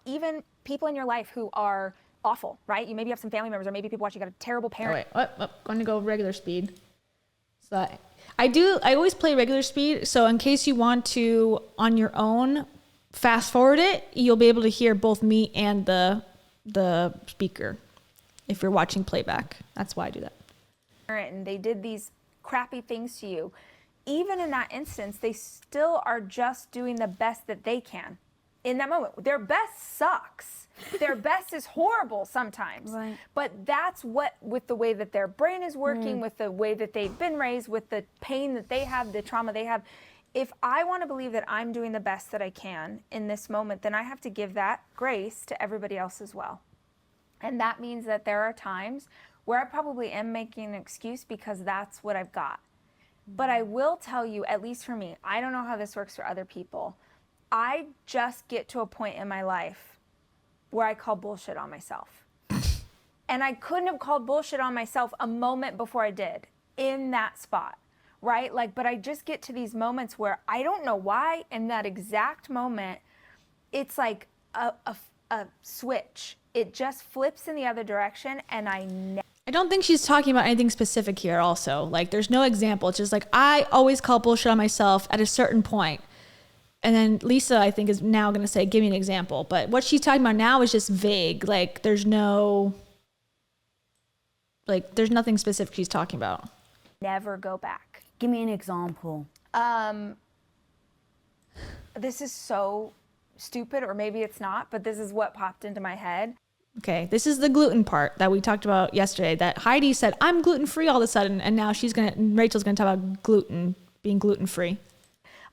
even people in your life who are awful, right? You maybe have some family members, or maybe people watching, got a terrible parent. Oh, wait, going to go regular speed. So I always play regular speed. So in case you want to, on your own, fast forward it, you'll be able to hear both me and the speaker if you're watching playback. That's why I do that. And they did these crappy things to you. Even in that instance, they still are just doing the best that they can in that moment. Their best sucks. Their best is horrible sometimes. Right. But that's what, with the way that their brain is working, with the way that they've been raised, with the pain that they have, the trauma they have. If I want to believe that I'm doing the best that I can in this moment, then I have to give that grace to everybody else as well. And that means that there are times where I probably am making an excuse because that's what I've got. But I will tell you, at least for me, I don't know how this works for other people. I just get to a point in my life where I call bullshit on myself. And I couldn't have called bullshit on myself a moment before I did in that spot, right? Like, but I just get to these moments where I don't know why in that exact moment, it's like a switch. It just flips in the other direction, and I don't think she's talking about anything specific here also. Like, there's no example. It's just like, I always call bullshit on myself at a certain point. And then Lisa, I think, is now going to say, give me an example. But what she's talking about now is just vague. Like, there's nothing specific she's talking about. never go back. Give me an example. This is so stupid, or maybe it's not, but this is what popped into my head. Okay, this is the gluten part that we talked about yesterday, that Heidi said, I'm gluten-free all of a sudden, and now Rachel's gonna talk about being gluten-free.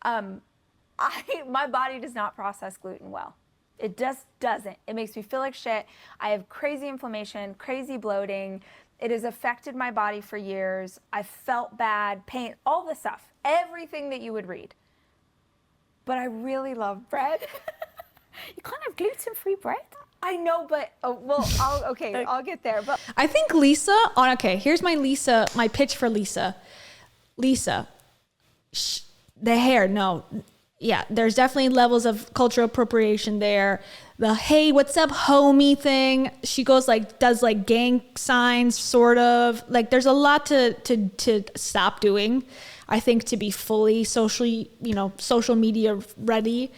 My body does not process gluten well. It just doesn't. It makes me feel like shit. I have crazy inflammation, crazy bloating. It has affected my body for years. I felt bad, pain, all the stuff, everything that you would read. But I really love bread. You can't have gluten-free bread? I know, but I'll get there. But I think here's my pitch for Lisa. Lisa, the hair, no. Yeah, there's definitely levels of cultural appropriation there. The, hey, what's up, homie thing. She goes does gang signs, sort of. Like, there's a lot to stop doing, I think, to be fully social media ready.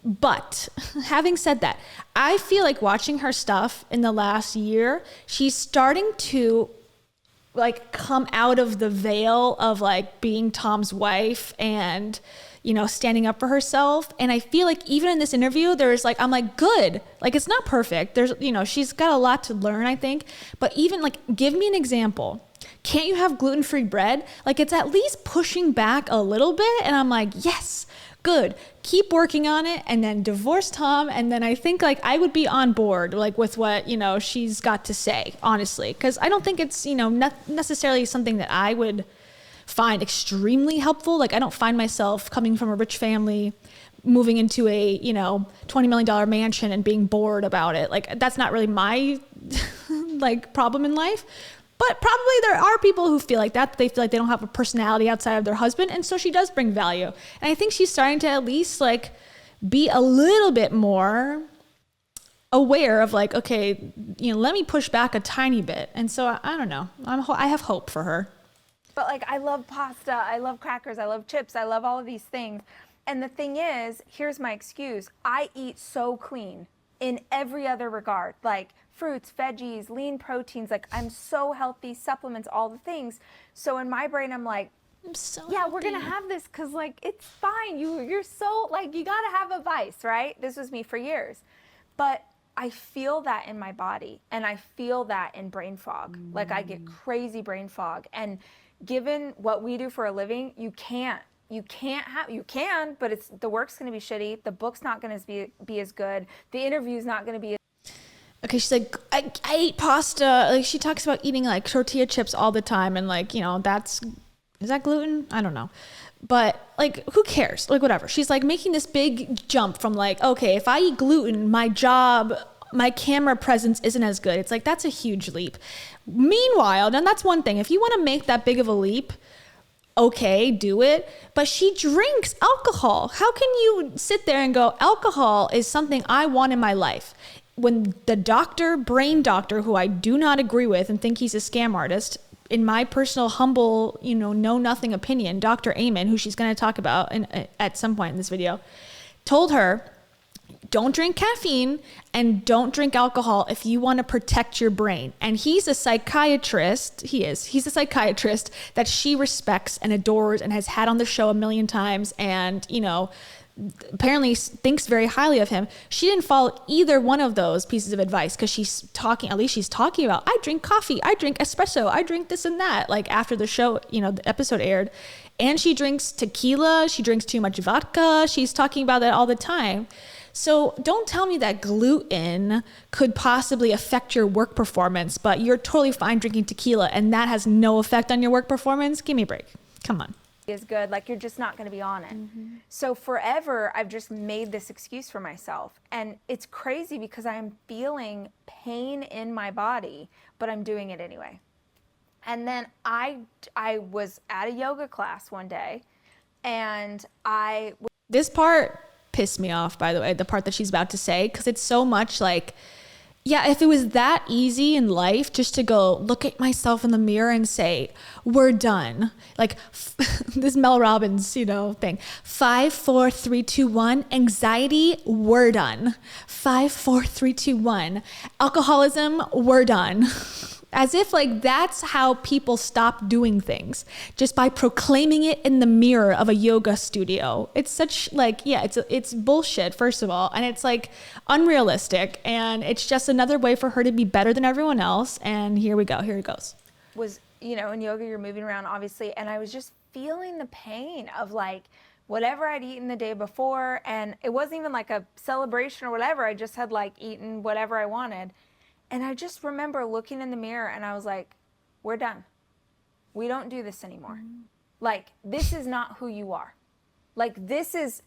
But having said that, I feel like watching her stuff in the last year, she's starting to come out of the veil of being Tom's wife and, standing up for herself. And I feel like even in this interview, I'm good. It's not perfect. There's, she's got a lot to learn, I think. But even give me an example. Can't you have gluten-free bread? It's at least pushing back a little bit. And I'm yes, good. Keep working on it, and then divorce Tom. And then I think I would be on board with what, she's got to say, honestly. Because I don't think it's, not necessarily something that I would find extremely helpful. I don't find myself coming from a rich family, moving into a, $20 million mansion and being bored about it. That's not really my problem in life. But probably there are people who feel like that. They feel like they don't have a personality outside of their husband. And so she does bring value. And I think she's starting to at least be a little bit more aware of okay, let me push back a tiny bit. And so I don't know. I have hope for her. But I love pasta, I love crackers, I love chips, I love all of these things. And the thing is, here's my excuse. I eat so clean in every other regard, fruits, veggies, lean proteins. I'm so healthy, supplements, all the things. So in my brain, I'm I'm so healthy. We're gonna have this because it's fine. You're so you gotta have a vice, right? This was me for years. But I feel that in my body, and I feel that in brain fog. I get crazy brain fog. And given what we do for a living, you can, but the work's going to be shitty. The book's not going to be as good. The interview's not going to be. Okay, she's I eat pasta. She talks about eating tortilla chips all the time, and is that gluten? I don't know. But who cares? Whatever. She's making this big jump from okay, if I eat gluten, my camera presence isn't as good. It's that's a huge leap. Meanwhile, and that's one thing. If you want to make that big of a leap, okay, do it. But she drinks alcohol. How can you sit there and go, alcohol is something I want in my life? When the brain doctor, who I do not agree with and think he's a scam artist, in my personal humble, know nothing opinion, Dr. Amen, who she's going to talk about at some point in this video, told her, don't drink caffeine and don't drink alcohol if you want to protect your brain. And he's a psychiatrist. He's a psychiatrist that she respects and adores and has had on the show a million times. And, apparently thinks very highly of him. She didn't follow either one of those pieces of advice because she's talking about, I drink coffee, I drink espresso, I drink this and that. Like after the show, the episode aired, and she drinks tequila, she drinks too much vodka. She's talking about that all the time. So don't tell me that gluten could possibly affect your work performance, but you're totally fine drinking tequila and that has no effect on your work performance. Give me a break. Come on. Is good, like you're just not going to be on it. So forever I've just made this excuse for myself, and it's crazy because I am feeling pain in my body, but I'm doing it anyway. And then I was at a yoga class one day, and this part pissed me off, by the way, the part that she's about to say, because it's so much like, yeah, if it was that easy in life just to go look at myself in the mirror and say, we're done. Like this Mel Robbins, thing. 5, 4, 3, 2, 1. Anxiety, we're done. 5, 4, 3, 2, 1. Alcoholism, we're done. As if like that's how people stop doing things, just by proclaiming it in the mirror of a yoga studio. It's such like, it's bullshit, first of all. And it's like unrealistic. And it's just another way for her to be better than everyone else. And here we go. Here it goes. Was, in yoga, you're moving around obviously. And I was just feeling the pain of like whatever I'd eaten the day before. And it wasn't even like a celebration or whatever. I just had like eaten whatever I wanted. And I just remember looking in the mirror and I was like, we're done. We don't do this anymore. Like, this is not who you are. Like, this is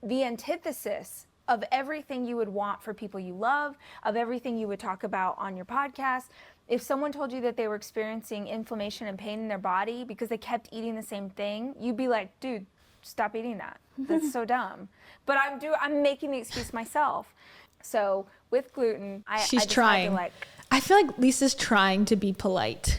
the antithesis of everything you would want for people you love, of everything you would talk about on your podcast. If someone told you that they were experiencing inflammation and pain in their body because they kept eating the same thing, you'd be like, dude, stop eating that. That's so dumb. But I'm making the excuse myself. So with gluten, she's trying. I feel like Lisa's trying to be polite.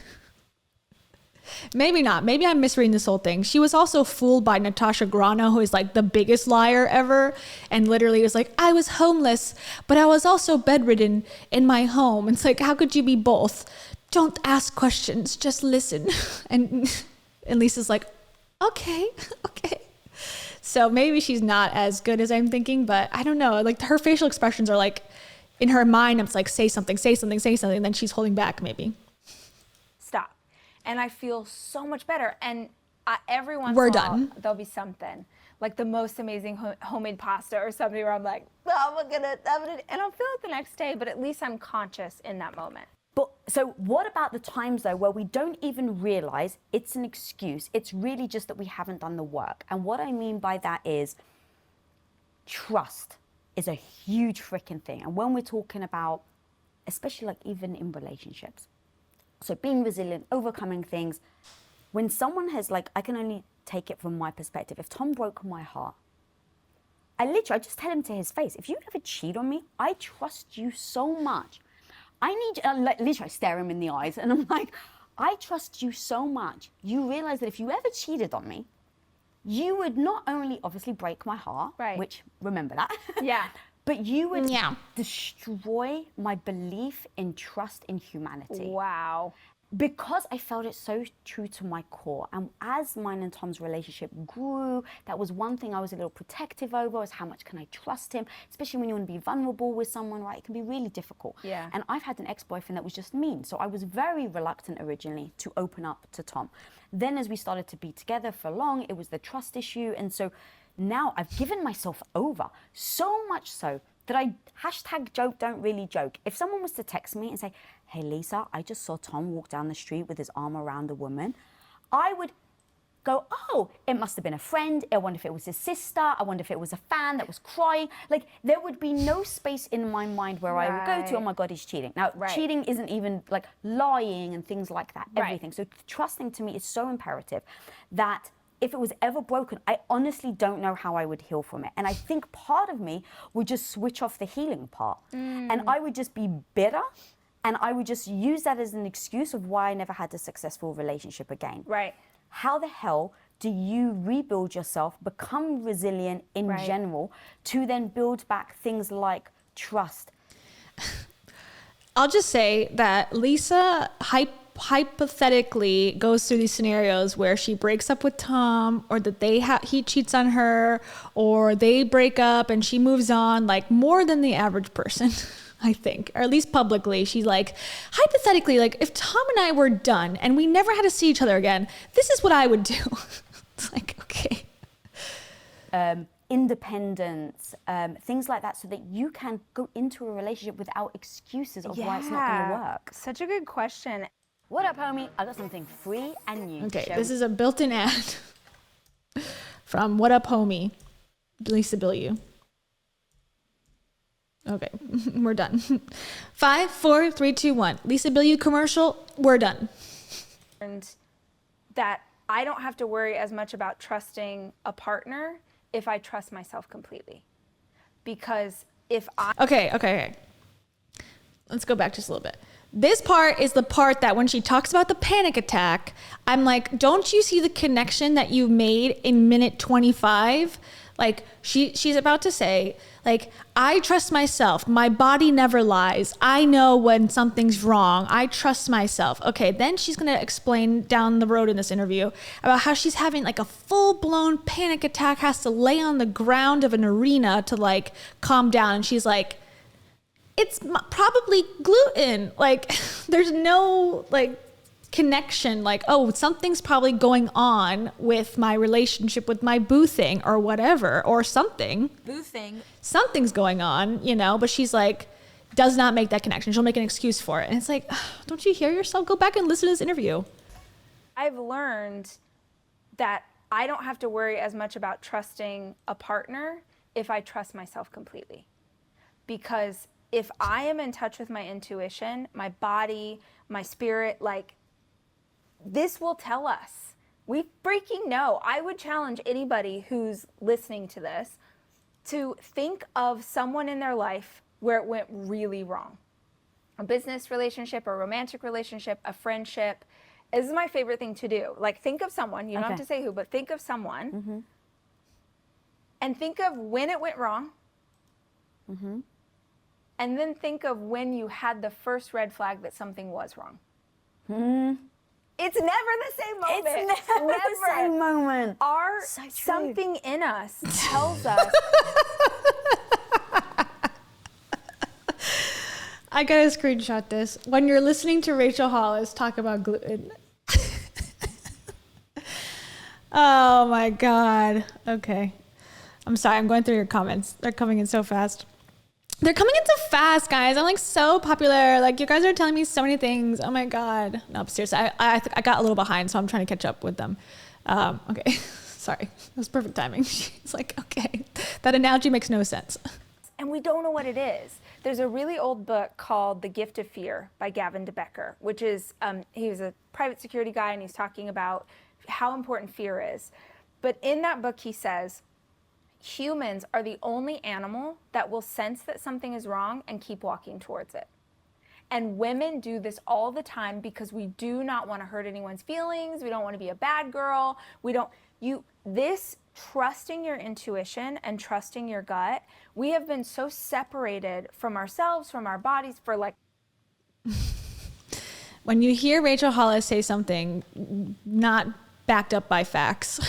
Maybe not. Maybe I'm misreading this whole thing. She was also fooled by Natasha Grano, who is like the biggest liar ever, and literally was like, I was homeless, but I was also bedridden in my home. It's like, how could you be both? Don't ask questions, just listen. And Lisa's like, okay. So maybe she's not as good as I'm thinking, but I don't know. Like her facial expressions are like, in her mind, it's like, say something. And then she's holding back maybe. Stop. And I feel so much better. And every once We're in a while, done. there'll be something like the most amazing homemade pasta or something where I'm like, oh, I'm gonna, and I'll feel it the next day, but at least I'm conscious in that moment. But so what about the times though where we don't even realize it's an excuse? It's really just that we haven't done the work. And what I mean by that is trust is a huge freaking thing. And when we're talking about, especially like even in relationships, so being resilient, overcoming things, when someone has like, I can only take it from my perspective. If Tom broke my heart, I just tell him to his face, if you ever cheat on me, I trust you so much. I need, literally I stare him in the eyes and I'm like, I trust you so much. You realize that if you ever cheated on me, you would not only obviously break my heart, right, which remember that. Yeah. But you would destroy my belief in trust in humanity. Wow. Because I felt it so true to my core. And as mine and Tom's relationship grew, that was one thing I was a little protective over, was how much can I trust him? Especially when you want to be vulnerable with someone, right? It can be really difficult. Yeah. And I've had an ex-boyfriend that was just mean. So I was very reluctant originally to open up to Tom. Then as we started to be together for long, it was the trust issue. And so now I've given myself over, so much so that I #joke, don't really joke. If someone was to text me and say, hey Lisa, I just saw Tom walk down the street with his arm around a woman, I would go, oh, it must have been a friend. I wonder if it was his sister. I wonder if it was a fan that was crying. Like there would be no space in my mind where I would go to, oh my God, he's cheating. Now, cheating isn't even like lying and things like that, everything. So trusting to me is so imperative that if it was ever broken, I honestly don't know how I would heal from it. And I think part of me would just switch off the healing part. And I would just be bitter, and I would just use that as an excuse of why I never had a successful relationship again. Right. How the hell do you rebuild yourself, become resilient in general, to then build back things like trust? I'll just say that Lisa hypothetically goes through these scenarios where she breaks up with Tom, or that he cheats on her, or they break up and she moves on, like more than the average person, I think, or at least publicly. She's like, hypothetically, like if Tom and I were done and we never had to see each other again, this is what I would do. It's like, okay. Independence, things like that, so that you can go into a relationship without excuses of why it's not going to work. Such a good question. What up, homie? I got something free and new. Okay, this is a built-in ad from What Up Homie, Lisa Bilyeu. Okay, we're done. 5, 4, 3, 2, 1. Lisa Bilyeu commercial, we're done. And that I don't have to worry as much about trusting a partner if I trust myself completely. Because if I... Okay. Let's go back just a little bit. This part is the part that when she talks about the panic attack, I'm like, don't you see the connection that you made in minute 25? Like she's about to say, like, I trust myself. My body never lies. I know when something's wrong. I trust myself. Okay, then she's going to explain down the road in this interview about how she's having like a full-blown panic attack, has to lay on the ground of an arena to like calm down. And she's like, it's probably gluten. Like, there's no like connection. Like, oh, something's probably going on with my relationship with my boo thing or whatever, or something. Boo thing. Something's going on, you know, but she's like, does not make that connection. She'll make an excuse for it. And it's like, don't you hear yourself? Go back and listen to this interview. I've learned that I don't have to worry as much about trusting a partner if I trust myself completely. Because if I am in touch with my intuition, my body, my spirit, like, this will tell us. We freaking know. I would challenge anybody who's listening to this to think of someone in their life where it went really wrong. A business relationship, a romantic relationship, a friendship. This is my favorite thing to do. Like, think of someone, you don't have to say who, but think of someone. And think of when it went wrong. And then think of when you had the first red flag that something was wrong. It's never the same moment. It's never the same moment. Something in us tells us. I gotta screenshot this. When you're listening to Rachel Hollis talk about gluten. Oh my God. Okay. I'm sorry, I'm going through your comments. They're coming in so fast. They're coming in so fast, guys. I'm like so popular. Like, you guys are telling me so many things. Oh my God. No, seriously, I got a little behind, so I'm trying to catch up with them. Okay. Sorry. It was perfect timing. She's like, okay, that analogy makes no sense. And we don't know what it is. There's a really old book called The Gift of Fear by Gavin DeBecker, which is, he was a private security guy, and he's talking about how important fear is. But in that book, he says, humans are the only animal that will sense that something is wrong and keep walking towards it. And women do this all the time because we do not want to hurt anyone's feelings. We don't want to be a bad girl. This trusting your intuition and trusting your gut, we have been so separated from ourselves, from our bodies for like. When you hear Rachel Hollis say something not backed up by facts,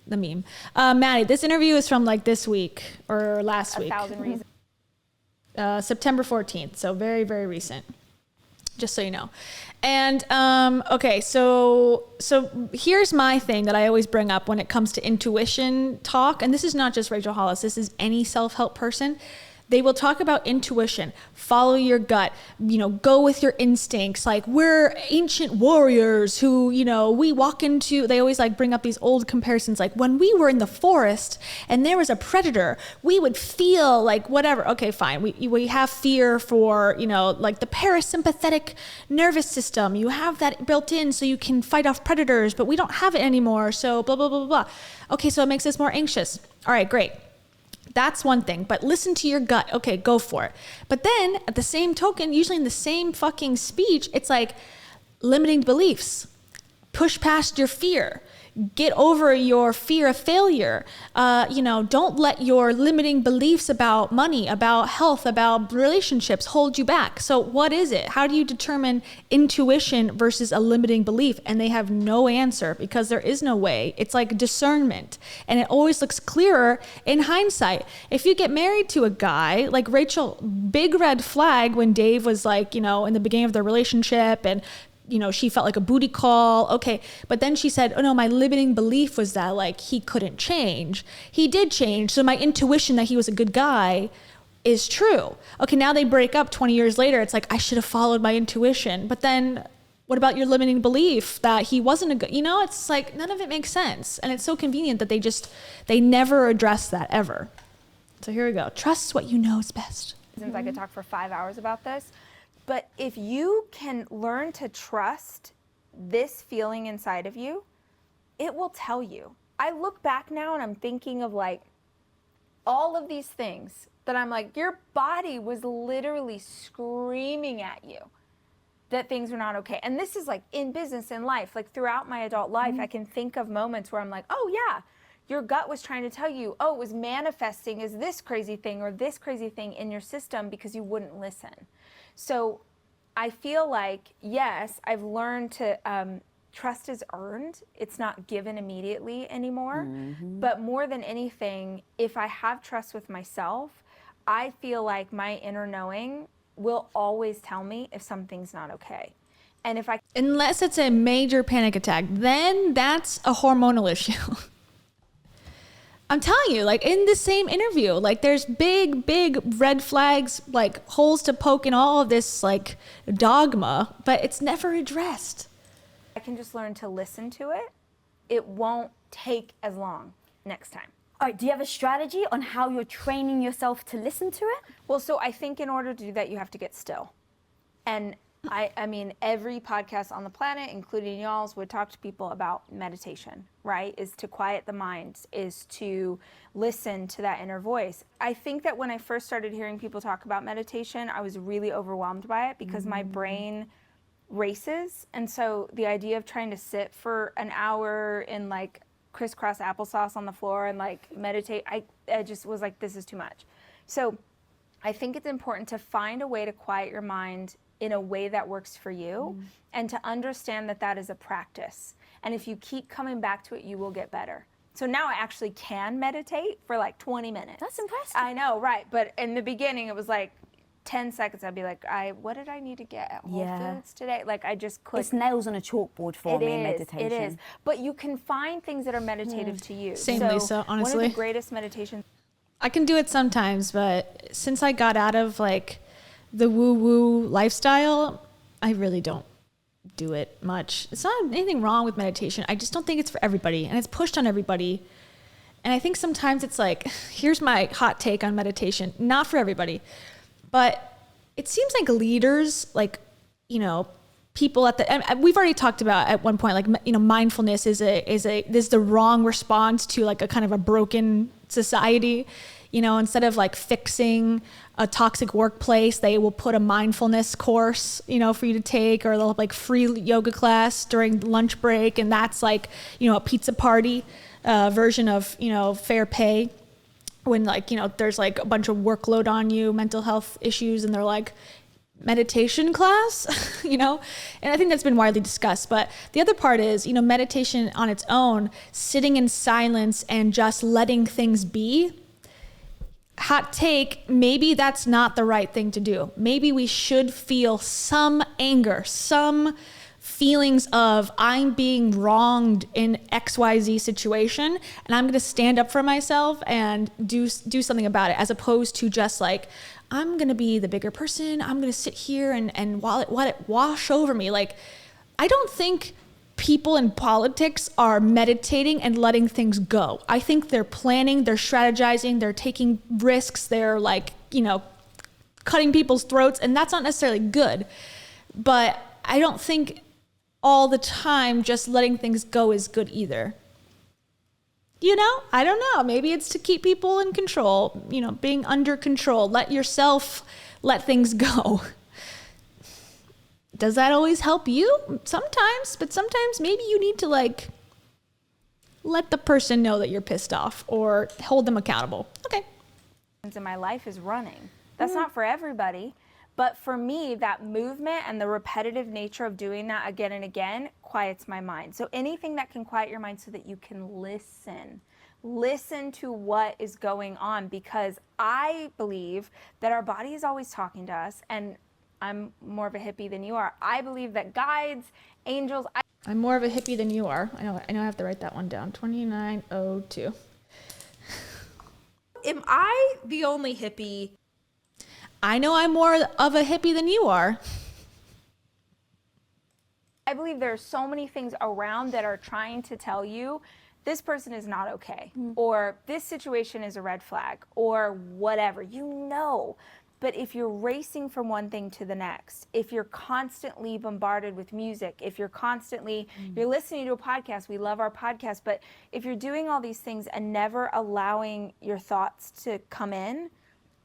the meme. Maddie, this interview is from like this week or last week. 1,000 Reasons. September 14th. So very, very recent. Just so you know. And, okay. So here's my thing that I always bring up when it comes to intuition talk. And this is not just Rachel Hollis. This is any self-help person. They will talk about intuition, follow your gut, go with your instincts. Like, we're ancient warriors who, we walk into, they always like bring up these old comparisons. Like, when we were in the forest and there was a predator, we would feel like whatever. Okay, fine. We have fear for, like the parasympathetic nervous system. You have that built in so you can fight off predators, but we don't have it anymore. So blah, blah, blah, blah, blah. Okay, so it makes us more anxious. All right, great. That's one thing, but listen to your gut. Okay, go for it. But then at the same token, usually in the same fucking speech, it's like limiting beliefs. Push past your fear. Get over your fear of failure. Don't let your limiting beliefs about money, about health, about relationships hold you back. So what is it? How do you determine intuition versus a limiting belief? And they have no answer because there is no way. It's like discernment. And it always looks clearer in hindsight. If you get married to a guy like Rachel, big red flag when Dave was like, in the beginning of their relationship and she felt like a booty call. Okay. But then she said, oh no, my limiting belief was that like he couldn't change. He did change. So my intuition that he was a good guy is true. Okay. Now they break up 20 years later. It's like, I should have followed my intuition. But then what about your limiting belief that he wasn't a good, it's like none of it makes sense. And it's so convenient that they never address that ever. So here we go. Trust what you know is best. Since I could talk for 5 hours about this. But if you can learn to trust this feeling inside of you, it will tell you. I look back now and I'm thinking of like all of these things that I'm like, your body was literally screaming at you that things are not okay. And this is like in business and life, like throughout my adult life, I can think of moments where I'm like, oh yeah, your gut was trying to tell you, oh, it was manifesting as this crazy thing or this crazy thing in your system because you wouldn't listen. So I feel like, yes, I've learned to trust is earned. It's not given immediately anymore. But more than anything, if I have trust with myself, I feel like my inner knowing will always tell me if something's not okay. And if unless it's a major panic attack, then that's a hormonal issue. I'm telling you, like in the same interview, like there's big red flags, like holes to poke in all of this like dogma, but it's never addressed. I can just learn to listen to it. It won't take as long next time. All right, do you have a strategy on how you're training yourself to listen to it? Well, so I think in order to do that, you have to get still. And I mean, every podcast on the planet, including y'all's, would talk to people about meditation, right? Is to quiet the mind, is to listen to that inner voice. I think that when I first started hearing people talk about meditation, I was really overwhelmed by it because my brain races. And so the idea of trying to sit for an hour in like crisscross applesauce on the floor and like meditate, I just was like, this is too much. So I think it's important to find a way to quiet your mind in a way that works for you and to understand that that is a practice. And if you keep coming back to it, you will get better. So now I actually can meditate for like 20 minutes. That's impressive. I know, right. But in the beginning, it was like 10 seconds. I'd be like, what did I need to get at Whole Foods today? Like I just couldn't. It's nails on a chalkboard for me, meditation. It is. But you can find things that are meditative to you. Same, so Lisa, honestly. One of the greatest meditations. I can do it sometimes, but since I got out of like the woo-woo lifestyle, I really don't do it much. It's not anything wrong with meditation. I just don't think it's for everybody, and it's pushed on everybody. And I think sometimes it's like, here's my hot take on meditation. Not for everybody, but it seems like leaders, like, people at and we've already talked about at one point, like, mindfulness is the wrong response to like a kind of a broken society. Instead of like fixing a toxic workplace, they will put a mindfulness course, for you to take, or they'll have like free yoga class during lunch break. And that's like, a pizza party version of, fair pay when like, there's like a bunch of workload on you, mental health issues. And they're like, meditation class, and I think that's been widely discussed. But the other part is, meditation on its own, sitting in silence and just letting things be. Hot take, maybe that's not the right thing to do. Maybe we should feel some anger, some feelings of I'm being wronged in XYZ situation, and I'm going to stand up for myself and do something about it, as opposed to just like, I'm going to be the bigger person. I'm going to sit here and let it wash over me. Like, I don't think people in politics are meditating and letting things go. I think they're planning, they're strategizing, they're taking risks, they're like, cutting people's throats, and that's not necessarily good. But I don't think all the time just letting things go is good either. I don't know. Maybe it's to keep people in control, being under control. Let yourself let things go. Does that always help you? Sometimes, but sometimes maybe you need to like let the person know that you're pissed off or hold them accountable. Okay. In my life is running. That's not for everybody, but for me, that movement and the repetitive nature of doing that again and again quiets my mind. So anything that can quiet your mind so that you can listen to what is going on, because I believe that our body is always talking to us, and I'm more of a hippie than you are. I believe that guides, angels. I'm more of a hippie than you are. I know I have to write that one down. 2902. Am I the only hippie? I know I'm more of a hippie than you are. I believe there are so many things around that are trying to tell you this person is not okay, or this situation is a red flag, or whatever, But if you're racing from one thing to the next, if you're constantly bombarded with music, if you're constantly, you're listening to a podcast, we love our podcast, but if you're doing all these things and never allowing your thoughts to come in,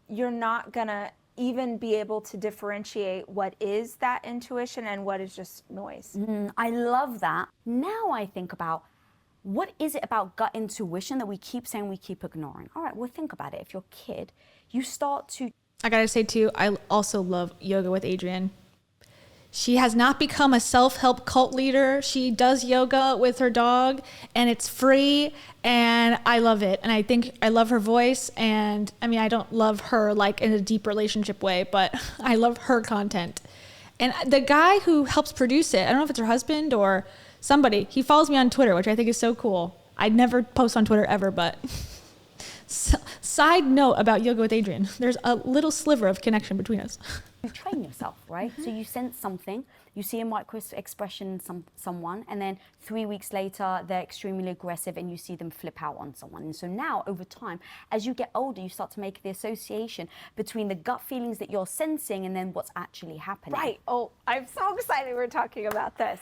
you're not gonna even be able to differentiate what is that intuition and what is just noise. I love that. Now I think about, what is it about gut intuition that we keep saying we keep ignoring? All right, well, think about it. If you're a kid, you start to... I gotta say too, I also love Yoga with Adriene. She has not become a self-help cult leader. She does yoga with her dog, and it's free, and I love it. And I think I love her voice, and I mean, I don't love her like in a deep relationship way, but I love her content. And the guy who helps produce it, I don't know if it's her husband or somebody, he follows me on Twitter, which I think is so cool. I'd never post on Twitter ever, but... Side note about Yoga with Adriene, there's a little sliver of connection between us. You train yourself, right? So you sense something, you see a micro expression in someone, and then 3 weeks later, they're extremely aggressive and you see them flip out on someone. And so now, over time, as you get older, you start to make the association between the gut feelings that you're sensing and then what's actually happening. Right. Oh, I'm so excited we're talking about this.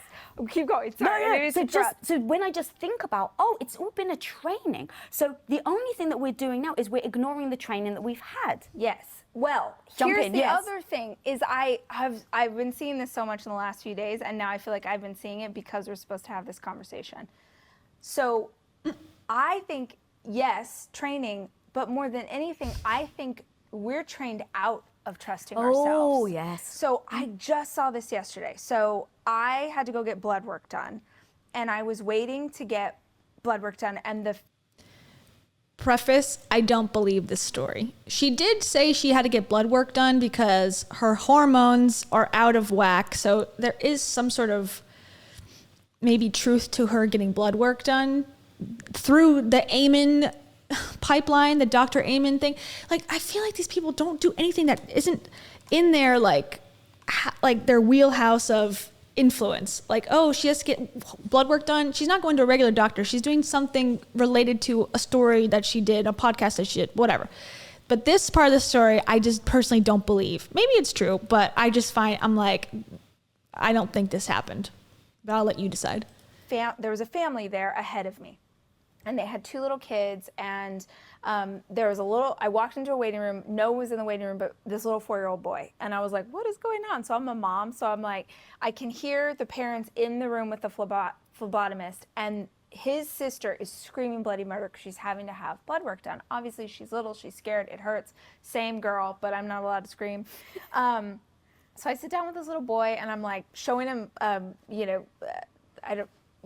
Keep going. Sorry. So when I just think about, it's all been a training. So the only thing that we're doing now is we're ignoring the training that we've had. Yes. Well, here's the other thing is I've been seeing this so much in the last few days, and now I feel like I've been seeing it because we're supposed to have this conversation. So I think, yes, training, but more than anything, I think we're trained out of trusting ourselves. Oh, yes. So I just saw this yesterday. So I had to go get blood work done, and I was waiting to get blood work done, and the preface, I don't believe this story. She did say she had to get blood work done because her hormones are out of whack. So there is some sort of maybe truth to her getting blood work done through the Amen pipeline, the Dr. Amen thing. Like, I feel like these people don't do anything that isn't in their like their wheelhouse of influence. Like, she has to get blood work done. She's not going to a regular doctor. She's doing something related to a story that she did, a podcast that she did, whatever. But this part of the story, I just personally don't believe. Maybe it's true, but I just I'm like, I don't think this happened. But I'll let you decide. There was a family there ahead of me, and they had 2 little kids, and there was I walked into a waiting room. Noah was in the waiting room, but this little 4-year-old boy. And I was like, what is going on? So I'm a mom. So I'm like, I can hear the parents in the room with the phlebotomist, and his sister is screaming bloody murder because she's having to have blood work done. Obviously, she's little, she's scared, it hurts. Same girl, but I'm not allowed to scream. So I sit down with this little boy, and I'm like showing him,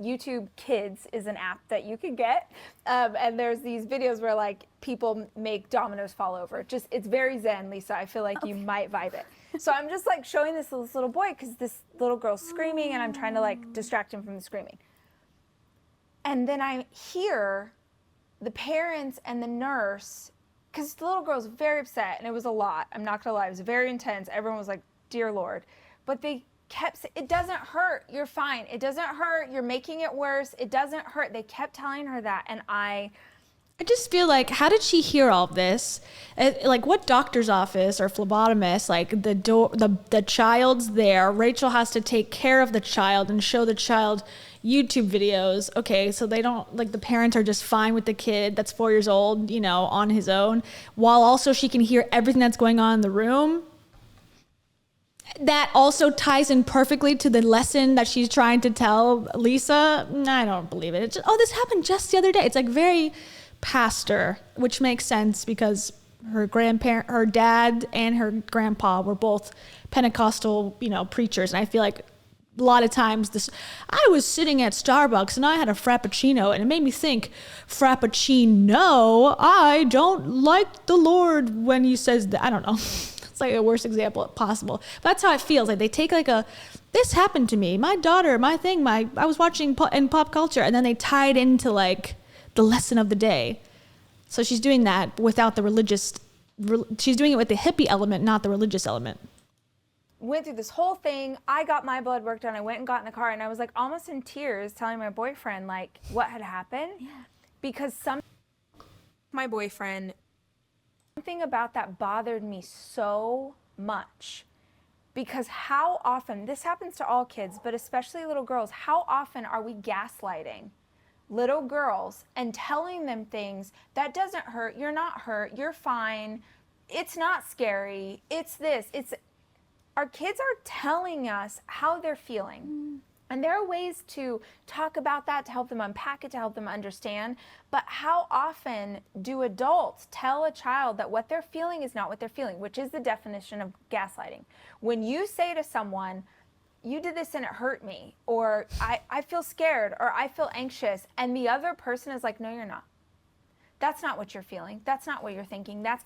YouTube Kids is an app that you could get, and there's these videos where like people make dominoes fall over. It's very zen, Lisa. I feel like you might vibe it. So I'm just like showing this little boy because this little girl's screaming, and I'm trying to like distract him from the screaming. And then I hear the parents and the nurse, because the little girl was very upset, and it was a lot. I'm not gonna lie, it was very intense. Everyone was like, "Dear Lord," but they kept saying, "It doesn't hurt. You're fine. It doesn't hurt. You're making it worse. It doesn't hurt." They kept telling her that, and I just feel like, how did she hear all of this? Like, what doctor's office or phlebotomist? Like, the child's there. Rachel has to take care of the child and show the child YouTube videos. Okay, so they don't, like, the parents are just fine with the kid that's 4 years old, you know, on his own, while also she can hear everything that's going on in the room. That also ties in perfectly to the lesson that she's trying to tell Lisa. I don't believe it. It's just, oh, this happened just the other day. It's like very pastor, which makes sense because her dad and her grandpa were both Pentecostal, you know, preachers. And I feel like a lot of times I was sitting at Starbucks and I had a Frappuccino, and it made me think, Frappuccino, I don't like the Lord when he says that. I don't know. It's like the worst example possible. But that's how it feels. Like they take like this happened to me, my daughter, my thing, I was watching in pop culture, and then they tie it into like the lesson of the day. So she's doing that without the she's doing it with the hippie element, not the religious element. Went through this whole thing. I got my blood work done. I went and got in the car, and I was like almost in tears telling my boyfriend like what had happened. Yeah. Because my boyfriend, something about that bothered me so much, because how often, this happens to all kids, but especially little girls, how often are we gaslighting little girls and telling them things that doesn't hurt, you're not hurt, you're fine, it's not scary, it's this, our kids are telling us how they're feeling. And there are ways to talk about that, to help them unpack it, to help them understand. But how often do adults tell a child that what they're feeling is not what they're feeling, which is the definition of gaslighting? When you say to someone, you did this and it hurt me, or I feel scared, or I feel anxious, and the other person is like, no, you're not. That's not what you're feeling. That's not what you're thinking. That's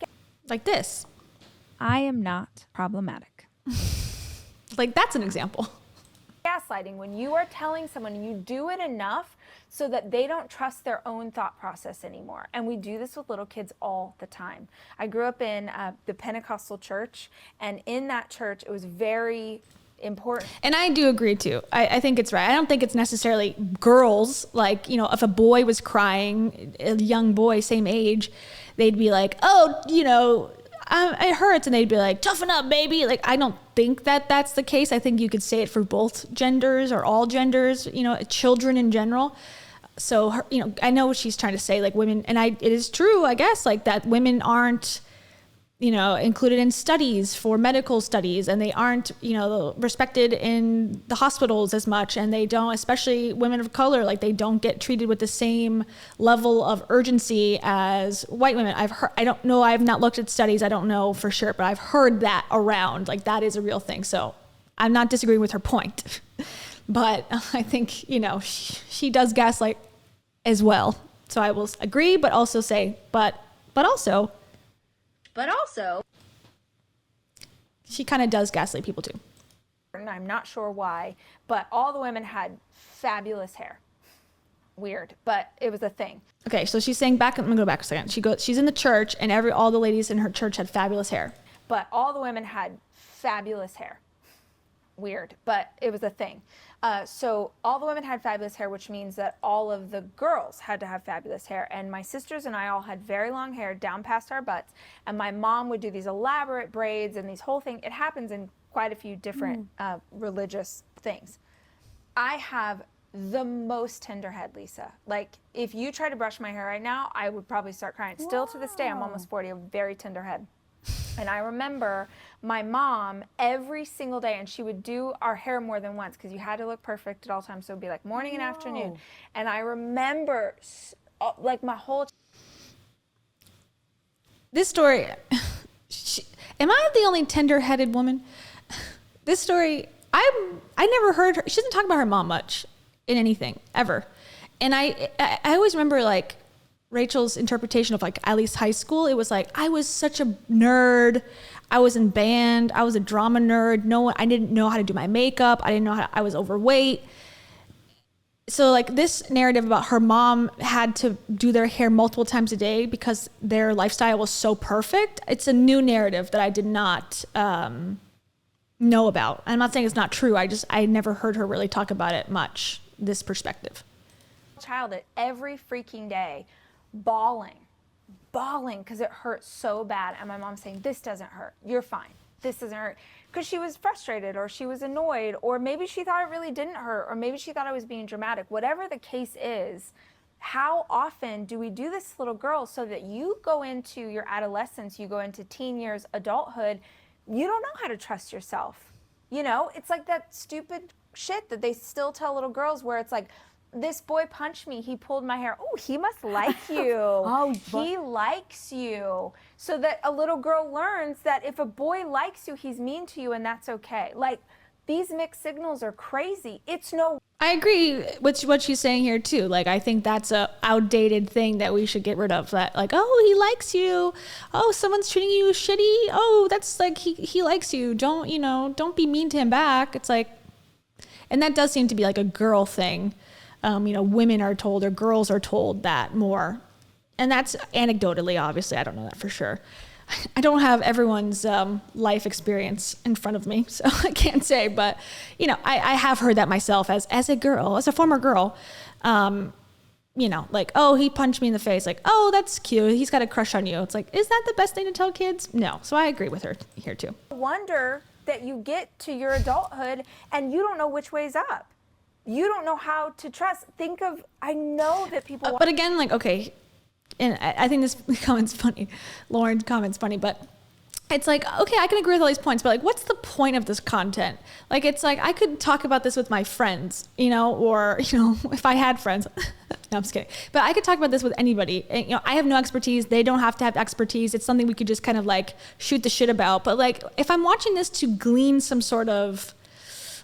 like this. I am not problematic. Like that's an example. Gaslighting, when you are telling someone, and you do it enough so that they don't trust their own thought process anymore. And we do this with little kids all the time. I grew up in the Pentecostal church, and in that church, it was very important. And I do agree too. I think it's right. I don't think it's necessarily girls. Like, you know, if a boy was crying, a young boy, same age, they'd be like, oh, you know, it hurts. And they'd be like, toughen up, baby. Like, I don't think that that's the case. I think you could say it for both genders or all genders, you know, children in general. So, you know, I know what she's trying to say, like women, and it is true, I guess, like that women aren't, you know, included in studies for medical studies, and they aren't, you know, respected in the hospitals as much, and they don't, especially women of color, like they don't get treated with the same level of urgency as white women. I've heard, I don't know, I've not looked at studies, I don't know for sure, but I've heard that around, like that is a real thing. So I'm not disagreeing with her point, but I think, you know, she does gaslight as well. So I will agree, but also say, but also, she kind of does gaslight people too. And I'm not sure why, but all the women had fabulous hair. Weird, but it was a thing. Okay, so she's saying I'm gonna go back a second. She's in the church, and all the ladies in her church had fabulous hair. But all the women had fabulous hair. Weird, but it was a thing. So all the women had fabulous hair, which means that all of the girls had to have fabulous hair. And my sisters and I all had very long hair down past our butts. And my mom would do these elaborate braids and these whole thing. It happens in quite a few different religious things. I have the most tender head, Lisa. Like, if you try to brush my hair right now, I would probably start crying. Still to this day, I'm almost 40, a very tender head. And I remember my mom every single day, and she would do our hair more than once because you had to look perfect at all times. So it would be like morning and afternoon. And I remember like my whole... This story, am I the only tender-headed woman? This story, I never heard her, she doesn't talk about her mom much in anything ever. And I always remember like Rachel's interpretation of like at least high school. It was like I was such a nerd. I was in band. I was a drama nerd. I didn't know how to do my makeup. I didn't know I was overweight. So like this narrative about her mom had to do their hair multiple times a day because their lifestyle was so perfect. It's a new narrative that I did not know about. I'm not saying it's not true. I never heard her really talk about it much, this perspective. Child at every freaking day, bawling because it hurt so bad. And my mom saying, this doesn't hurt. You're fine. This doesn't hurt. Because she was frustrated or she was annoyed, or maybe she thought it really didn't hurt, or maybe she thought I was being dramatic. Whatever the case is, how often do we do this, little girl, so that you go into your adolescence, you go into teen years, adulthood, you don't know how to trust yourself. You know, it's like that stupid shit that they still tell little girls where it's like, this boy punched me, he pulled my hair. Oh, he must like you. He likes you. So that a little girl learns that if a boy likes you, he's mean to you, and that's okay. Like, these mixed signals are crazy. I agree with what she's saying here too. Like, I think that's a outdated thing that we should get rid of. That like, oh, he likes you. Oh, someone's treating you shitty. Oh, that's like, he likes you. Don't be mean to him back. It's like, and that does seem to be like a girl thing. Women are told or girls are told that more. And that's anecdotally, obviously, I don't know that for sure. I don't have everyone's life experience in front of me, so I can't say, but I have heard that myself as a girl, as a former girl, like, oh, he punched me in the face. Like, oh, that's cute. He's got a crush on you. It's like, is that the best thing to tell kids? No. So I agree with her here too. Wonder that you get to your adulthood and you don't know which way's up. You don't know how to trust. I know that people... But again, like, okay, and I think this comment's funny. Lauren's comment's funny, but it's like, okay, I can agree with all these points, but like, what's the point of this content? Like, it's like, I could talk about this with my friends, or, if I had friends. No, I'm just kidding. But I could talk about this with anybody. And, I have no expertise. They don't have to have expertise. It's something we could just kind of like shoot the shit about. But like, if I'm watching this to glean some sort of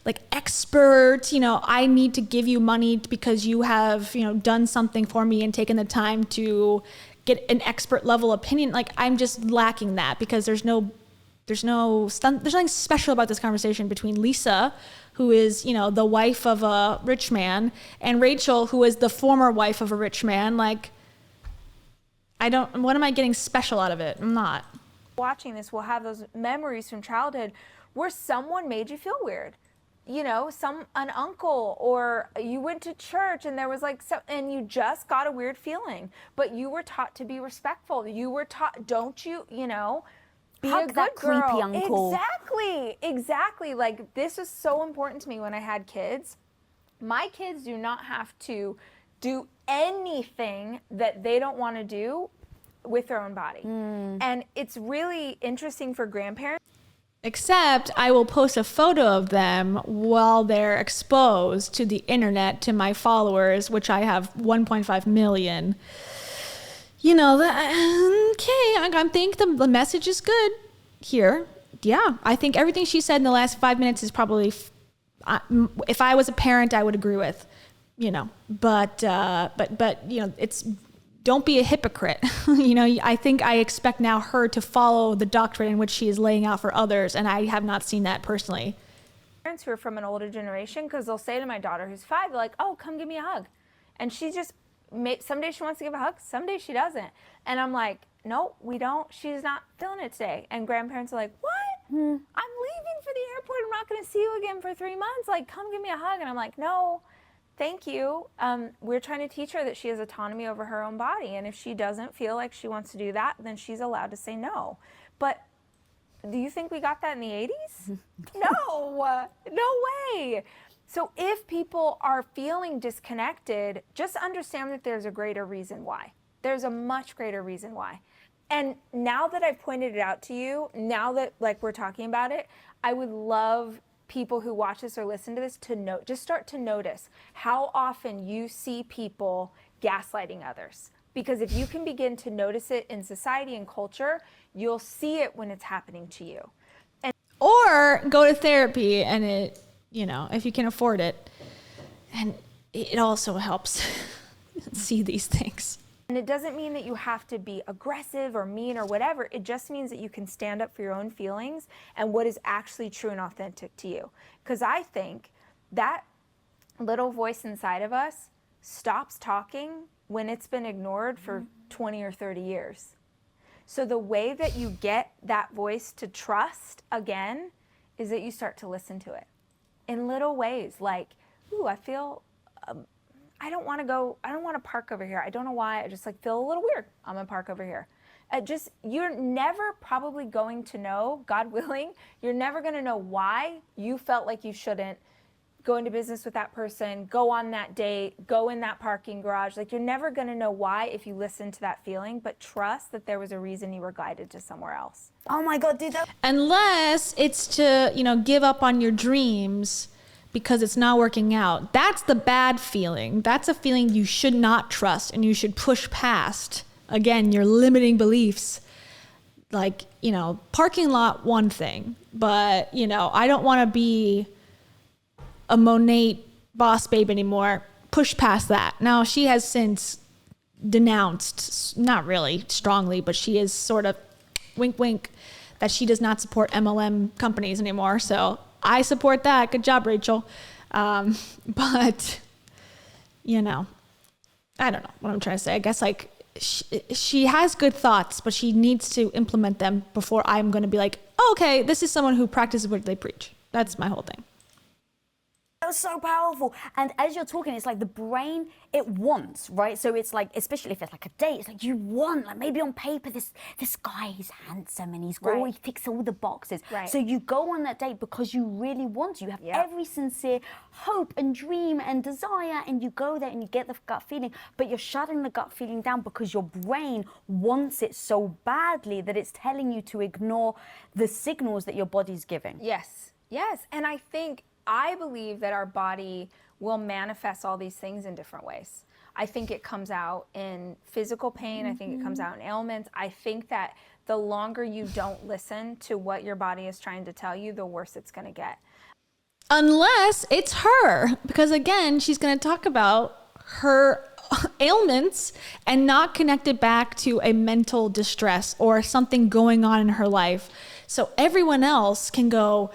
like expert, I need to give you money because you have, done something for me and taken the time to get an expert level opinion. Like, I'm just lacking that because there's nothing special about this conversation between Lisa, who is, the wife of a rich man, and Rachel, who is the former wife of a rich man. Like, what am I getting special out of it? I'm not. Watching this, we'll have those memories from childhood where someone made you feel weird. An uncle, or you went to church and there was like, and you just got a weird feeling, but you were taught to be respectful. You were taught, don't you, be hug a good that girl. Creepy uncle. Exactly. Like, this is so important to me when I had kids. My kids do not have to do anything that they don't want to do with their own body. And it's really interesting for grandparents. Except I will post a photo of them while they're exposed to the internet, to my followers, which I have 1.5 million. Okay, I think the message is good here. Yeah, I think everything she said in the last 5 minutes is probably, if I was a parent, I would agree with, but it's, don't be a hypocrite. I think I expect now her to follow the doctrine in which she is laying out for others, and I have not seen that personally. Parents who are from an older generation, because they'll say to my daughter who's 5, they're like, oh, come give me a hug. And she just, some days she wants to give a hug, some days she doesn't. And I'm like, no, we don't. She's not feeling it today. And grandparents are like, what? I'm leaving for the airport. I'm not going to see you again for 3 months. Like, come give me a hug. And I'm like, no. Thank you. We're trying to teach her that she has autonomy over her own body. And if she doesn't feel like she wants to do that, then she's allowed to say no. But do you think we got that in the 80s? No way. So if people are feeling disconnected, just understand that there's a greater reason why. There's a much greater reason why. And now that I've pointed it out to you, now that like we're talking about it, I would love people who watch this or listen to this to just start to notice how often you see people gaslighting others. Because if you can begin to notice it in society and culture, you'll see it when it's happening to you. Or go to therapy and if you can afford it. And it also helps see these things. And it doesn't mean that you have to be aggressive or mean or whatever. It just means that you can stand up for your own feelings and what is actually true and authentic to you. Because I think that little voice inside of us stops talking when it's been ignored for 20 or 30 years. So the way that you get that voice to trust again is that you start to listen to it in little ways, like, ooh, I feel, I don't want to park over here. I don't know why. I just like feel a little weird. I'm gonna park over here. You're never probably going to know, God willing, you're never gonna know why you felt like you shouldn't go into business with that person, go on that date, go in that parking garage. Like, you're never gonna know why if you listen to that feeling, but trust that there was a reason you were guided to somewhere else. Oh my God, dude, that. Unless it's to, give up on your dreams because it's not working out. That's the bad feeling. That's a feeling you should not trust and you should push past. Again, your limiting beliefs. Like, parking lot, one thing, but, I don't want to be a Monet boss babe anymore. Push past that. Now, she has since denounced, not really strongly, but she is sort of wink, wink, that she does not support MLM companies anymore. So I support that. Good job, Rachel. But, I don't know what I'm trying to say. I guess like she has good thoughts, but she needs to implement them before I'm going to be like, oh, okay, this is someone who practices what they preach. That's my whole thing. That was so powerful. And as you're talking, it's like the brain, it wants, right? So it's like, especially if it's like a date, it's like you want, like maybe on paper, this guy, he's handsome and he's got, he ticks all the boxes. Right. So you go on that date because you really want to. You have every sincere hope and dream and desire, and you go there and you get the gut feeling, but you're shutting the gut feeling down because your brain wants it so badly that it's telling you to ignore the signals that your body's giving. Yes. And I believe that our body will manifest all these things in different ways. I think it comes out in physical pain. I think it comes out in ailments. I think that the longer you don't listen to what your body is trying to tell you, the worse it's going to get. Unless it's her, because again, she's going to talk about her ailments and not connect it back to a mental distress or something going on in her life. So everyone else can go,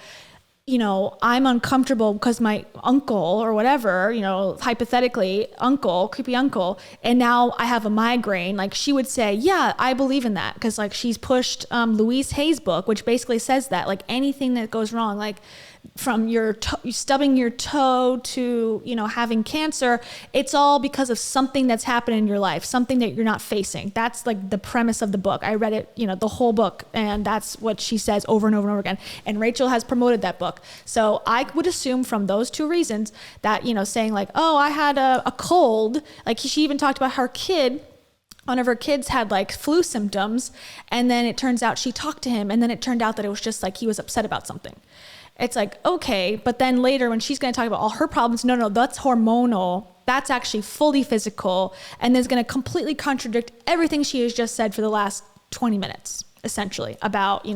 I'm uncomfortable because my uncle or whatever, hypothetically, creepy uncle, and now I have a migraine. Like, she would say, yeah, I believe in that. Because like she's pushed Louise Hay's book, which basically says that like anything that goes wrong, like from your stubbing your toe to, having cancer, it's all because of something that's happened in your life, something that you're not facing. That's like the premise of the book. I read it, the whole book, and that's what she says over and over and over again. And Rachel has promoted that book. So I would assume from those two reasons that, saying like, oh, I had a cold, like she even talked about her kid. One of her kids had like flu symptoms, and then it turns out she talked to him, and then it turned out that it was just like he was upset about something. It's like, okay, but then later when she's going to talk about all her problems, no, that's hormonal. That's actually fully physical, and is going to completely contradict everything she has just said for the last 20 minutes, essentially, about,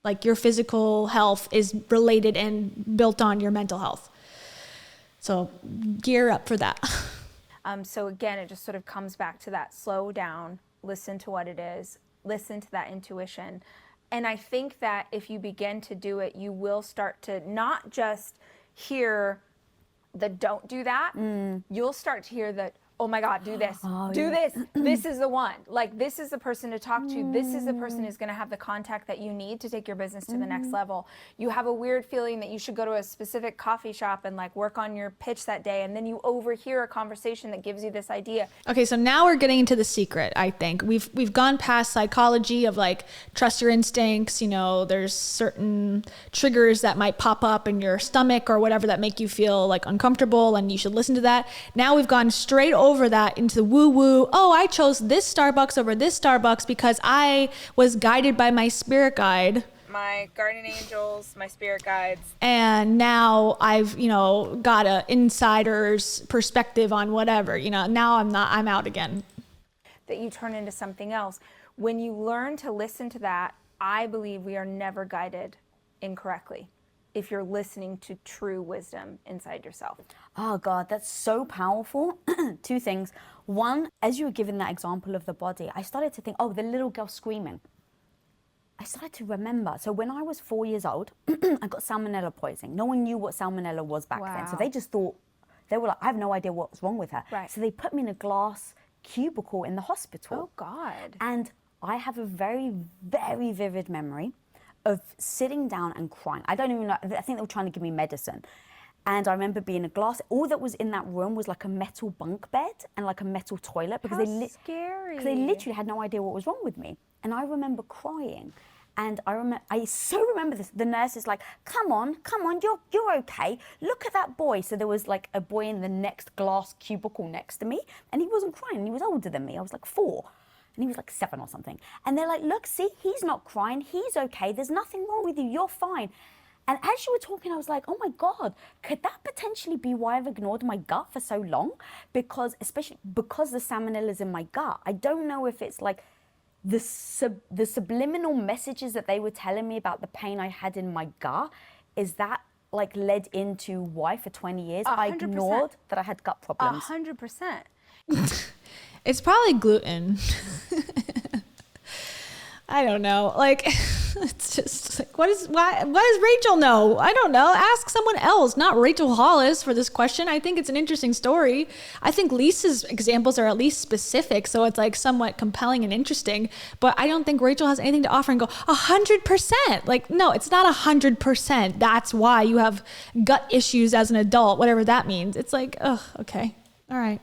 like your physical health is related and built on your mental health. So gear up for that. So again, it just sort of comes back to that slow down, listen to what it is, listen to that intuition. And I think that if you begin to do it, you will start to not just hear the don't do that, you'll start to hear the, oh my God, do this, this. This is the one. Like, this is the person to talk to. This is the person who's going to have the contact that you need to take your business to the next level. You have a weird feeling that you should go to a specific coffee shop and like work on your pitch that day. And then you overhear a conversation that gives you this idea. Okay, so now we're getting into the secret, I think. We've gone past psychology of like, trust your instincts. There's certain triggers that might pop up in your stomach or whatever that make you feel like uncomfortable, and you should listen to that. Now we've gone straight over that into the woo-woo. Oh, I chose this Starbucks over this Starbucks because I was guided by my spirit guide. My guardian angels, my spirit guides. And now I've, got a insider's perspective on whatever, now I'm out again. That you turn into something else. When you learn to listen to that, I believe we are never guided incorrectly. if you're listening to true wisdom inside yourself? Oh God, that's so powerful. Two things. One, as you were giving that example of the body, I started to think, oh, the little girl screaming. I started to remember. So when I was 4 years old, I got salmonella poisoning. No one knew what salmonella was back then. So Wow. they just thought, they were like, I have no idea what's wrong with her. Right. So they put me in a glass cubicle in the hospital. Oh God. And I have a very, very vivid memory of sitting down and crying. I don't even know, I think they were trying to give me medicine. And I remember being in a glass, all that was in that room was like a metal bunk bed and like a metal toilet because How scary. they literally had no idea what was wrong with me. And I remember crying. And I so remember this. The nurse is like, come on, you're okay. Look at that boy. So there was like a boy in the next glass cubicle next to me, and he wasn't crying. He was older than me. I was like 4, and he was like 7 or something. And they're like, look, see, he's not crying. He's okay. There's nothing wrong with you. You're fine. And as you were talking, I was like, oh my God, could that potentially be why I've ignored my gut for so long? Because, especially because the salmonella is in my gut, I don't know if it's like the subliminal messages that they were telling me about the pain I had in my gut, is that like led into why for 20 years I 100%. ignored that I had gut problems. 100%. It's probably gluten. I don't know. Like, it's just like, what does Rachel know? I don't know. Ask someone else, not Rachel Hollis, for this question. I think it's an interesting story. I think Lisa's examples are at least specific, so it's like somewhat compelling and interesting. But I don't think Rachel has anything to offer and go 100%. Like, no, it's not 100%. That's why you have gut issues as an adult, whatever that means. It's like, oh, okay, all right.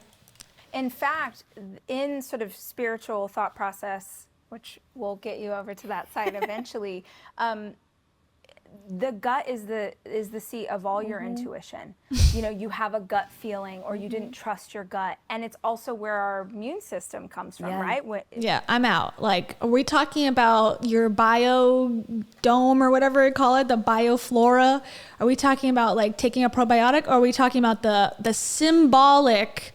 In fact, in sort of spiritual thought process, which will get you over to that side eventually, the gut is the seat of all your intuition. You know, you have a gut feeling, or you didn't trust your gut, and it's also where our immune system comes from, right? Yeah, I'm out. Like, are we talking about your biodome or whatever you call it, the bioflora? Are we talking about like taking a probiotic, or are we talking about the symbolic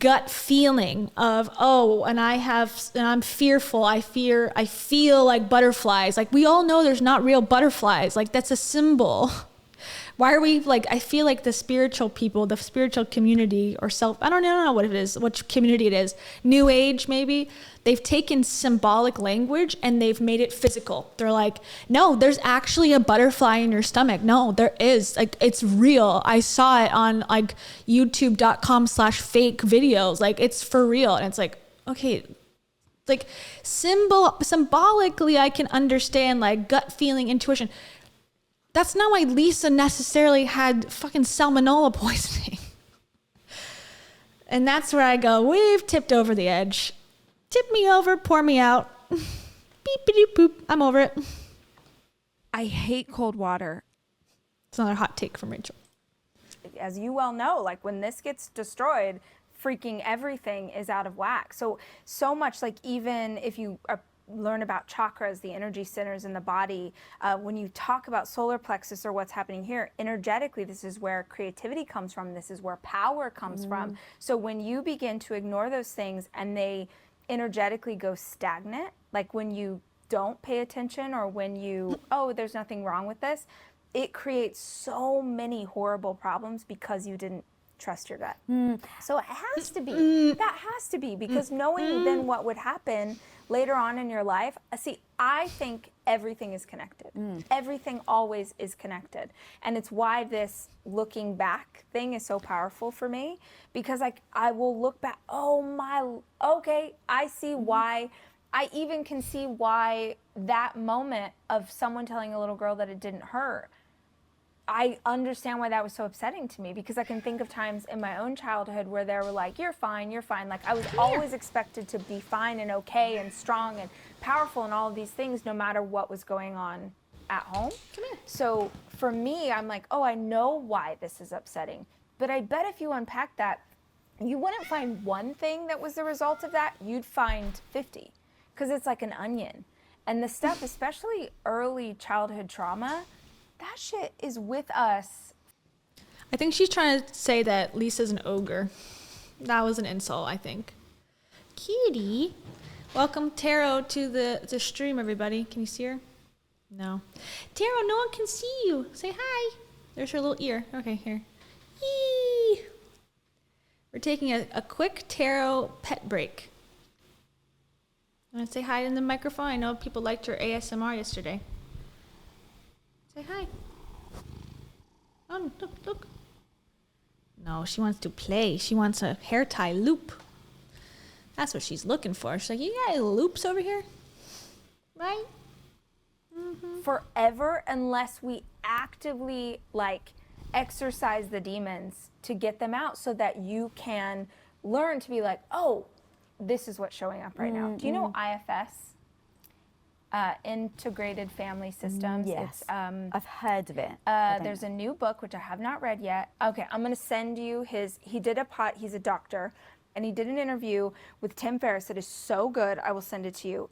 gut feeling of, oh, and I'm fearful. I feel like butterflies. Like, we all know there's not real butterflies. Like, that's a symbol. Why are we like, I feel like the spiritual people, the spiritual community or I don't know what it is, which community it is. New Age, maybe. They've taken symbolic language and they've made it physical. They're like, no, there's actually a butterfly in your stomach. No, there is. Like, it's real. I saw it on like youtube.com/fake videos. Like, it's for real. And it's like, okay, like symbolically, I can understand like gut feeling, intuition. That's not why Lisa necessarily had fucking salmonella poisoning. And that's where I go, we've tipped over the edge. Tip me over, pour me out. Beep-a-doop boop. I'm over it. I hate cold water. It's another hot take from Rachel. As you well know, like when this gets destroyed, freaking everything is out of whack. So much, like even if you learn about chakras, the energy centers in the body, when you talk about solar plexus or what's happening here, energetically, this is where creativity comes from. This is where power comes from. So when you begin to ignore those things and they energetically go stagnant, like when you don't pay attention or when you, oh, there's nothing wrong with this, it creates so many horrible problems because you didn't trust your gut. So it has to be. That has to be, because knowing then what would happen later on in your life. See, I think everything is connected. Everything always is connected. And it's why this looking back thing is so powerful for me, because I will look back, okay, I see why. I even can see why that moment of someone telling a little girl that it didn't hurt, I understand why that was so upsetting to me, because I can think of times in my own childhood where they were like, you're fine, you're fine. Like I was always expected to be fine and okay and strong and powerful and all of these things, no matter what was going on at home. Come here. So for me, I'm like, oh, I know why this is upsetting. But I bet if you unpack that, you wouldn't find one thing that was the result of that. You'd find 50, because it's like an onion. And the stuff, especially early childhood trauma, that shit is with us. I think she's trying to say that Lisa's an ogre. That was an insult, I think. Cutie. Welcome Taro to the stream, everybody. Can you see her? No. Taro, no one can see you. Say hi. There's her little ear. Okay, here. Yee. We're taking a quick Taro pet break. Want to say hi in the microphone? I know people liked your ASMR yesterday. Say hi. Oh, look, look. No, she wants to play. She wants a hair tie loop. That's what she's looking for. She's like, you got any loops over here? Right? Forever, unless we actively like exercise the demons to get them out so that you can learn to be like, oh, this is what's showing up right now. Do you know IFS? Integrated Family Systems. Yes, It's, I've heard of it. there's a new book, which I have not read yet. Okay, I'm going to send you he's a doctor, and he did an interview with Tim Ferriss that is so good. I will send it to you.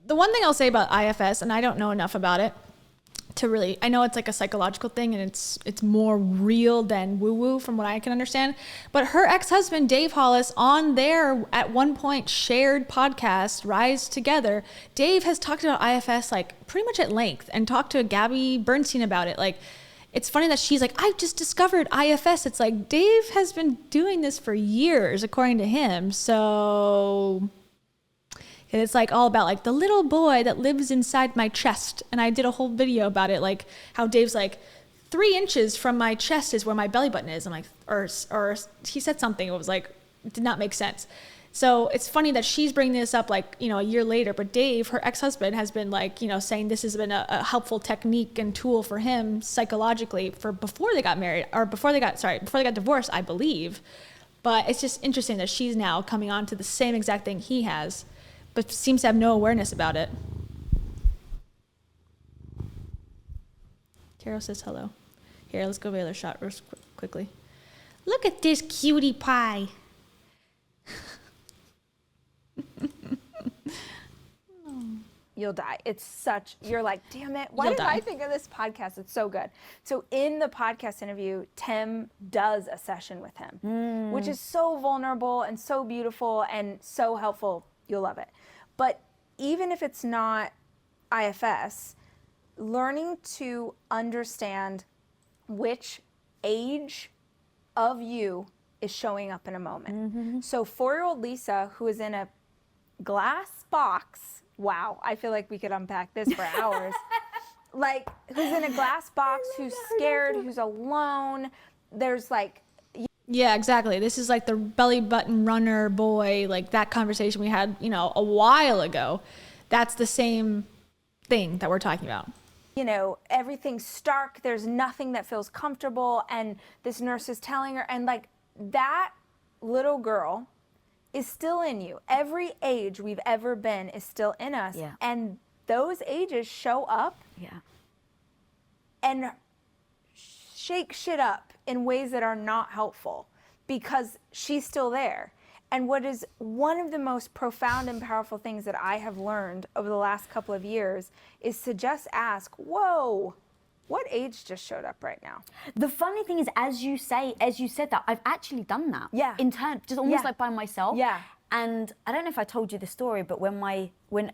The one thing I'll say about IFS, and I don't know enough about it to really, I know it's like a psychological thing and it's more real than woo-woo from what I can understand. But her ex-husband, Dave Hollis, on their, at one point, shared podcast, Rise Together, Dave has talked about IFS like pretty much at length and talked to Gabby Bernstein about it. Like, it's funny that she's like, I've just discovered IFS. It's like, Dave has been doing this for years, according to him. So... and it's like all about like the little boy that lives inside my chest. And I did a whole video about it, like how Dave's like 3 inches from my chest is where my belly button is. I'm like, or he said something. It was like, it did not make sense. So it's funny that she's bringing this up like, you know, a year later, but Dave, her ex-husband, has been like, you know, saying this has been a helpful technique and tool for him psychologically for before they got married or before they got divorced, I believe. But it's just interesting that she's now coming on to the same exact thing he has, but seems to have no awareness about it. Carol says hello. Here, let's go get another shot real quickly. Look at this cutie pie. You'll die. You're like, damn it. Why did I think of this podcast? It's so good. So in the podcast interview, Tim does a session with him, which is so vulnerable and so beautiful and so helpful. You'll love it. But even if it's not IFS, learning to understand which age of you is showing up in a moment. So 4-year-old Lisa, who is in a glass box, wow, I feel like we could unpack this for hours. Like, who's in a glass box, who's scared, who's alone. There's like, yeah, exactly. This is like the belly button runner boy, like that conversation we had, you know, a while ago. That's the same thing that we're talking about. You know, everything's stark. There's nothing that feels comfortable. And this nurse is telling her, and like that little girl is still in you. Every age we've ever been is still in us. Yeah. And those ages show up and shake shit up in ways that are not helpful because she's still there. And what is one of the most profound and powerful things that I have learned over the last couple of years is to just ask, whoa, what age just showed up right now? The funny thing is, as you said that, I've actually done that. Yeah. In turn, just almost like by myself. Yeah. And I don't know if I told you the story, but when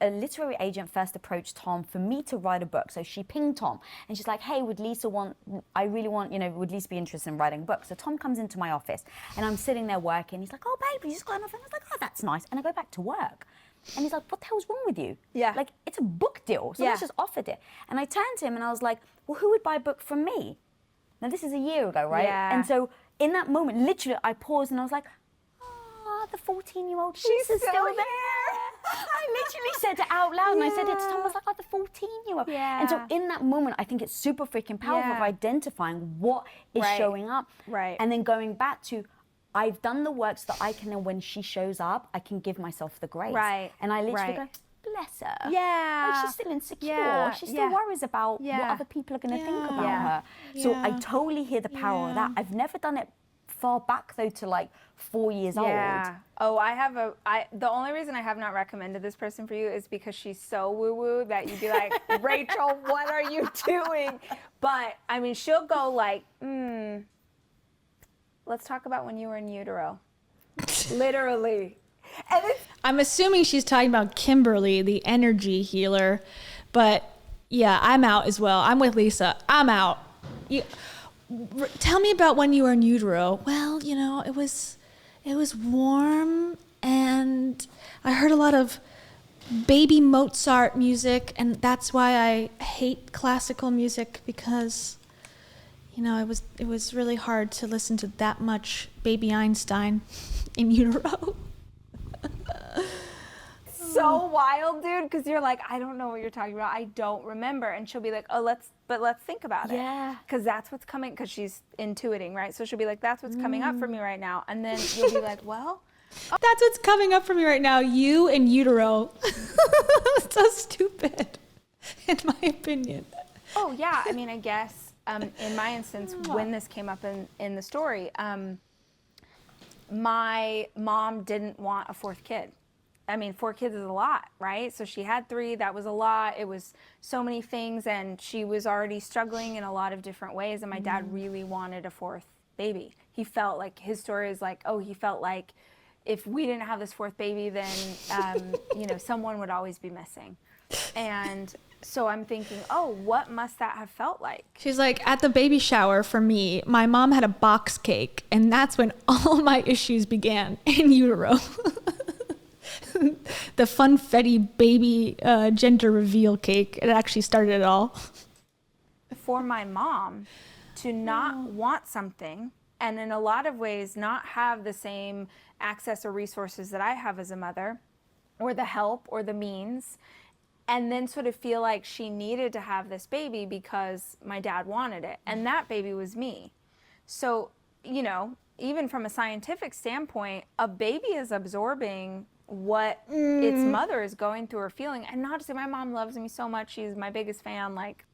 a literary agent first approached Tom for me to write a book, so she pinged Tom and she's like, hey, would Lisa be interested in writing a book? So Tom comes into my office and I'm sitting there working. He's like, oh, baby, you just got enough. And I was like, oh, that's nice. And I go back to work. And he's like, what the hell's wrong with you? Yeah. Like, it's a book deal. Someone's just offered it. And I turned to him and I was like, well, who would buy a book from me? Now, this is a year ago, right? Yeah. And so in that moment, literally, I paused and I was like, the 14-year-old She's still still there. I literally said it out loud and I said it to Tom. I was like, oh, the 14-year-old. Yeah. And so in that moment, I think it's super freaking powerful of identifying what is showing up. Right. And then going back to, I've done the work so that I can, and when she shows up, I can give myself the grace. Right. And I literally go, bless her. Yeah. Oh, she's still insecure. Yeah. She still worries about what other people are going to think about her. So I totally hear the power of that. I've never done it far back though to like 4 years old. Oh, the only reason I have not recommended this person for you is because she's so woo-woo that you'd be like, Rachel, what are you doing? But I mean, she'll go like, let's talk about when you were in utero. Literally. And I'm assuming she's talking about Kimberly, the energy healer. But yeah, I'm out as well. I'm with Lisa. I'm out. Tell me about when you were in utero. Well, it was warm, and I heard a lot of baby Mozart music, and that's why I hate classical music, because it was really hard to listen to that much baby Einstein in utero. So wild, dude, because you're like, I don't know what you're talking about. I don't remember. And she'll be like, oh, let's think about it. Yeah. Because that's what's coming, because she's intuiting, right? So she'll be like, that's what's coming up for me right now. And then you'll be like, well. That's what's coming up for me right now. You and utero. So stupid, in my opinion. Oh, yeah. I mean, I guess in my instance, when this came up in the story, my mom didn't want a fourth kid. I mean, 4 kids is a lot, right? So she had 3, that was a lot. It was so many things, and she was already struggling in a lot of different ways, and my dad really wanted a 4th baby. He felt like, his story is like, he felt like if we didn't have this 4th baby, then, someone would always be missing. And so I'm thinking, what must that have felt like? She's like, at the baby shower for me, my mom had a box cake, and that's when all my issues began in utero. The funfetti baby gender reveal cake. It actually started it all. For my mom to not want something, and in a lot of ways not have the same access or resources that I have as a mother, or the help or the means, and then sort of feel like she needed to have this baby because my dad wanted it, and that baby was me. So, even from a scientific standpoint, a baby is absorbing what its mother is going through or feeling. And not to say my mom loves me so much, she's my biggest fan, like.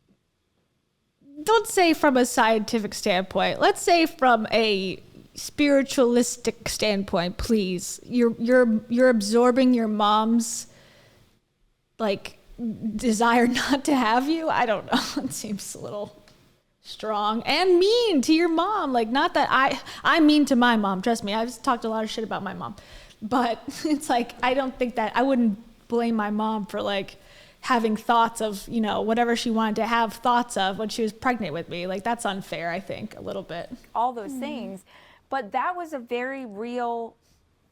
Don't say from a scientific standpoint. Let's say from a spiritualistic standpoint, please. You're absorbing your mom's desire not to have you. I don't know. It seems a little strong and mean to your mom. Not that I'm mean to my mom. Trust me, I've talked a lot of shit about my mom. But it's I don't think that I wouldn't blame my mom for having thoughts of, whatever she wanted to have thoughts of when she was pregnant with me. That's unfair, I think, a little bit. All those things. But that was a very real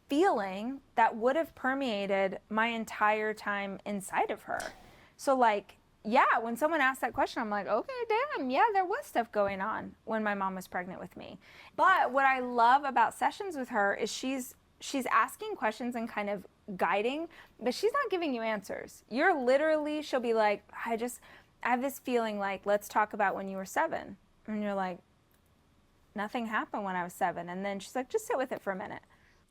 feeling that would have permeated my entire time inside of her. So when someone asked that question, I'm like, okay, damn, yeah, there was stuff going on when my mom was pregnant with me. But what I love about sessions with her is she's asking questions and kind of guiding, but she's not giving you answers. She'll be like, I have this feeling let's talk about when you were 7. And you're like, nothing happened when I was 7. And then she's like, just sit with it for a minute.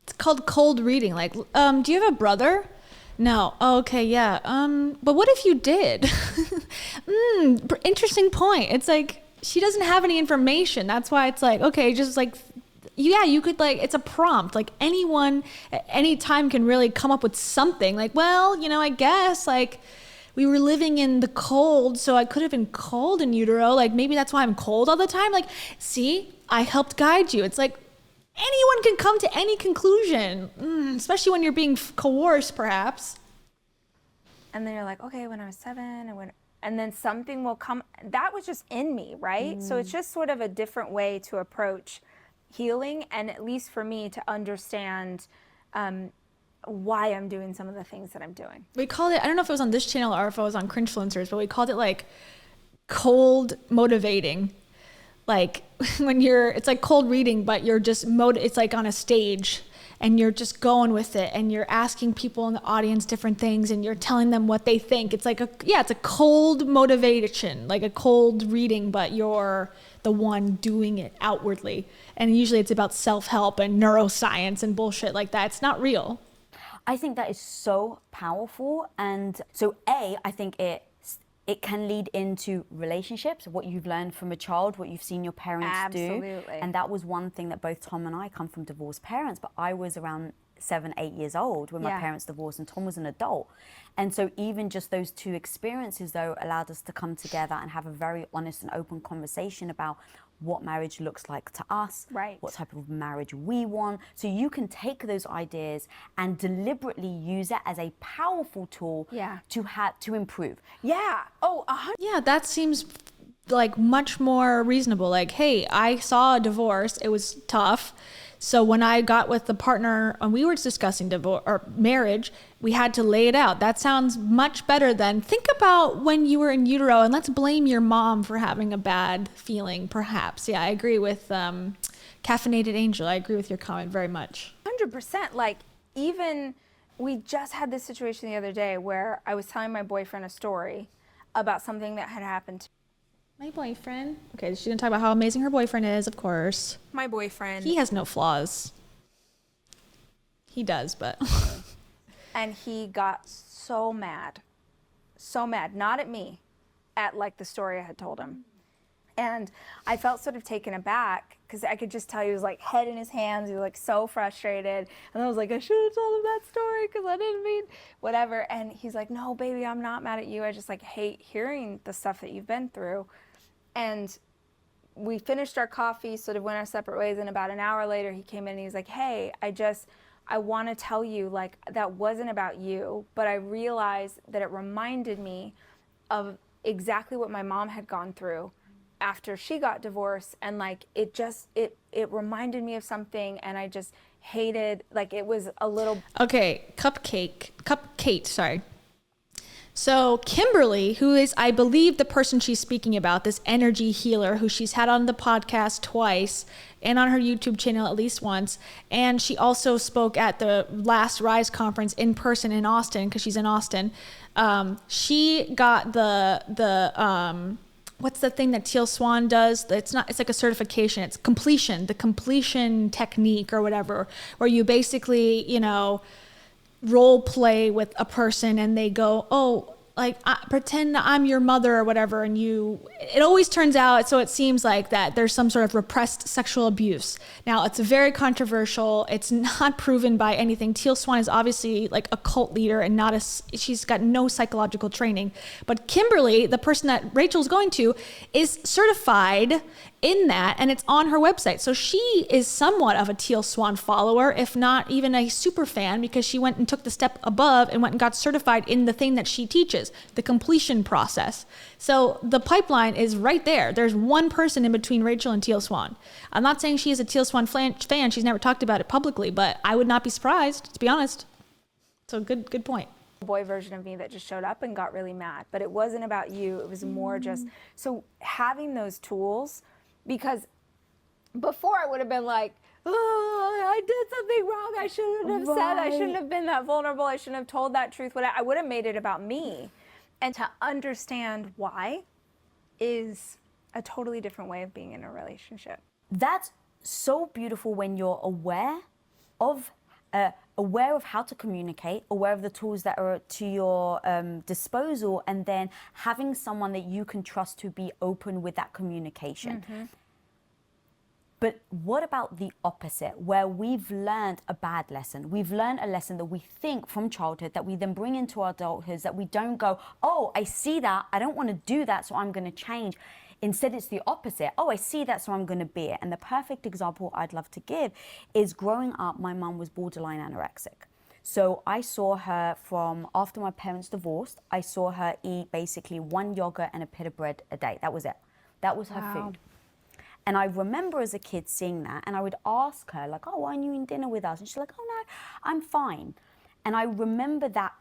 It's called cold reading. Do you have a brother? No. Oh, okay, yeah. But what if you did? Interesting point. It's she doesn't have any information. That's why it's okay, just yeah, you could it's a prompt. Anyone at any time can really come up with something. I guess we were living in the cold, so I could have been cold in utero. Maybe that's why I'm cold all the time. See, I helped guide you. It's anyone can come to any conclusion, especially when you're being coerced, perhaps. And then you're like, okay, when I was 7, and then something will come. That was just in me, right? So it's just sort of a different way to approach healing, and at least for me to understand why I'm doing some of the things that I'm doing. We called it, I don't know if it was on this channel or if it was on Cringefluencers, but we called it cold motivating. When it's cold reading, but you're just it's on a stage, and you're just going with it, and you're asking people in the audience different things, and you're telling them what they think. It's it's a cold motivation, a cold reading, but you're the one doing it outwardly. And usually it's about self-help and neuroscience and bullshit like that. It's not real. I think that is so powerful. And so I think it can lead into relationships, what you've learned from a child, what you've seen your parents do. Absolutely. And that was one thing that both Tom and I come from divorced parents, but I was around 7, 8 years old when my Yeah. parents divorced and Tom was an adult. And so even just those two experiences, though, allowed us to come together and have a very honest and open conversation about what marriage looks like to us, Right. what type of marriage we want. So you can take those ideas and deliberately use it as a powerful tool Yeah. to improve. Yeah. Oh, 100. Yeah, that seems like much more reasonable. Like, hey, I saw a divorce. It was tough. So when I got with the partner and we were discussing divorce or marriage, we had to lay it out. That sounds much better than think about when you were in utero and let's blame your mom for having a bad feeling, perhaps. Yeah, I agree with Caffeinated Angel. I agree with your comment very much. 100%. Like, even we just had this situation the other day where I was telling my boyfriend a story about something that had happened to My boyfriend. Okay, she's gonna talk about how amazing her boyfriend is, of course. my boyfriend. He has no flaws. He does, but And he got so mad, not at me, at like the story I had told him. And I felt sort of taken aback because I could just tell he was like head in his hands. He was like so frustrated. And I was like, I should have told him that story because I didn't mean whatever. And he's like, no, baby, I'm not mad at you. I just like hate hearing the stuff that you've been through. And we finished our coffee, sort of went our separate ways. And about an hour later, he came in and he's like, hey, I want to tell you, like, that wasn't about you, but I realized that it reminded me of exactly what my mom had gone through after she got divorced. And like, it reminded me of something, and I just hated, like, it was a little. okay, Cupcake, sorry. So Kimberly, who is, I believe, the person she's speaking about, this energy healer who she's had on the podcast twice and on her YouTube channel at least once. And she also spoke at the last Rise conference in person in Austin because she's in Austin. She got the what's the thing that Teal Swan does? It's like a certification. It's the completion technique or whatever, where you basically, role play with a person and they go, oh, like pretend I'm your mother or whatever. And it always turns out, so it seems like that there's some sort of repressed sexual abuse. Now it's very controversial. It's not proven by anything. Teal Swan is obviously like a cult leader and she's got no psychological training. But Kimberly, the person that Rachel's going to, is certified in that, and it's on her website. So she is somewhat of a Teal Swan follower, if not even a super fan, because she went and took the step above and went and got certified in the thing that she teaches, the completion process. So the pipeline is right there. There's one person in between Rachel and Teal Swan. I'm not saying she is a Teal Swan fan. She's never talked about it publicly, but I would not be surprised, to be honest. So good point. Boy version of me that just showed up and got really mad. But it wasn't about you. It was more just, so having those tools, because before I would have been like, oh, I did something wrong. I shouldn't have said, I shouldn't have been that vulnerable. I shouldn't have told that truth. I would have made it about me. And to understand why is a totally different way of being in a relationship. That's so beautiful when you're aware of how to communicate, aware of the tools that are to your disposal, and then having someone that you can trust to be open with that communication. Mm-hmm. But what about the opposite, where we've learned a bad lesson? We've learned a lesson that we think from childhood that we then bring into our adulthood, that we don't go, oh, I see that, I don't want to do that, so I'm going to change. Instead, it's the opposite. Oh, I see that, so I'm going to be it. And the perfect example I'd love to give is growing up, my mum was borderline anorexic. So I saw her from after my parents divorced, I saw her eat basically 1 yogurt and a pita bread a day. That was it. That was her food. And I remember as a kid seeing that, and I would ask her, like, oh, why aren't you eating dinner with us? And she's like, oh, no, I'm fine. And I remember that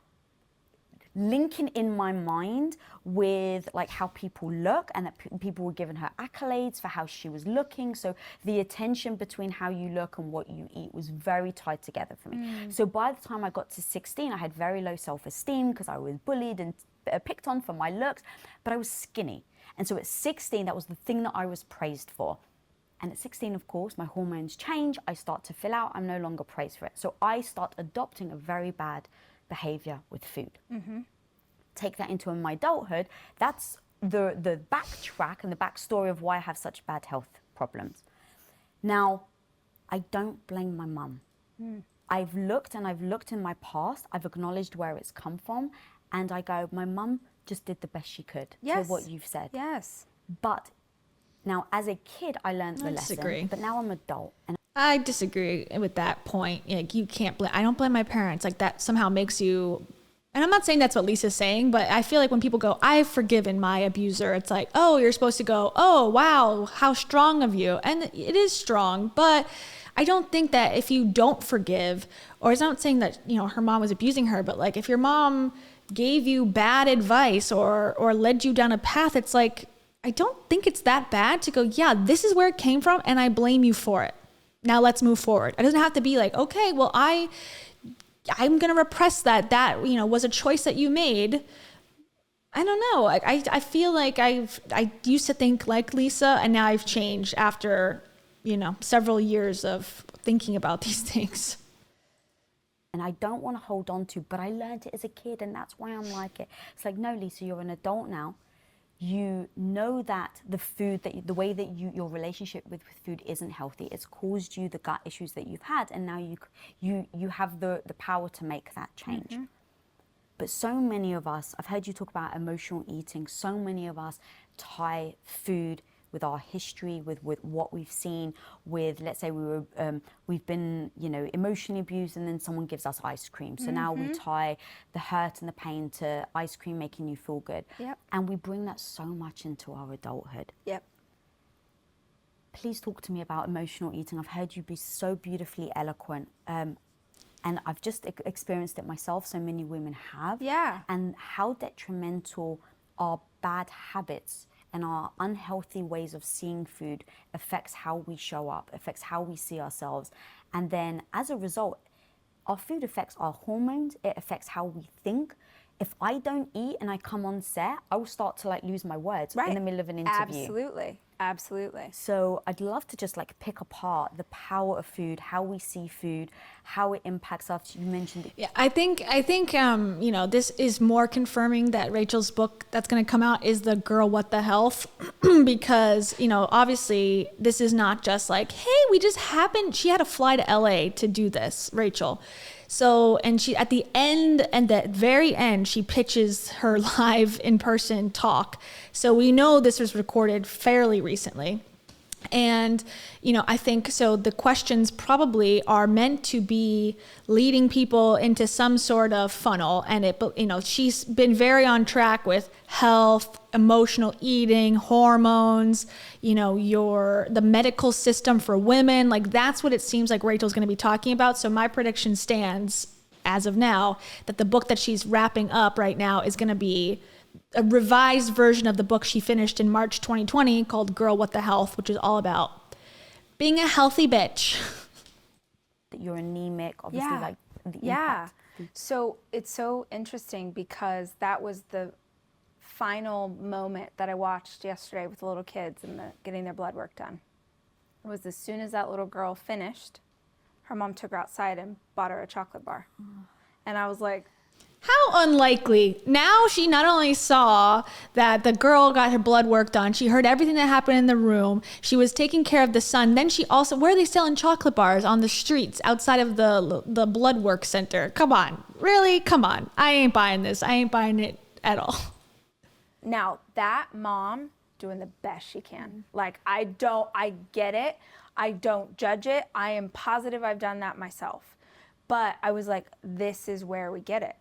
linking in my mind with like how people look, and that people were giving her accolades for how she was looking. So the attention between how you look and what you eat was very tied together for me. So by the time I got to 16, I had very low self-esteem because I was bullied and picked on for my looks, but I was skinny. And so at 16, that was the thing that I was praised for. And at 16, of course, my hormones change. I start to fill out. I'm no longer praised for it. So I start adopting a very bad behavior with food. Mm-hmm. Take that into my adulthood. That's the backtrack and the backstory of why I have such bad health problems. Now, I don't blame my mum. I've looked in my past, I've acknowledged where it's come from, and I go, my mum just did the best she could to what you've said. Yes. But now as a kid, I learned the lesson, disagree. but now I'm an adult. And I disagree with that point. Like, you can't blame, I don't blame my parents. Like, that somehow makes you, and I'm not saying that's what Lisa's saying, but I feel like when people go, I've forgiven my abuser, it's like, oh, you're supposed to go, oh, wow, how strong of you. And it is strong, but I don't think that if you don't forgive, or it's not saying that, you know, her mom was abusing her, but like if your mom gave you bad advice or led you down a path, it's like, I don't think it's that bad to go, yeah, this is where it came from and I blame you for it. Now let's move forward. It doesn't have to be like, okay, well, I'm going to repress that, you know, was a choice that you made. I don't know. I feel like I used to think like Lisa, and now I've changed after, you know, several years of thinking about these things. And I don't want to hold on to, but I learned it as a kid, and that's why I'm like it. It's like, no, Lisa, you're an adult now. You know that the way that your relationship with food isn't healthy. It's caused you the gut issues that you've had, and now you have the power to make that change. Mm-hmm. But so many of us, I've heard you talk about emotional eating. So many of us tie food with our history, with what we've seen, with, let's say we've been, you know, emotionally abused, and then someone gives us ice cream. So now we tie the hurt and the pain to ice cream making you feel good. Yep. And we bring that so much into our adulthood. Yep. Please talk to me about emotional eating. I've heard you be so beautifully eloquent. And I've just experienced it myself, so many women have. Yeah. And how detrimental our bad habits and our unhealthy ways of seeing food affects how we show up, affects how we see ourselves. And then as a result, our food affects our hormones, it affects how we think. If I don't eat and I come on set, I will start to like lose my words in the middle of an interview. Absolutely. Absolutely. So I'd love to just like pick apart the power of food, how we see food, how it impacts us. You mentioned it. Yeah, I think you know, this is more confirming that Rachel's book that's going to come out is the Girl What the Health, because, you know, obviously this is not just like, hey, she had to fly to LA to do this, Rachel. So, and she, at the very end, she pitches her live in-person talk. So we know this was recorded fairly recently. And, you know, I think so the questions probably are meant to be leading people into some sort of funnel. And it, you know, she's been very on track with health, emotional eating, hormones, you know, the medical system for women. Like, that's what it seems like Rachel's going to be talking about. So my prediction stands as of now that the book that she's wrapping up right now is going to be a revised version of the book she finished in March 2020 called Girl What the Health, which is all about being a healthy bitch. That you're anemic, obviously, like the impact. So it's so interesting because that was the final moment that I watched yesterday with the little kids and getting their blood work done. It was as soon as that little girl finished, her mom took her outside and bought her a chocolate bar. And I was like, how unlikely. Now she not only saw that the girl got her blood work done, she heard everything that happened in the room, she was taking care of the son, then she also, where are they selling chocolate bars? On the streets outside of the blood work center. Come on, really? Come on. I ain't buying this. I ain't buying it at all. Now, that mom doing the best she can. Like, I get it. I don't judge it. I am positive I've done that myself. But I was like, this is where we get it.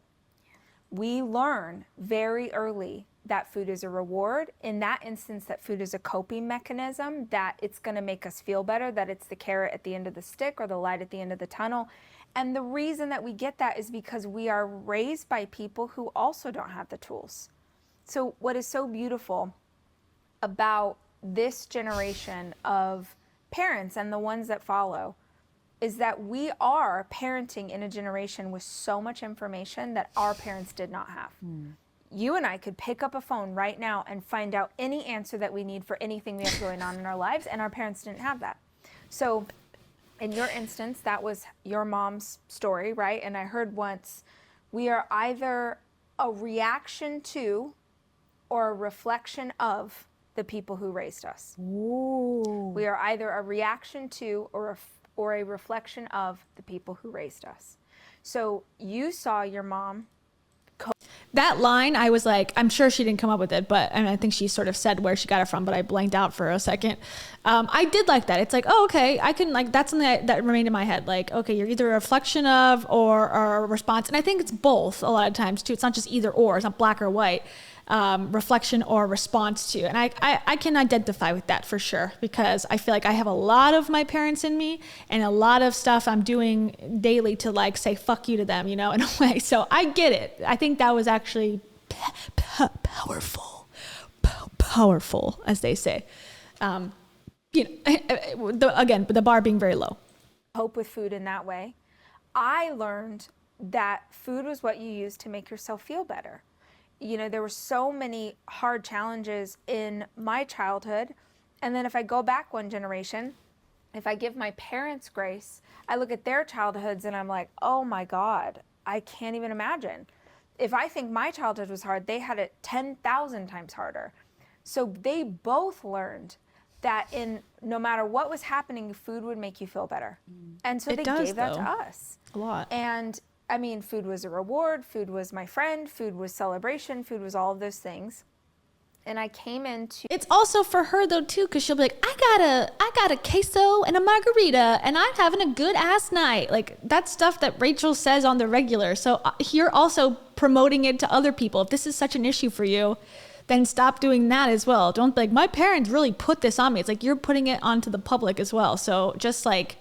We learn very early that food is a reward. In that instance, that food is a coping mechanism, that it's going to make us feel better, that it's the carrot at the end of the stick or the light at the end of the tunnel. And the reason that we get that is because we are raised by people who also don't have the tools. So what is so beautiful about this generation of parents and the ones that follow is that we are parenting in a generation with so much information that our parents did not have. You and I could pick up a phone right now and find out any answer that we need for anything we have going on in our lives, and our parents didn't have that. So in your instance, that was your mom's story, right? And I heard once, we are either a reaction to or a reflection of the people who raised us. Ooh. We are either a reaction to or or a reflection of the people who raised us. So you saw your mom. That line, I was like, I'm sure she didn't come up with it, but and I think she sort of said where she got it from, but I blanked out for a second. I did like that. It's like, oh, okay, I can like, that's something that remained in my head. Like, okay, you're either a reflection of or a response. And I think it's both a lot of times too. It's not just either or, it's not black or white. Reflection or response to. And I can identify with that for sure, because I feel like I have a lot of my parents in me and a lot of stuff I'm doing daily to like say fuck you to them, you know, in a way. So I get it. I think that was actually powerful, as they say. You know, again, but the bar being very low. Cope with food in that way. I learned that food was what you used to make yourself feel better. You know, there were so many hard challenges in my childhood. And then if I go back one generation, if I give my parents grace, I look at their childhoods and I'm like, oh my God, I can't even imagine. If I think my childhood was hard, they had it 10,000 times harder. So they both learned that no matter what was happening, food would make you feel better. And so they gave that to us. A lot. And I mean, food was a reward, food was my friend, food was celebration, food was all of those things. And I came into... It's also for her though too, because she'll be like, I got a queso and a margarita and I'm having a good ass night. Like that's stuff that Rachel says on the regular. So you're also promoting it to other people. If this is such an issue for you, then stop doing that as well. Don't be like, my parents really put this on me. It's like you're putting it onto the public as well. So just like,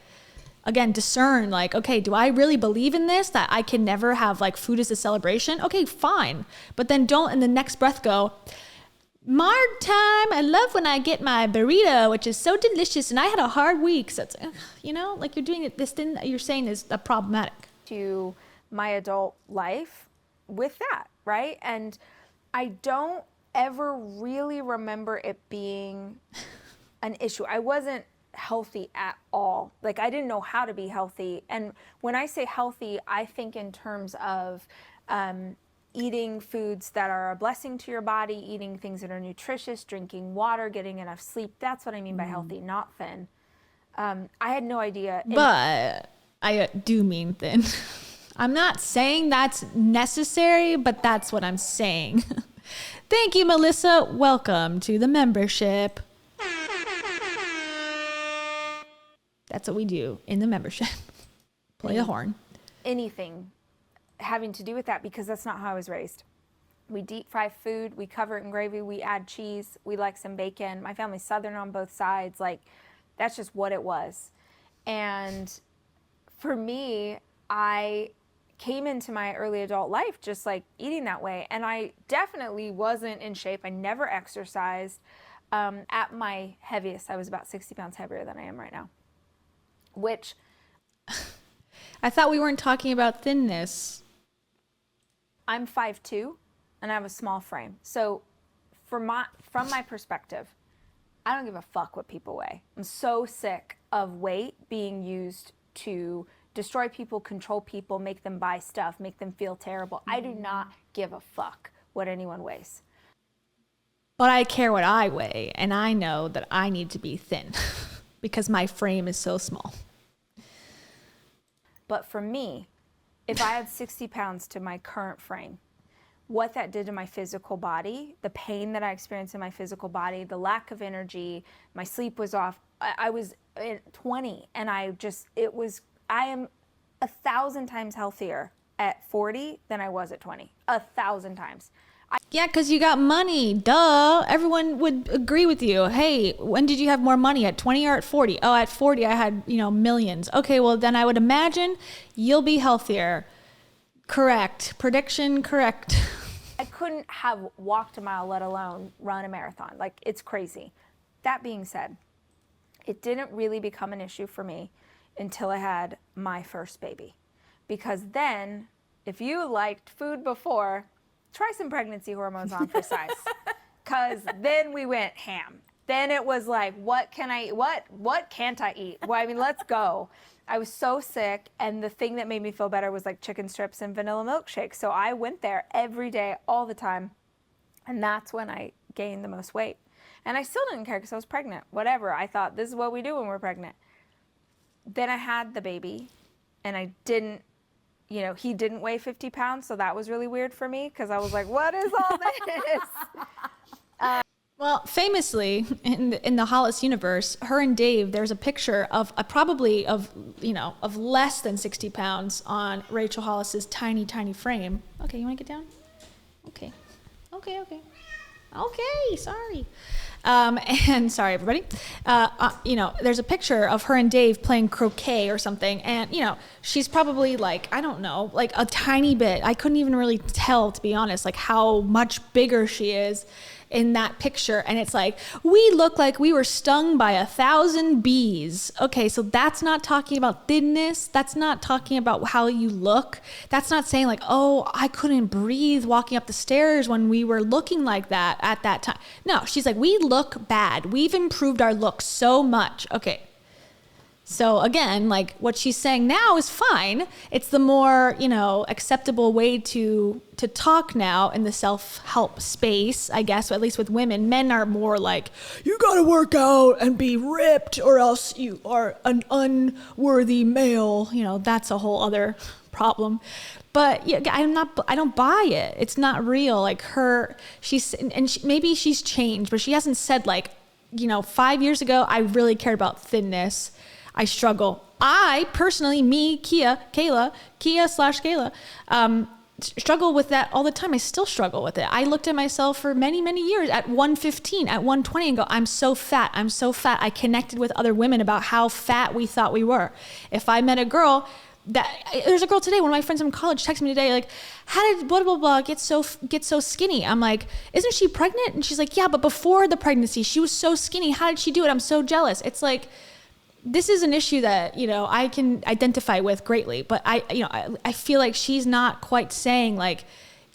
again, discern like, okay, do I really believe in this? That I can never have like food as a celebration? Okay, fine. But then don't in the next breath go, Marg time. I love when I get my burrito, which is so delicious. And I had a hard week. So it's, you know, like you're doing it. This thing that you're saying is problematic. To my adult life with that, right? And I don't ever really remember it being an issue. I wasn't healthy at all. Like I didn't know how to be healthy. And when I say healthy, I think in terms of eating foods that are a blessing to your body, eating things that are nutritious, drinking water, getting enough sleep. That's what I mean by healthy, not thin. I had no idea. But I do mean thin. I'm not saying that's necessary, but that's what I'm saying. Thank you, Melissa. Welcome to the membership. That's what we do in the membership. Play the horn. Anything having to do with that, because that's not how I was raised. We deep fry food, we cover it in gravy, we add cheese, we like some bacon. My family's Southern on both sides. Like, that's just what it was. And for me, I came into my early adult life just like eating that way. And I definitely wasn't in shape. I never exercised. At my heaviest, I was about 60 pounds heavier than I am right now. Which... I thought we weren't talking about thinness. I'm 5'2", and I have a small frame. So from my perspective, I don't give a fuck what people weigh. I'm so sick of weight being used to destroy people, control people, make them buy stuff, make them feel terrible. I do not give a fuck what anyone weighs. But I care what I weigh, and I know that I need to be thin because my frame is so small. But for me, if I had 60 pounds to my current frame, what that did to my physical body, the pain that I experienced in my physical body, the lack of energy, my sleep was off. I was at 20 and I am 1,000 times healthier at 40 than I was at 20. 1,000 times. Yeah, because you got money. Duh. Everyone would agree with you. Hey, when did you have more money, at 20 or at 40? Oh, at 40, I had, millions. Okay, well, then I would imagine you'll be healthier. Correct. Prediction correct. I couldn't have walked a mile, let alone run a marathon. Like, it's crazy. That being said, it didn't really become an issue for me until I had my first baby. Because then, if you liked food before, try some pregnancy hormones on for size. Because then we went ham. Then it was like, what can I eat? What can't I eat? Well, I mean, let's go. I was so sick, and the thing that made me feel better was like chicken strips and vanilla milkshakes. So I went there every day, all the time. And that's when I gained the most weight. And I still didn't care because I was pregnant. Whatever. I thought this is what we do when we're pregnant. then I had the baby, and I didn't, he didn't weigh 50 pounds, so that was really weird for me because I was like, what is all this? Well, famously in the Hollis universe, her and Dave, there's a picture of probably of less than 60 pounds on Rachel Hollis's tiny, tiny frame. Okay, you want to get down? Okay. Sorry. And sorry, everybody. There's a picture of her and Dave playing croquet or something. And, she's probably like, I don't know, like a tiny bit. I couldn't even really tell, to be honest, like how much bigger she is in that picture. And it's like, we look like we were stung by 1,000 bees. Okay, so that's not talking about thinness. That's not talking about how you look. That's not saying like, oh, I couldn't breathe walking up the stairs when we were looking like that at that time. No, she's like, we look bad. We've improved our look so much. Okay. So again, like what she's saying now is fine. It's the more, acceptable way to talk now in the self-help space, I guess, at least with women. Men are more like, you gotta work out and be ripped or else you are an unworthy male. That's a whole other problem. But yeah, I don't buy it. It's not real. Like maybe she's changed, but she hasn't said like, 5 years ago, I really cared about thinness. I struggle. I personally, Kayla, struggle with that all the time. I still struggle with it. I looked at myself for many, many years at 115, at 120 and go, I'm so fat. I connected with other women about how fat we thought we were. If I met a girl there's a girl today, one of my friends from college texted me today, like, how did blah, blah, blah get so skinny? I'm like, isn't she pregnant? And she's like, yeah, but before the pregnancy, she was so skinny. How did she do it? I'm so jealous. It's like, this is an issue that, I can identify with greatly, but I feel like she's not quite saying like,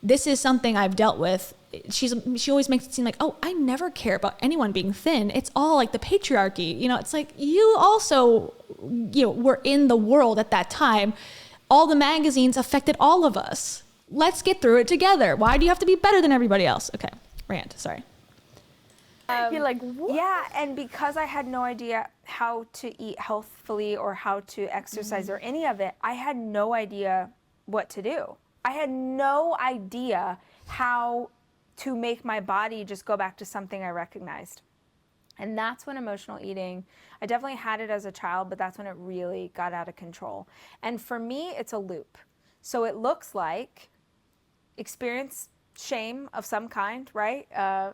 this is something I've dealt with. She always makes it seem like, oh, I never care about anyone being thin. It's all like the patriarchy. It's like you also, were in the world at that time. All the magazines affected all of us. Let's get through it together. Why do you have to be better than everybody else? Okay, rant, sorry. You're like, what? Yeah, and because I had no idea how to eat healthfully or how to exercise or any of it, I had no idea what to do. I had no idea how to make my body just go back to something I recognized. And that's when emotional eating, I definitely had it as a child, but that's when it really got out of control. And for me, it's a loop. So it looks like experience shame of some kind, right?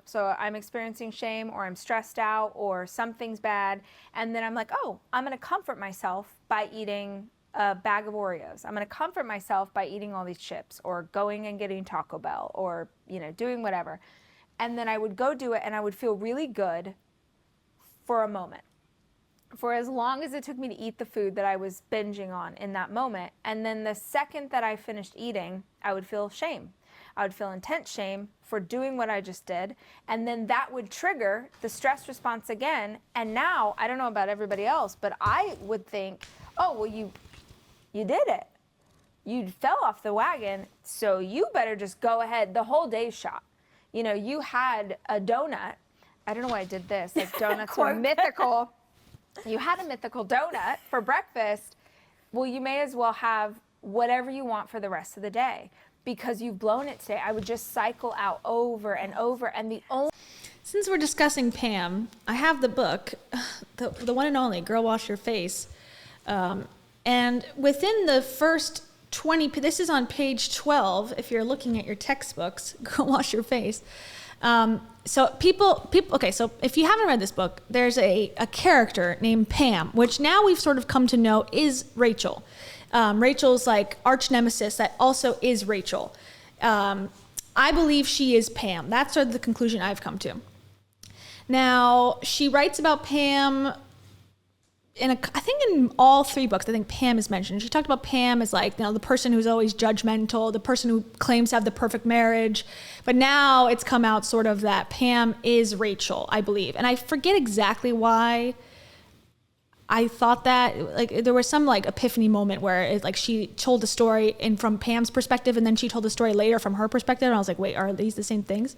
So I'm experiencing shame or I'm stressed out or something's bad. And then I'm like, oh, I'm going to comfort myself by eating a bag of Oreos. I'm going to comfort myself by eating all these chips or going and getting Taco Bell or, doing whatever. And then I would go do it and I would feel really good for a moment, for as long as it took me to eat the food that I was binging on in that moment. And then the second that I finished eating, I would feel shame. I would feel intense shame for doing what I just did. And then that would trigger the stress response again. And now, I don't know about everybody else, but I would think, oh, well, you did it. You fell off the wagon, so you better just go ahead. The whole day's shot. You had a donut. I don't know why I did this. Like donuts were mythical. You had a mythical donut for breakfast. Well, you may as well have whatever you want for the rest of the day because you've blown it today. I would just cycle out over and over. And the only... Since we're discussing Pam, I have the book, the one and only Girl Wash Your Face. And within the first 20, this is on page 12, if you're looking at your textbooks, Girl Wash Your Face. So people, okay, so if you haven't read this book, there's a character named Pam, which now we've sort of come to know is Rachel. Rachel's like arch nemesis that also is Rachel. I believe she is Pam. That's sort of the conclusion I've come to. Now, she writes about Pam I think in all three books, I think Pam is mentioned. She talked about Pam as like, the person who's always judgmental, the person who claims to have the perfect marriage. But now it's come out sort of that Pam is Rachel, I believe. And I forget exactly why I thought that. Like there was some like epiphany moment where it, like she told the story from Pam's perspective and then she told the story later from her perspective. And I was like, wait, are these the same things?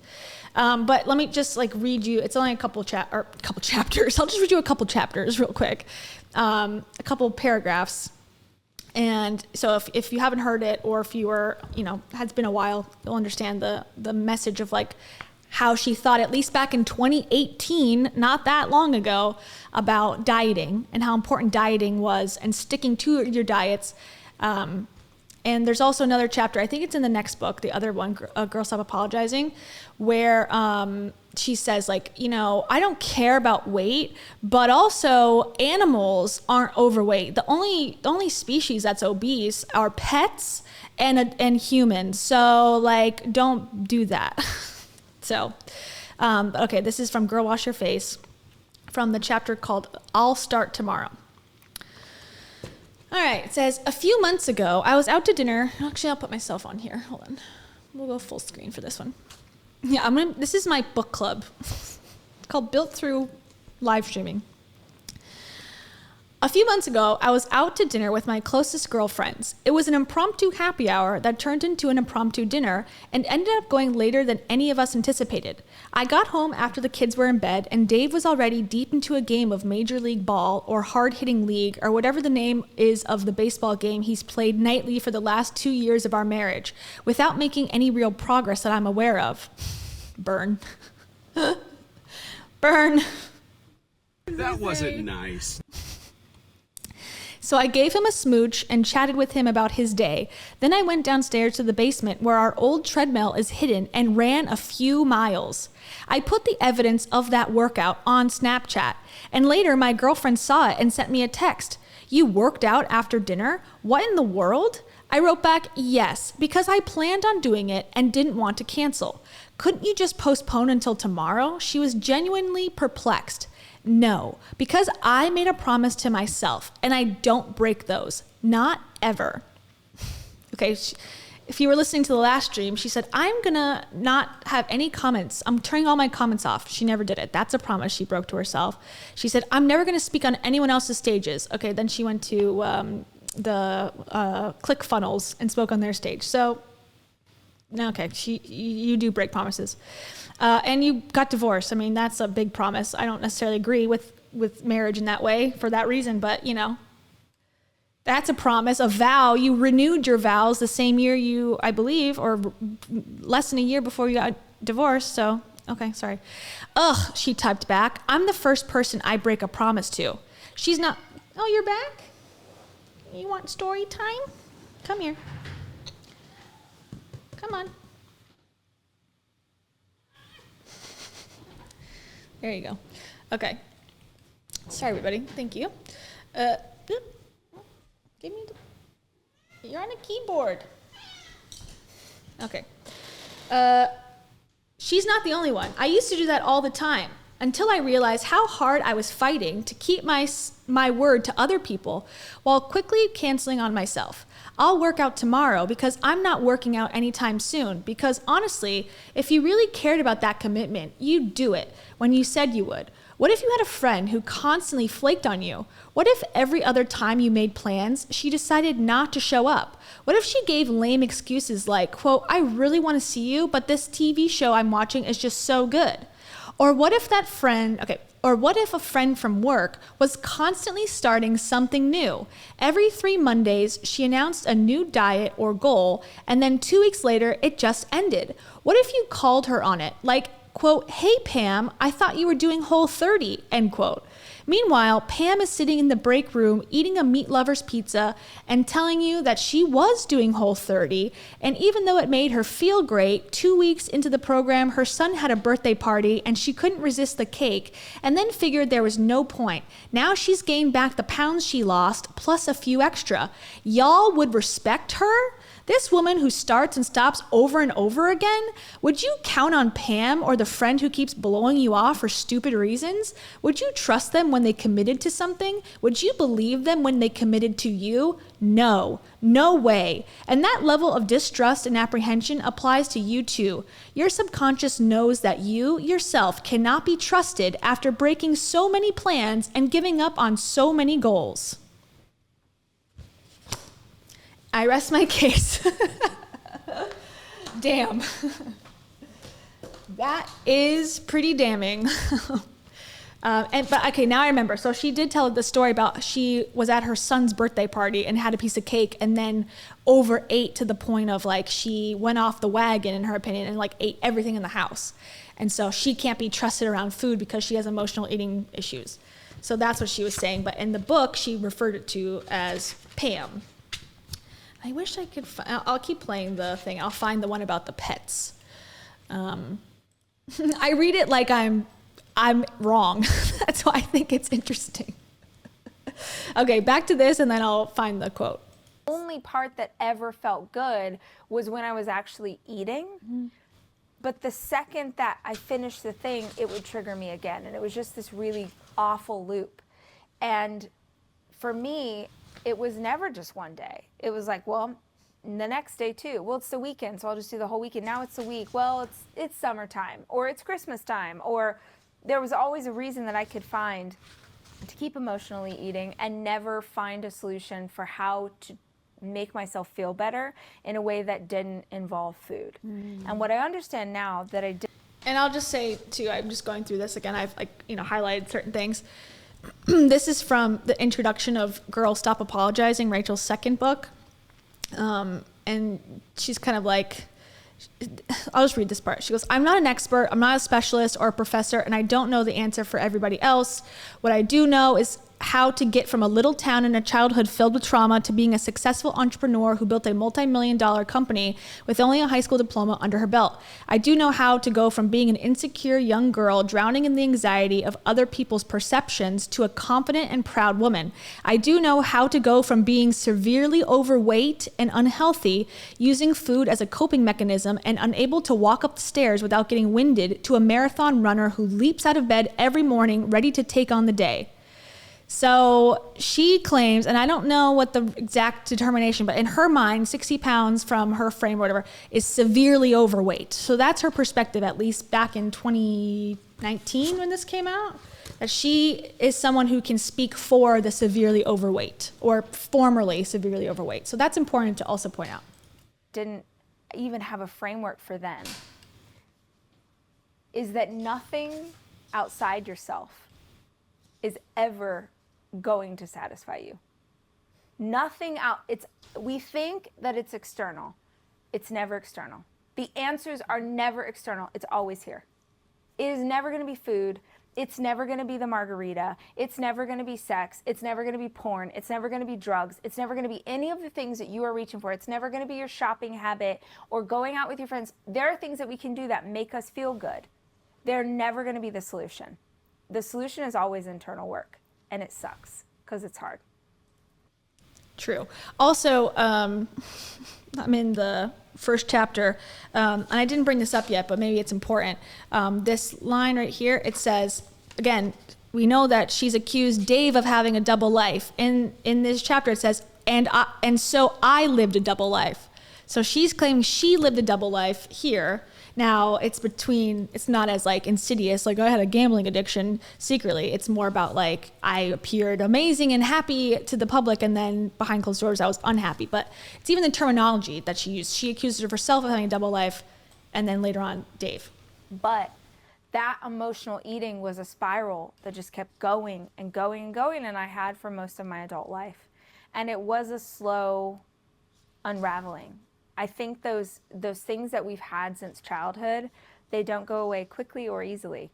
But let me just like read you. It's only a couple chapters. I'll just read you a couple chapters real quick. a couple paragraphs. And so if you haven't heard it, or if you were, has been a while, you'll understand the message of like how she thought, at least back in 2018, not that long ago, about dieting and how important dieting was and sticking to your diets. And there's also another chapter, I think it's in the next book, the other one, Girl Stop Apologizing, where she says like, I don't care about weight, but also animals aren't overweight. The only species that's obese are pets and humans. So like, don't do that. So, okay, this is from Girl Wash Your Face, from the chapter called I'll Start Tomorrow. All right, it says, a few months ago, I was out to dinner. Actually, I'll put myself on here. Hold on. We'll go full screen for this one. Yeah, this is my book club. It's called Built Through Live Streaming. A few months ago, I was out to dinner with my closest girlfriends. It was an impromptu happy hour that turned into an impromptu dinner and ended up going later than any of us anticipated. I got home after the kids were in bed, and Dave was already deep into a game of Major League Ball or Hard-Hitting League or whatever the name is of the baseball game he's played nightly for the last 2 years of our marriage, without making any real progress that I'm aware of. Burn. Burn. That wasn't nice. So I gave him a smooch and chatted with him about his day. Then I went downstairs to the basement where our old treadmill is hidden and ran a few miles. I put the evidence of that workout on Snapchat, and later my girlfriend saw it and sent me a text. You worked out after dinner? What in the world? I wrote back, yes, because I planned on doing it and didn't want to cancel. Couldn't you just postpone until tomorrow? She was genuinely perplexed. No, because I made a promise to myself, and I don't break those. Not ever. Okay, if you were listening to the last stream, she said, I'm gonna not have any comments. I'm turning all my comments off. She never did it. That's a promise she broke to herself. She said, I'm never gonna speak on anyone else's stages. Okay, then she went to the ClickFunnels and spoke on their stage. So, okay, you do break promises. And you got divorced. I mean, that's a big promise. I don't necessarily agree with marriage in that way for that reason, but that's a promise, a vow. You renewed your vows the same year I believe, or less than a year before you got divorced. So, okay, sorry. Ugh, she typed back. I'm the first person I break a promise to. She's not, oh, you're back? You want story time? Come here. Come on. There you go. Okay. Sorry, everybody. Thank you. Give me you're on a keyboard. Okay. She's not the only one. I used to do that all the time until I realized how hard I was fighting to keep my word to other people while quickly canceling on myself. I'll work out tomorrow because I'm not working out anytime soon, because honestly, if you really cared about that commitment, you'd do it when you said you would. What if you had a friend who constantly flaked on you? What if every other time you made plans, she decided not to show up? What if she gave lame excuses like, quote, I really want to see you, but this TV show I'm watching is just so good? Or what if a friend from work was constantly starting something new? Every 3 Mondays, she announced a new diet or goal, and then 2 weeks later, it just ended. What if you called her on it? Like, quote, hey, Pam, I thought you were doing Whole30, end quote. Meanwhile, Pam is sitting in the break room eating a meat lover's pizza and telling you that she was doing Whole30, and even though it made her feel great, 2 weeks into the program, her son had a birthday party and she couldn't resist the cake, and then figured there was no point. Now she's gained back the pounds she lost, plus a few extra. Y'all would respect her? This woman who starts and stops over and over again? Would you count on Pam or the friend who keeps blowing you off for stupid reasons? Would you trust them when they committed to something? Would you believe them when they committed to you? No, no way. And that level of distrust and apprehension applies to you too. Your subconscious knows that you, yourself, cannot be trusted after breaking so many plans and giving up on so many goals. I rest my case. Damn. That is pretty damning. But okay, now I remember. So she did tell the story about she was at her son's birthday party and had a piece of cake and then overate to the point of like she went off the wagon, in her opinion, and like ate everything in the house. And so she can't be trusted around food because she has emotional eating issues. So that's what she was saying. But in the book, she referred it to as Pam. I wish I could. I'll keep playing the thing. I'll find the one about the pets. I read it like I'm wrong. That's why I think it's interesting. Okay, back to this, and then I'll find the quote. The only part that ever felt good was when I was actually eating. Mm-hmm. But the second that I finished the thing, it would trigger me again. And it was just this really awful loop. And for me, it was never just one day. It was like, well, the next day too. Well, it's the weekend, so I'll just do the whole weekend. Now it's a week. Well, it's summertime, or it's Christmas time, or there was always a reason that I could find to keep emotionally eating and never find a solution for how to make myself feel better in a way that didn't involve food. And what I understand now that I did. And I'll just say too, I'm just going through this again. I've highlighted certain things. This is from the introduction of Girl Stop Apologizing, Rachel's second book. And she's kind of like, I'll just read this part. She goes, I'm not an expert, I'm not a specialist or a professor, and I don't know the answer for everybody else. What I do know is how to get from a little town in a childhood filled with trauma to being a successful entrepreneur who built a multi-million-dollar company with only a high school diploma under her belt. I do know how to go from being an insecure young girl drowning in the anxiety of other people's perceptions to a confident and proud woman. I do know how to go from being severely overweight and unhealthy, using food as a coping mechanism and unable to walk up the stairs without getting winded, to a marathon runner who leaps out of bed every morning ready to take on the day. So she claims, and I don't know what the exact determination, but in her mind, 60 pounds from her frame or whatever is severely overweight. So that's her perspective, at least back in 2019 when this came out, that she is someone who can speak for the severely overweight or formerly severely overweight. So that's important to also point out. Didn't even have a framework for then, is that nothing outside yourself is ever going to satisfy you. Nothing out, we think that it's external. It's never external. The answers are never external. It's always here. It is never going to be food. It's never going to be the margarita. It's never going to be sex. It's never going to be porn. It's never going to be drugs. It's never going to be any of the things that you are reaching for. It's never going to be your shopping habit or going out with your friends. There are things that we can do that make us feel good. They're never going to be the solution. The solution is always internal work, and it sucks because it's hard. True. Also, I'm in the first chapter, and I didn't bring this up yet, but maybe it's important. This line right here, it says, again, we know that she's accused Dave of having a double life. In this chapter, it says, and so I lived a double life. So she's claiming she lived a double life here. Now it's not as like insidious, like I had a gambling addiction secretly. It's more about like I appeared amazing and happy to the public, and then behind closed doors I was unhappy. But it's even the terminology that she used. She accused herself of having a double life, and then later on Dave. But that emotional eating was a spiral that just kept going and going and going, and I had for most of my adult life. And it was a slow unraveling. I think those things that we've had since childhood, they don't go away quickly or easily.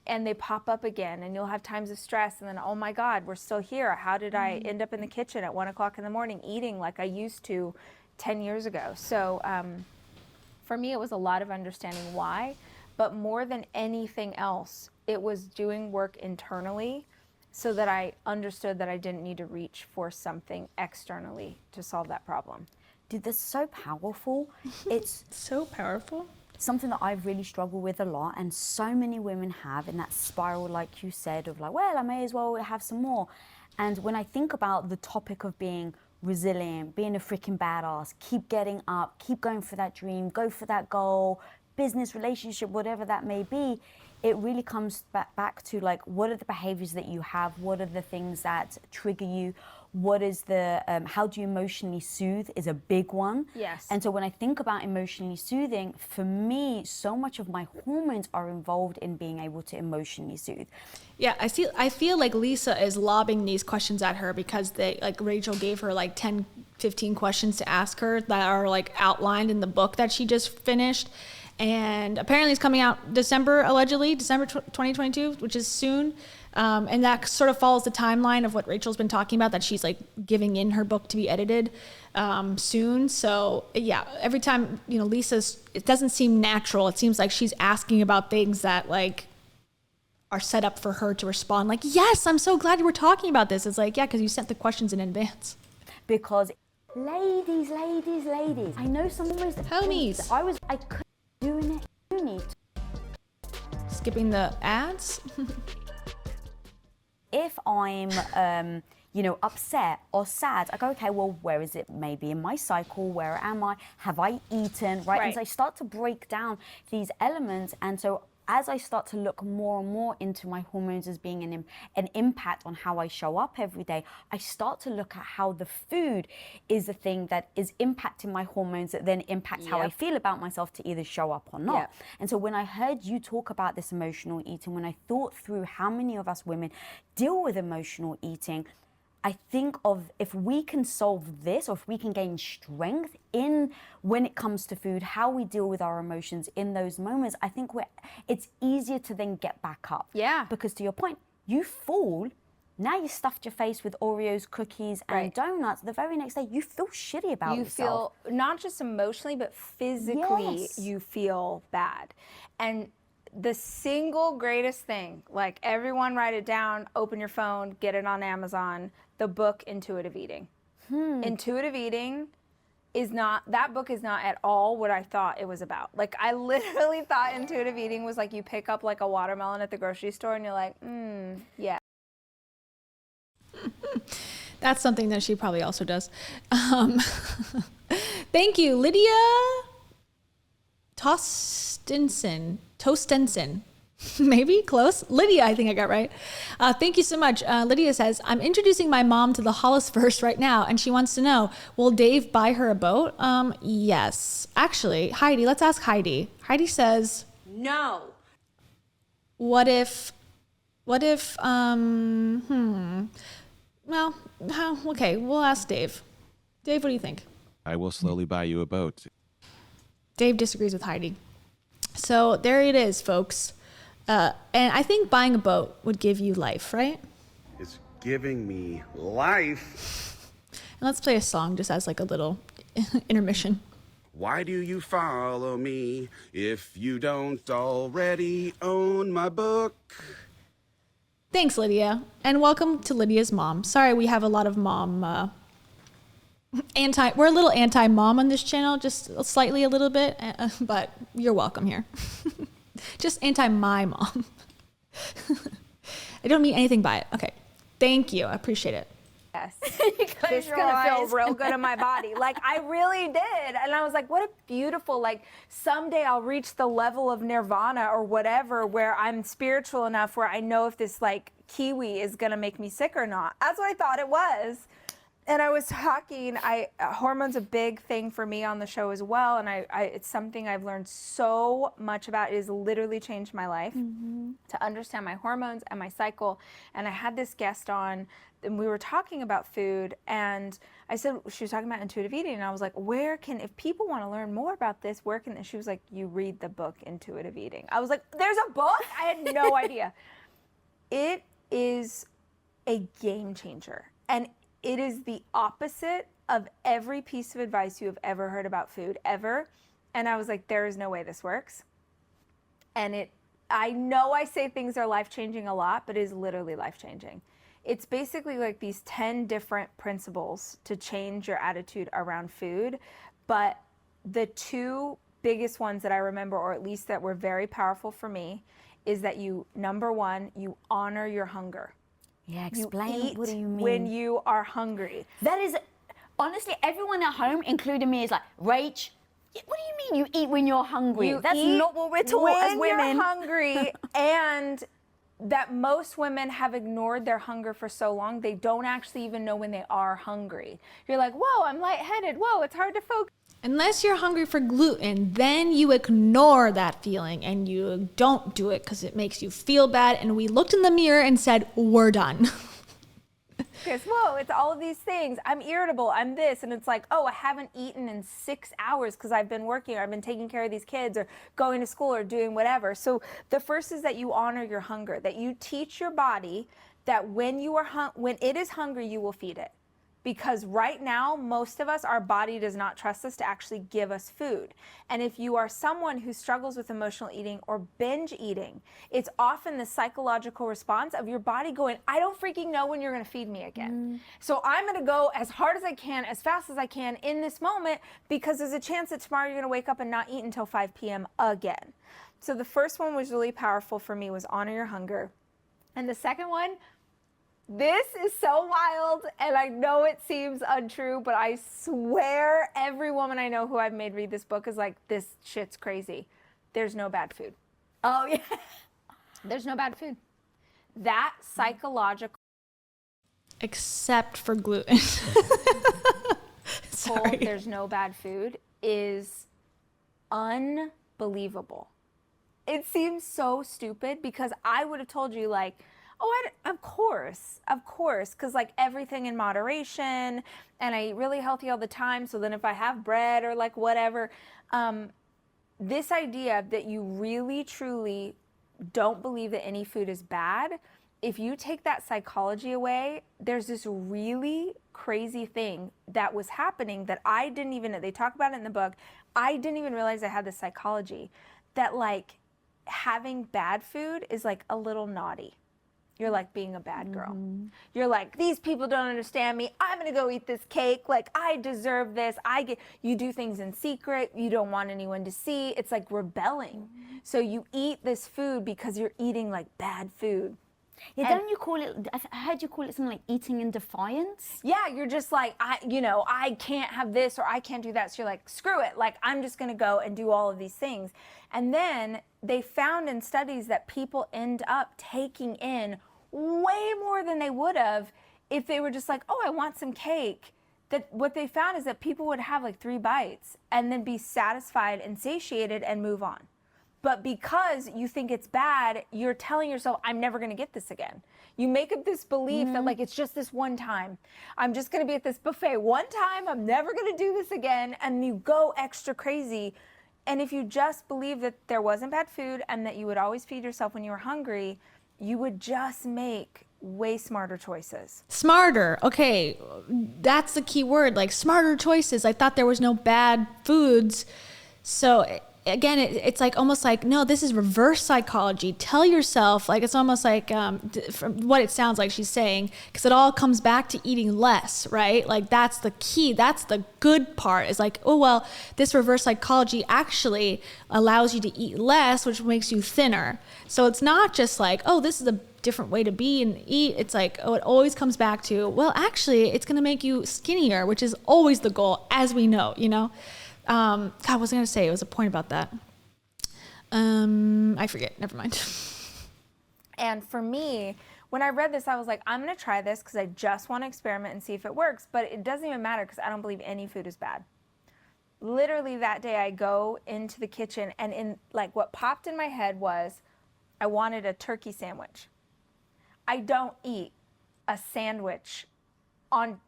And they pop up again, and you'll have times of stress, and then, oh my God, we're still here. How did I end up in the kitchen at 1 o'clock in the morning eating like I used to 10 years ago? So for me, it was a lot of understanding why, but more than anything else, it was doing work internally so that I understood that I didn't need to reach for something externally to solve that problem. Dude, that's so powerful. It's so powerful. Something that I've really struggled with a lot, and so many women have, in that spiral, like you said, of like, well, I may as well have some more. And when I think about the topic of being resilient, being a freaking badass, keep getting up, keep going for that dream, go for that goal, business, relationship, whatever that may be, it really comes back to like, what are the behaviors that you have? What are the things that trigger you? What is the, how do you emotionally soothe is a big one. Yes. And so when I think about emotionally soothing, for me, so much of my hormones are involved in being able to emotionally soothe. Yeah, I feel like Lisa is lobbing these questions at her because Rachel gave her like 10, 15 questions to ask her that are like outlined in the book that she just finished. And apparently it's coming out allegedly December 2022, which is soon. And that sort of follows the timeline of what Rachel's been talking about, that she's like giving in her book to be edited soon. So yeah, every time, it doesn't seem natural. It seems like she's asking about things that like are set up for her to respond like, yes, I'm so glad you were talking about this. It's like, yeah, because you sent the questions in advance. Because ladies, I know some of those Homies. I couldn't do it. You need to. Skipping the ads. If I'm, upset or sad, I go, okay, well, where is it maybe in my cycle? Where am I? Have I eaten? Right. And so I start to break down these elements. And so as I start to look more and more into my hormones as being an impact on how I show up every day, I start to look at how the food is the thing that is impacting my hormones that then impacts how I feel about myself to either show up or not. Yep. And so when I heard you talk about this emotional eating, when I thought through how many of us women deal with emotional eating, I think of if we can solve this, or if we can gain strength in when it comes to food, how we deal with our emotions in those moments, I think it's easier to then get back up. Yeah. Because to your point, you fall, now you stuffed your face with Oreos, cookies, and donuts. The very next day, you feel shitty about yourself. You feel not just emotionally, but physically, Yes. you feel bad. And the single greatest thing, like everyone write it down, open your phone, get it on Amazon, the book Intuitive Eating. Intuitive Eating that book is not at all what I thought it was about. Like I literally thought intuitive eating was like you pick up like a watermelon at the grocery store and you're like, yeah. That's something that she probably also does. Thank you, Lydia Tostenson. Maybe close. Lydia, I think I got right. Thank you so much. Lydia says, I'm introducing my mom to the Hollis verse right now, and she wants to know, will Dave buy her a boat? Yes. Actually, Heidi, let's ask Heidi. Heidi says, No. okay, we'll ask Dave. Dave, what do you think? I will slowly buy you a boat. Dave disagrees with Heidi. So there it is, folks. And I think buying a boat would give you life, right? It's giving me life. And let's play a song just as like a little intermission. Why do you follow me if you don't already own my book? Thanks, Lydia. And welcome to Lydia's mom. Sorry, we have a lot of mom, we're a little anti-mom on this channel, just slightly a little bit, but you're welcome here. Just anti-my mom. I don't mean anything by it. Okay. Thank you. I appreciate it. Yes. This is gonna feel real good in my body. Like I really did. And I was like, what a beautiful, like someday I'll reach the level of nirvana or whatever where I'm spiritual enough where I know if this like kiwi is gonna make me sick or not. That's what I thought it was. And I was talking, hormones a big thing for me on the show as well. And it's something I've learned so much about. It has literally changed my life to understand my hormones and my cycle. And I had this guest on and we were talking about food and I said, she was talking about intuitive eating. And I was like, if people want to learn more about this, and she was like, you read the book Intuitive Eating. I was like, there's a book? I had no idea. It is a game changer. And it is the opposite of every piece of advice you have ever heard about food, ever. And I was like, there is no way this works. And I know I say things are life-changing a lot, but it is literally life-changing. It's basically like these 10 different principles to change your attitude around food. But the two biggest ones that I remember, or at least that were very powerful for me, is that number one, you honor your hunger. Yeah, explain. What do you mean? When you are hungry. That is, honestly, everyone at home, including me, is like, Rach, What do you mean you eat when you're hungry? That's eat not what we're taught as when women. you're hungry, and that most women have ignored their hunger for so long, they don't actually even know when they are hungry. You're like, whoa, I'm lightheaded. Whoa, it's hard to focus. Unless you're hungry for gluten, then you ignore that feeling and you don't do it because it makes you feel bad. And we looked in the mirror and said, we're done. Because, whoa, it's all of these things. I'm irritable, I'm this. And it's like, oh, I haven't eaten in 6 hours because I've been working or I've been taking care of these kids or going to school or doing whatever. So the first is that you honor your hunger, that you teach your body that when when it is hungry, you will feed it. Because right now, most of us, our body does not trust us to actually give us food. And if you are someone who struggles with emotional eating or binge eating, it's often the psychological response of your body going, I don't freaking know when you're gonna feed me again. So I'm gonna go as hard as I can, as fast as I can in this moment, because there's a chance that tomorrow you're gonna wake up and not eat until 5 p.m. again. So the first one was really powerful for me, was honor your hunger. And the second one, this is so wild, and I know it seems untrue, but I swear every woman I know who I've made read this book is like, this shit's crazy. There's no bad food. Oh, yeah. There's no bad food. That psychological, Except for gluten. Sorry. there's no bad food is unbelievable. It seems so stupid because I would have told you like, oh, of course, because like everything in moderation, and I eat really healthy all the time. So then if I have bread or like whatever, this idea that you really truly don't believe that any food is bad, if you take that psychology away, there's this really crazy thing that was happening that I didn't even know. They talk about it in the book. I didn't even realize I had this psychology that like having bad food is like a little naughty. You're like being a bad girl. You're like, these people don't understand me. I'm gonna go eat this cake. Like, I deserve this. You do things in secret. You don't want anyone to see. It's like rebelling. So you eat this food because you're eating like bad food. Yeah, don't you call it, I heard you call it something like eating in defiance? Yeah, you're just like, I can't have this or I can't do that. So you're like, screw it. Like, I'm just gonna go and do all of these things. And then they found in studies that people end up taking in way more than they would have if they were just like, oh, I want some cake. That what they found is that people would have like 3 bites and then be satisfied and satiated and move on. But because you think it's bad, you're telling yourself, I'm never gonna get this again. You make up this belief that like, it's just this one time. I'm just gonna be at this buffet one time, I'm never gonna do this again, and you go extra crazy. And if you just believe that there wasn't bad food and that you would always feed yourself when you were hungry, you would just make way smarter choices. Smarter. Okay. That's the key word. Like smarter choices. I thought there was no bad foods. So again, it's like almost like, no, this is reverse psychology. Tell yourself, like, it's almost like from what it sounds like she's saying, because it all comes back to eating less, right? Like that's the key. That's the good part, is like, oh, well, this reverse psychology actually allows you to eat less, which makes you thinner. So it's not just like, oh, this is a different way to be and eat. It's like, oh, it always comes back to, well, actually it's going to make you skinnier, which is always the goal, as we know, you know? God, what was I going to say? It was a point about that. I forget. Never mind. And for me, when I read this, I was like, I'm going to try this because I just want to experiment and see if it works. But it doesn't even matter because I don't believe any food is bad. Literally that day I go into the kitchen and in like what popped in my head was I wanted a turkey sandwich. I don't eat a sandwich on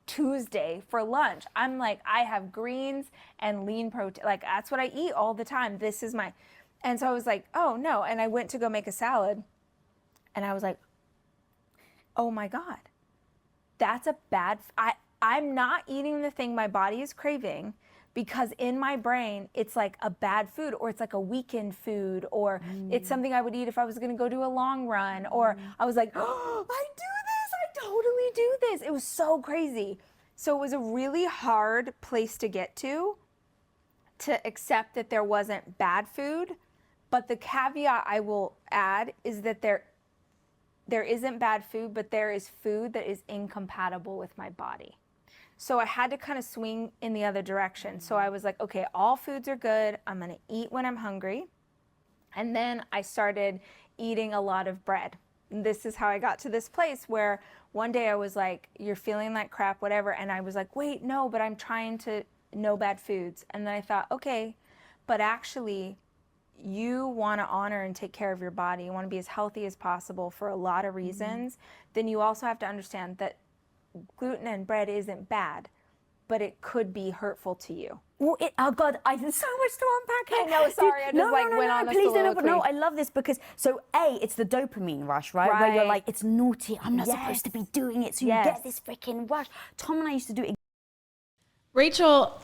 Tuesday for lunch. I'm like, I have greens and lean protein. Like that's what I eat all the time. This is my, and so I was like, oh no. And I went to go make a salad and I was like, oh my God, that's a bad, I'm not eating the thing my body is craving because in my brain, it's like a bad food or it's like a weekend food or it's something I would eat if I was gonna go do a long run or I was like, oh, I do this, I totally do this. It was so crazy. So it was a really hard place to get to accept that there wasn't bad food. But the caveat I will add is that there isn't bad food, but there is food that is incompatible with my body. So I had to kind of swing in the other direction. So I was like, okay, all foods are good. I'm going to eat when I'm hungry. And then I started eating a lot of bread. And this is how I got to this place where one day I was like, you're feeling like crap, whatever. And I was like, wait, no, but I'm trying to no bad foods. And then I thought, okay, but actually you want to honor and take care of your body. You want to be as healthy as possible for a lot of reasons. Then you also have to understand that gluten and bread isn't bad, but it could be hurtful to you. Well, oh God, I there's so much to unpack here. I know, sorry, I just went on a please don't. soliloquy. No, I love this because it's the dopamine rush, right? Where you're Right. like, it's naughty. I'm not supposed to be doing it, so you Yes. get this freaking rush. Tom and I used to do it. Rachel,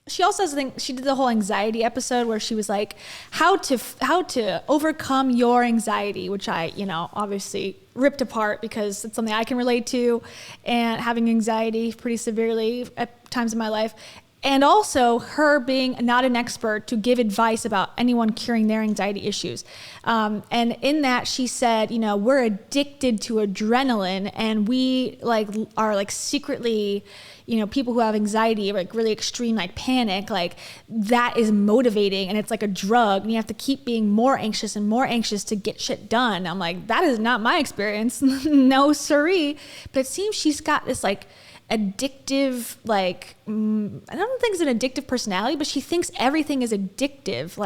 she also has a thing. She did the whole anxiety episode where she was like, how to overcome your anxiety, which I, obviously ripped apart because it's something I can relate to, and having anxiety pretty severely at times in my life. And also her being not an expert to give advice about anyone curing their anxiety issues. And in that she said, we're addicted to adrenaline, and we are secretly, people who have anxiety, like really extreme, like panic, like that is motivating, and it's like a drug, and you have to keep being more anxious and more anxious to get shit done. I'm like, that is not my experience. No siree. But it seems she's got this addictive, I don't think it's an addictive personality, but she thinks everything is addictive.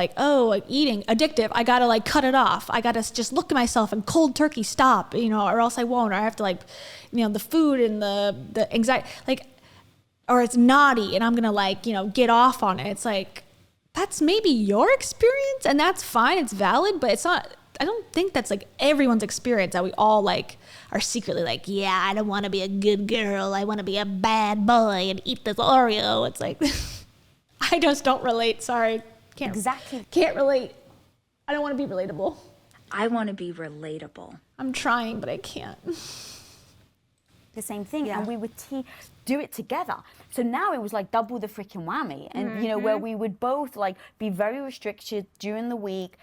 Eating addictive. I gotta cut it off. I gotta just look at myself and cold turkey stop, or else I won't. Or I have to the food and the anxiety, or it's naughty and I'm gonna get off on it. It's that's maybe your experience, and that's fine. It's valid, but it's not. I don't think that's everyone's experience, that we all are secretly yeah, I don't want to be a good girl. I want to be a bad boy and eat this Oreo. It's I just don't relate. Sorry. Can't relate. I don't want to be relatable. I want to be relatable. I'm trying, but I can't. The same thing, and we would do it together. So now it was double the freaking whammy, and where we would both be very restricted during the week.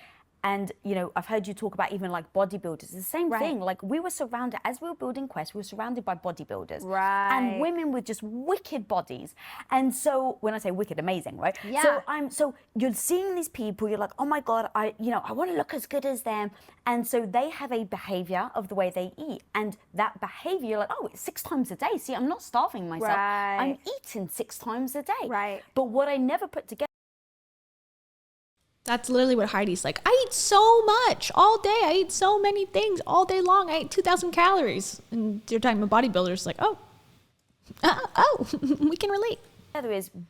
And, I've heard you talk about even bodybuilders. It's the same thing. We were surrounded, as we were building Quest, we were surrounded by bodybuilders. Right. And women with just wicked bodies. And so, when I say wicked, amazing, right? Yeah. So you're seeing these people, you're like, oh my God, I want to look as good as them. And so they have a behavior of the way they eat. And that behavior, you're like, oh, it's 6 times a day. See, I'm not starving myself. Right. I'm eating 6 times a day. Right. But what I never put together. That's literally what Heidi's like. I eat so much all day. I eat so many things all day long. I eat 2,000 calories. And you're talking about bodybuilders, we can relate.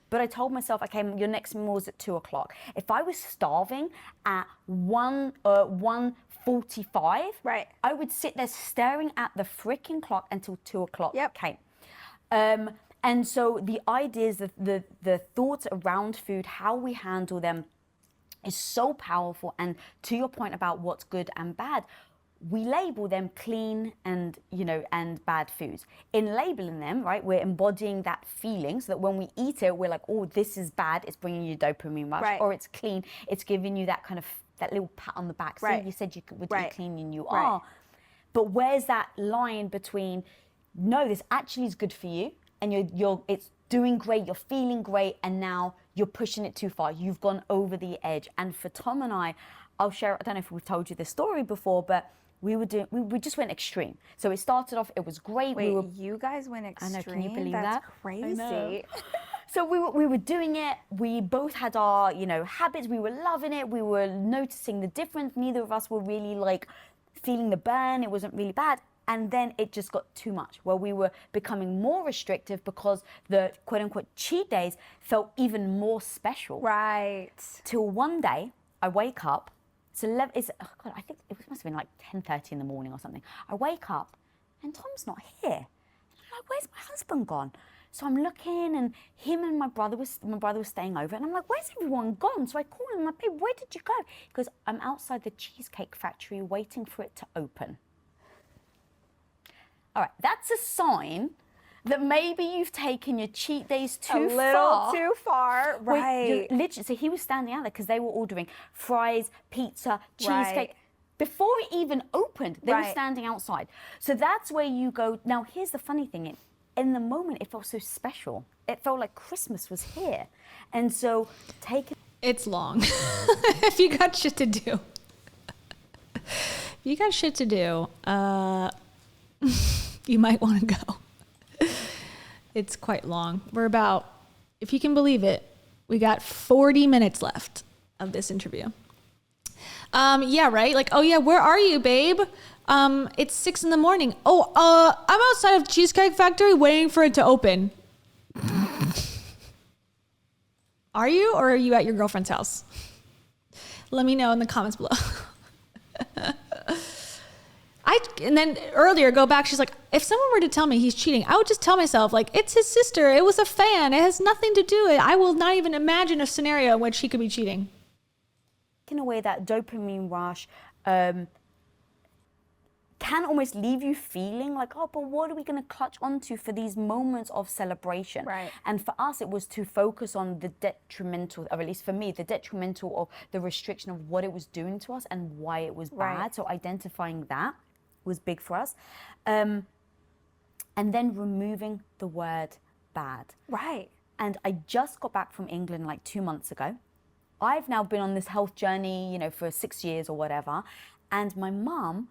But I told myself, okay, your next meal is at 2:00. If I was starving at 1:45, right, I would sit there staring at the freaking clock until 2:00 came. And so the ideas, the thoughts around food, how we handle them, is so powerful. And to your point about what's good and bad, we label them clean and and bad foods. In labeling them, right, we're embodying that feeling, so that when we eat it, we're like, oh, this is bad, it's bringing you dopamine rush. Right. Or it's clean, it's giving you that kind of that little pat on the back. Right. See, you said you would Right. eat clean, and you Right. are. But where's that line between, no, this actually is good for you, and it's doing great, you're feeling great, and now you're pushing it too far. You've gone over the edge. And for Tom and I'll share, I don't know if we've told you this story before, but we just went extreme. So it started off, it was great. Wait, you guys went extreme? I know, can you believe That's that? crazy. I know. So we were doing it. We both had our, habits. We were loving it. We were noticing the difference. Neither of us were really feeling the burn. It wasn't really bad. And then it just got too much, where we were becoming more restrictive because the quote unquote cheat days felt even more special. Right. Till one day I wake up. I think it must have been 10:30 in the morning or something. I wake up and Tom's not here. And I'm like, where's my husband gone? So I'm looking, and him and my brother was staying over, and I'm like, where's everyone gone? So I call him, I'm like, babe, where did you go? He goes, I'm outside the Cheesecake Factory waiting for it to open. All right, that's a sign that maybe you've taken your cheat days too far. A little too far, right. Literally, so he was standing out there because they were ordering fries, pizza, cheesecake. Right. Before it even opened, they were Right. standing outside. So that's where you go. Now, here's the funny thing. in the moment, it felt so special. It felt like Christmas was here. And so taking... It's long. If you got shit to do. If you got shit to do, you might want to go. It's quite long. We're about, if you can believe it, we got 40 minutes left of this interview. Yeah, right? Like, oh yeah, where are you, babe? It's 6 a.m. Oh, I'm outside of Cheesecake Factory waiting for it to open. Are you, or are you at your girlfriend's house? Let me know in the comments below. And then earlier, go back, she's like, if someone were to tell me he's cheating, I would just tell myself, like, it's his sister. It was a fan. It has nothing to do with it. I will not even imagine a scenario in which he could be cheating. In a way, that dopamine rush can almost leave you feeling like, oh, but what are we going to clutch onto for these moments of celebration? Right. And for us, it was to focus on the detrimental, or at least for me, the detrimental of the restriction of what it was doing to us and why it was bad. Right. So identifying that was big for us. And then removing the word bad. Right. And I just got back from England like 2 months ago. I've now been on this health journey, you know, for 6 years or whatever. And my mum,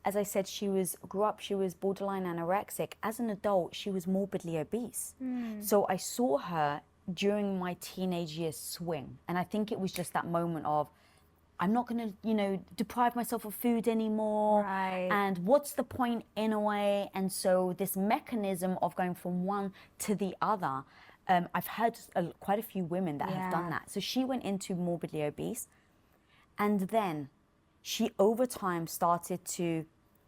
as I said, she was borderline anorexic. As an adult, she was morbidly obese. So I saw her during my teenage years swing. And I think it was just that moment of, I'm not going to, you know, deprive myself of food anymore. Right. And what's the point in a way? And so this mechanism of going from one to the other, I've heard quite a few women that have done that. So she went into morbidly obese. And then she, over time, started to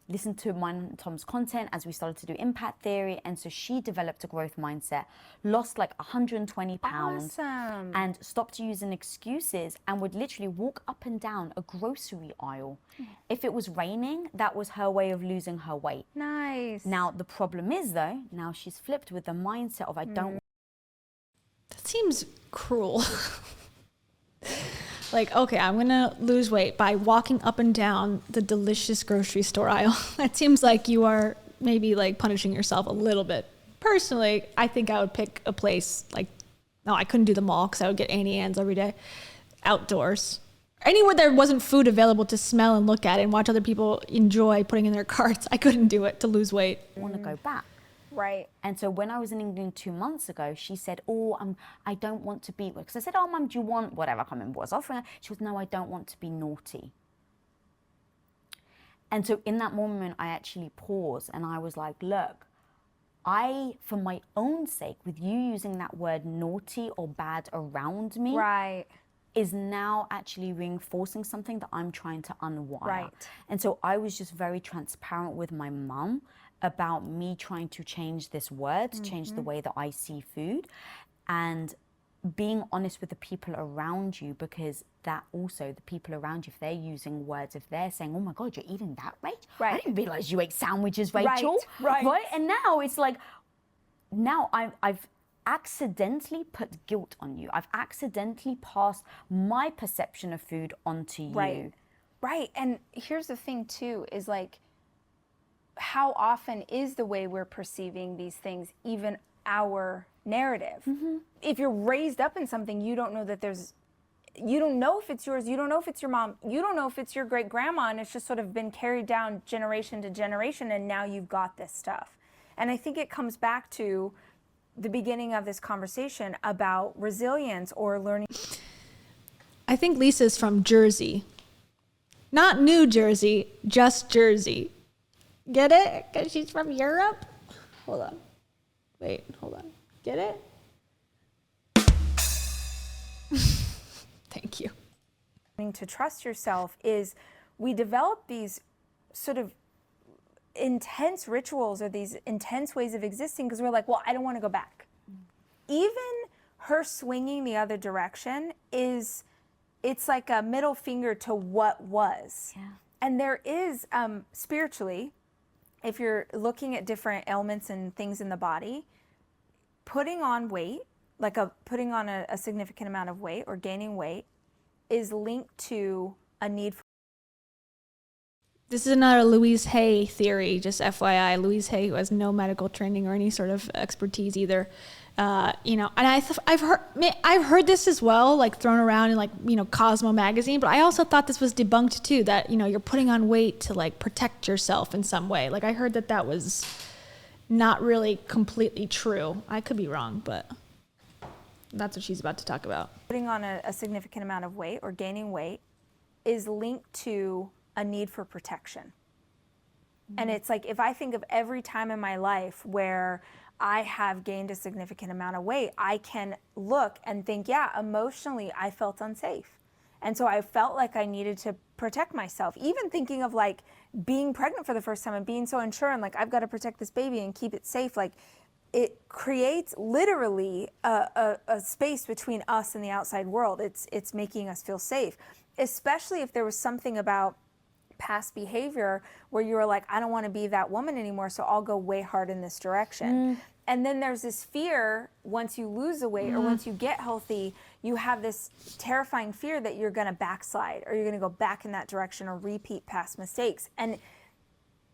listen to mine and Tom's content as we started to do impact theory. And so she developed a growth mindset, lost like 120 pounds. Awesome. And stopped using excuses and would literally walk up and down a grocery aisle. If it was raining, that was her way of losing her weight. Nice. Now, the problem is, though, now she's flipped with the mindset of, I don't... That seems cruel. Like, okay, I'm going to lose weight by walking up and down the delicious grocery store aisle. That seems like you are maybe like punishing yourself a little bit. Personally, I think I would pick a place like, no, I couldn't do the mall because I would get Annie Ann's every day. Outdoors. Anywhere there wasn't food available to smell and look at and watch other people enjoy putting in their carts. I couldn't do it to lose weight. want to go back. Right. And so when I was in England 2 months ago, she said, oh, I don't want to be, because I said, oh, Mum, do you want whatever? I can't remember what I was offering her. She goes, no, I don't want to be naughty. And so in that moment, I actually paused and I was like, look, for my own sake, with you using that word naughty or bad around me, Right. is now actually reinforcing something that I'm trying to unwire. Right. And so I was just very transparent with my mum about me trying to change this word, change the way that I see food, and being honest with the people around you, because that also, the people around you, if they're using words, if they're saying, oh my God, you're eating that, Rach? Right. I didn't realize you ate sandwiches, Rachel. Right. And now it's like, now I've accidentally put guilt on you. I've accidentally passed my perception of food onto you. Right. Right. And here's the thing too, is like, how often is the way we're perceiving these things even our narrative? If you're raised up in something, you don't know that you don't know if it's yours, you don't know if it's your mom, you don't know if it's your great grandma, and it's just sort of been carried down generation to generation, and now you've got this stuff. And I think it comes back to the beginning of this conversation about resilience or learning. I think Lisa's from Jersey. Not New Jersey, just Jersey. Get it? Because she's from Europe? Hold on. Wait, hold on. Get it? Thank you. To trust yourself is we develop these sort of intense rituals or these intense ways of existing because we're like, well, I don't want to go back. Even her swinging the other direction it's like a middle finger to what was. Yeah. And there is spiritually, if you're looking at different ailments and things in the body, putting on weight, like putting on a significant amount of weight or gaining weight, is linked to a need for This is another Louise Hay theory, just FYI. Louise Hay, who has no medical training or any sort of expertise either. And I've heard this as well, like thrown around in like, Cosmo magazine, but I also thought this was debunked too, that, you're putting on weight to like protect yourself in some way. Like I heard that was not really completely true. I could be wrong, but that's what she's about to talk about. Putting on a significant amount of weight or gaining weight is linked to a need for protection. And it's like, if I think of every time in my life where I have gained a significant amount of weight, I can look and think, yeah, emotionally, I felt unsafe. And so I felt like I needed to protect myself. Even thinking of like being pregnant for the first time and being so unsure and like, I've got to protect this baby and keep it safe. Like it creates literally a space between us and the outside world. It's making us feel safe, especially if there was something about past behavior where you were like, I don't want to be that woman anymore, so I'll go way hard in this direction. And then there's this fear, once you lose the weight or once you get healthy, you have this terrifying fear that you're going to backslide or you're going to go back in that direction or repeat past mistakes. And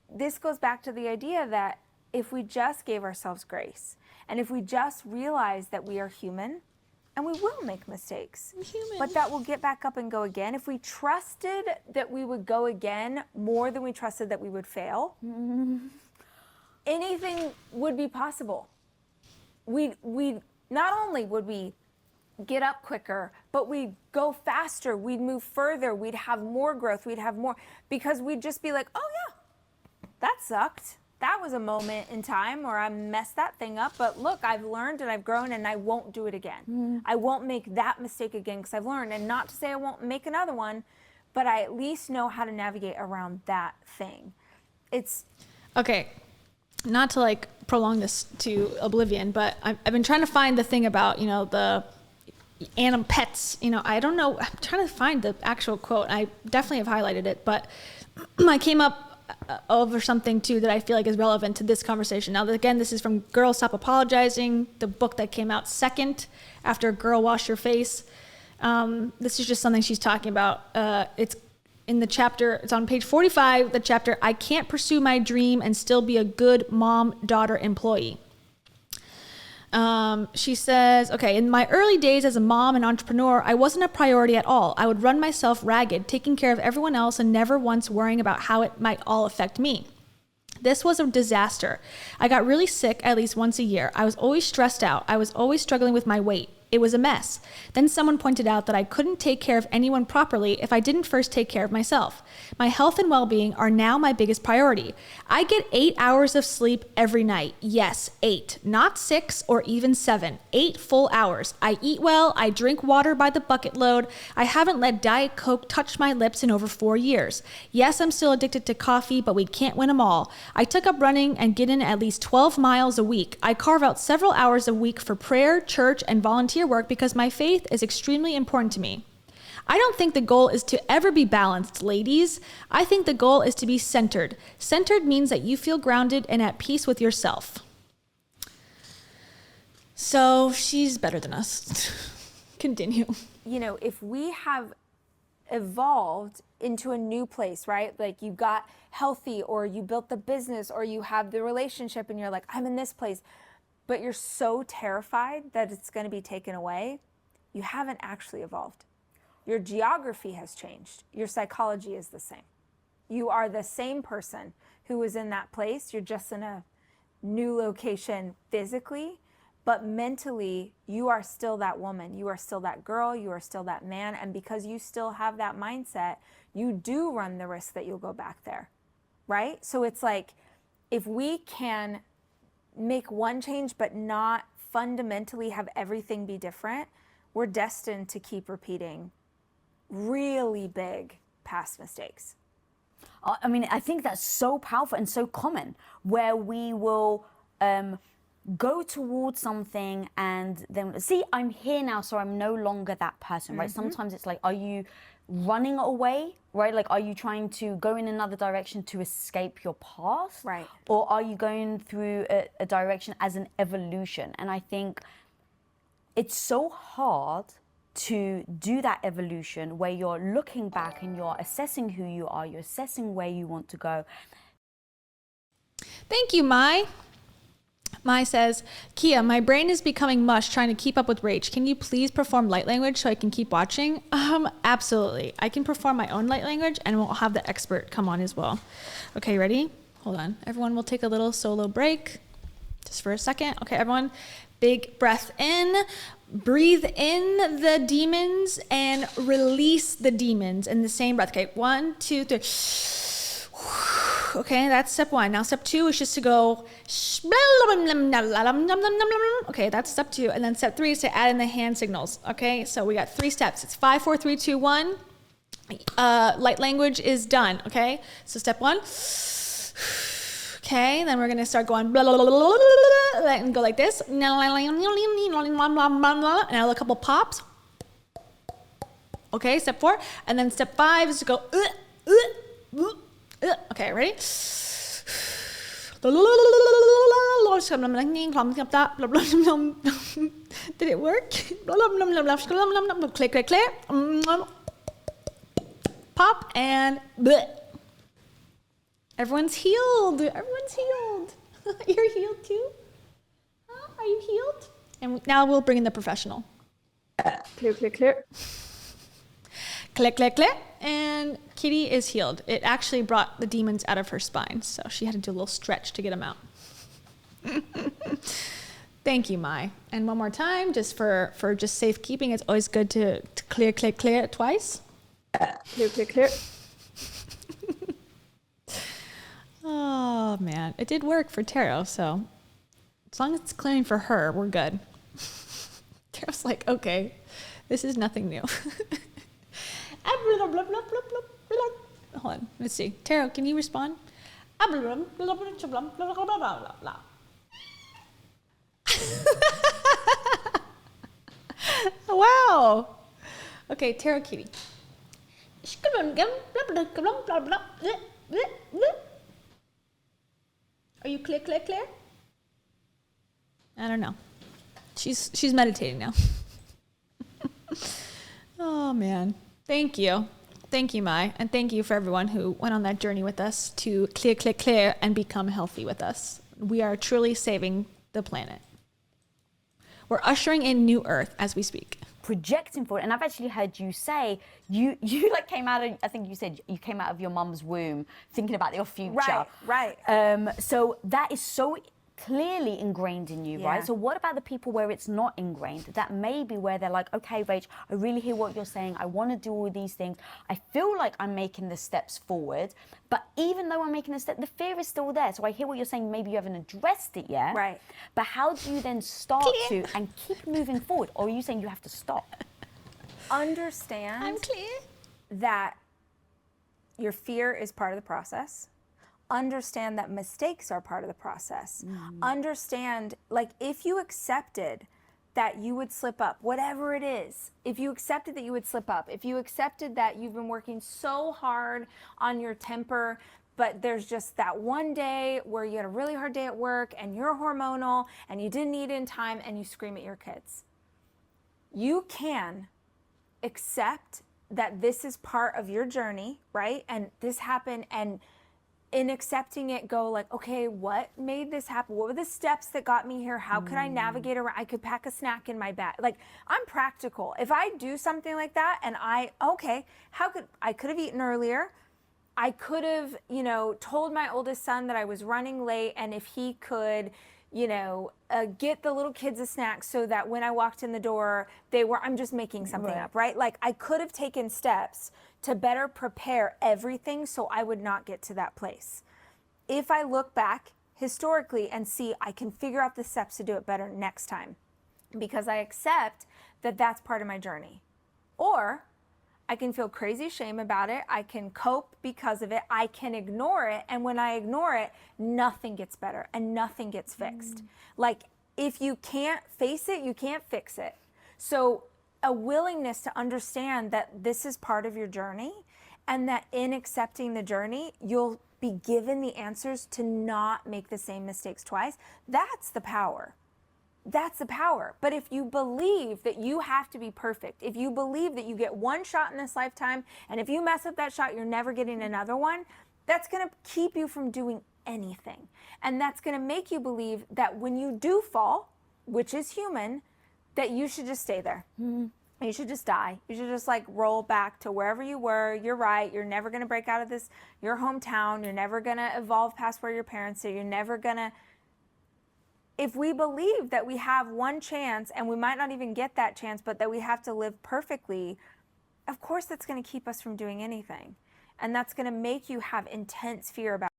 this goes back to the idea that if we just gave ourselves grace and if we just realize that we are human, and we will make mistakes, but that will get back up and go again. If we trusted that we would go again more than we trusted that we would fail, anything would be possible. We not only would we get up quicker, but we'd go faster, we'd move further, we'd have more growth, we'd have more, because we'd just be like, oh yeah, that sucked. That was a moment in time where I messed that thing up, but look, I've learned and I've grown and I won't do it again. I won't make that mistake again because I've learned. And not to say I won't make another one, but I at least know how to navigate around that thing. It's okay. Not to like prolong this to oblivion, but I've been trying to find the thing about, the animal pets. I don't know. I'm trying to find the actual quote. I definitely have highlighted it, but I came up over something too that I feel like is relevant to this conversation. Now, again, this is from Girl Stop Apologizing, the book that came out second after Girl Wash Your Face. This is just something she's talking about. It's in the chapter, it's on page 45, the chapter, I Can't Pursue My Dream and Still Be a Good Mom, Daughter, Employee. She says, okay, in my early days as a mom and entrepreneur, I wasn't a priority at all. I would run myself ragged, taking care of everyone else and never once worrying about how it might all affect me. This was a disaster. I got really sick at least once a year. I was always stressed out. I was always struggling with my weight. It was a mess. Then someone pointed out that I couldn't take care of anyone properly if I didn't first take care of myself. My health and well-being are now my biggest priority. I get 8 hours of sleep every night. Yes, 8, not 6 or even 7. 8 full hours. I eat well. I drink water by the bucket load. I haven't let Diet Coke touch my lips in over 4 years. Yes, I'm still addicted to coffee, but we can't win them all. I took up running and get in at least 12 miles a week. I carve out several hours a week for prayer, church, and volunteer work because my faith is extremely important to me. I don't think the goal is to ever be balanced, ladies. I think the goal is to be centered. Centered means that you feel grounded and at peace with yourself. So she's better than us. Continue. If we have evolved into a new place, right? Like you got healthy or you built the business or you have the relationship and you're like, I'm in this place, but you're so terrified that it's going to be taken away, you haven't actually evolved. Your geography has changed. Your psychology is the same. You are the same person who was in that place. You're just in a new location physically, but mentally, you are still that woman. You are still that girl. You are still that man. And because you still have that mindset, you do run the risk that you'll go back there, right? So it's like, if we can make one change but not fundamentally have everything be different, we're destined to keep repeating really big past mistakes. I mean, I think that's so powerful and so common, where we will go towards something and then see, I'm here now, so I'm no longer that person, right? Sometimes it's like, are you running away, right? Like, are you trying to go in another direction to escape your past? Right. Or are you going through a direction as an evolution? And I think it's so hard to do that evolution where you're looking back and you're assessing who you are, you're assessing where you want to go. Thank you, Mai. Mai says, Kia, my brain is becoming mush trying to keep up with Rach. Can you please perform light language so I can keep watching? Absolutely. I can perform my own light language and we'll have the expert come on as well. Okay, ready? Hold on. Everyone will take a little solo break just for a second. Okay, everyone, big breath in. Breathe in the demons and release the demons in the same breath. Okay, 1, 2, 3. Okay, that's step 1. Now step 2 is just to go. Okay, that's step 2. And then step 3 is to add in the hand signals. Okay, so we got 3 steps. It's 5, 4, 3, 2, 1. Light language is done. Okay, so step 1. Okay, then we're gonna start going blah, blah, blah, blah, blah, blah, and go like this. And now a couple pops. Okay, step 4. And then step 5 is to go. Okay, ready? Did it work? Click, click, click. Pop and bleh. Everyone's healed. Everyone's healed. You're healed too? Are you healed? And now we'll bring in the professional. Clear, clear, clear. Click, click, click. And Kitty is healed. It actually brought the demons out of her spine, so she had to do a little stretch to get them out. Thank you, Mai. And one more time, just for just safekeeping, it's always good to clear, click, clear twice. Clear, clear, clear. Oh, man. It did work for Taro, so as long as it's clearing for her, we're good. Taro's like, okay, this is nothing new. Hold on, let's see. Taro, can you respond? Wow. Okay, Taro Kitty. Are you clear, clear, clear? I don't know. She's meditating now. Oh, man. Thank you. Thank you, Mai. And thank you for everyone who went on that journey with us to clear, clear, clear and become healthy with us. We are truly saving the planet. We're ushering in new Earth as we speak. Projecting forward, and I've actually heard you say you like came out of, I think you said you came out of your mum's womb thinking about your future. Right. So that is so clearly ingrained in you, right? So what about the people where it's not ingrained? That may be where they're like, okay, Rach, I really hear what you're saying. I want to do all these things. I feel like I'm making the steps forward, but even though I'm making the step, the fear is still there. So I hear what you're saying. Maybe you haven't addressed it yet. Right. But how do you then start to and keep moving forward? Or are you saying you have to stop? Understand I'm clear. that your fear is part of the process. Understand that mistakes are part of the process. Understand, like, if you accepted that you would slip up, whatever it is, if you accepted that you would slip up, if you accepted that you've been working so hard on your temper, but there's just that one day where you had a really hard day at work and you're hormonal and you didn't eat in time and you scream at your kids. You can accept that this is part of your journey, right? And this happened, and in accepting it, go like, okay, what made this happen? What were the steps that got me here? How could I navigate around? I could pack a snack in my bag. Like, I'm practical. If I do something like that and I could have eaten earlier. I could have, told my oldest son that I was running late, and if he could, get the little kids a snack so that when I walked in the door, I'm just making something up, right? Like, I could have taken steps to better prepare everything so I would not get to that place. If I look back historically and see I can figure out the steps to do it better next time, because I accept that that's part of my journey. Or I can feel crazy shame about it. I can cope because of it. I can ignore it. And when I ignore it, nothing gets better and nothing gets fixed. Like, if you can't face it, you can't fix it. So a willingness to understand that this is part of your journey, and that in accepting the journey, you'll be given the answers to not make the same mistakes twice. That's the power. That's the power. But if you believe that you have to be perfect, if you believe that you get one shot in this lifetime, and if you mess up that shot, you're never getting another one, that's going to keep you from doing anything. And that's going to make you believe that when you do fall, which is human, that you should just stay there. You should just die. You should just like roll back to wherever you were. You're right. You're never going to break out of this, your hometown. You're never going to evolve past where your parents are. You're never going to. If we believe that we have one chance and we might not even get that chance, but that we have to live perfectly, of course that's going to keep us from doing anything. And that's going to make you have intense fear about.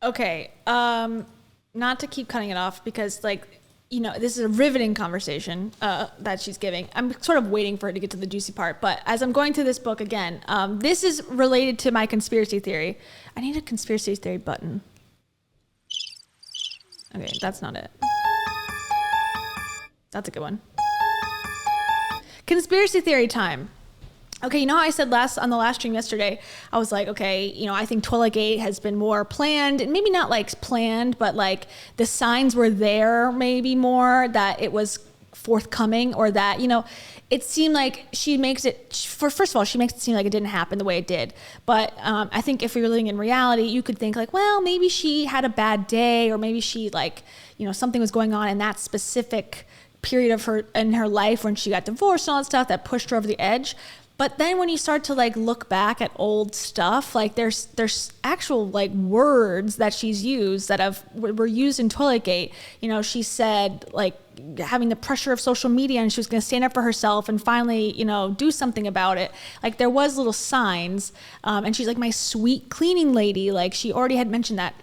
Okay, not to keep cutting it off because, like, you know, this is a riveting conversation that she's giving. I'm sort of waiting for her to get to the juicy part, but as I'm going through this book again, this is related to my conspiracy theory. I need a conspiracy theory button. Okay, that's not it. That's a good one. Conspiracy theory time. Okay, you know how I said on the last stream yesterday, I was like, okay, you know, I think Toiletgate has been more planned, and maybe not like planned, but like the signs were there maybe more that it was forthcoming, or that, you know, it seemed like she makes it, first of all, she makes it seem like it didn't happen the way it did. But I think if we were living in reality, you could think like, well, maybe she had a bad day, or maybe she like, you know, something was going on in that specific period of her life when she got divorced and all that stuff that pushed her over the edge. But then when you start to like look back at old stuff, like there's actual like words that she's used that were used in Toiletgate. You know, she said like having the pressure of social media, and she was going to stand up for herself and finally, you know, do something about it. Like there was little signs, and she's like, my sweet cleaning lady. Like she already had mentioned that.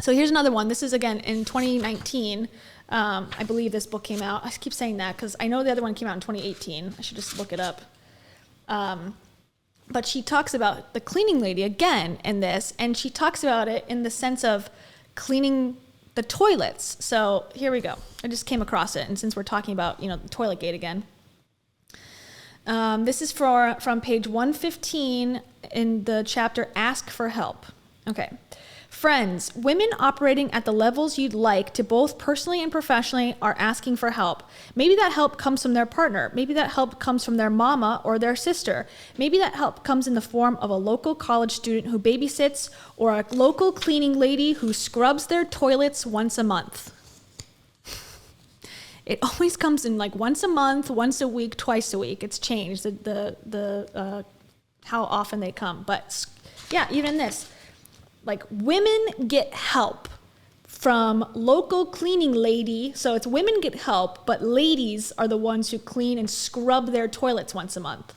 So here's another one. This is again in 2019. I believe this book came out. I keep saying that because I know the other one came out in 2018. I should just look it up. But she talks about the cleaning lady again in this, and she talks about it in the sense of cleaning the toilets. So here we go. I just came across it, and since we're talking about, you know, the Toiletgate again, this is from page 115 in the chapter Ask for Help. Okay. Friends, women operating at the levels you'd like to both personally and professionally are asking for help. Maybe that help comes from their partner. Maybe that help comes from their mama or their sister. Maybe that help comes in the form of a local college student who babysits, or a local cleaning lady who scrubs their toilets once a month. It always comes in like once a month, once a week, twice a week. It's changed the how often they come. But yeah, even this. Like women get help from local cleaning lady. So it's women get help, but ladies are the ones who clean and scrub their toilets once a month.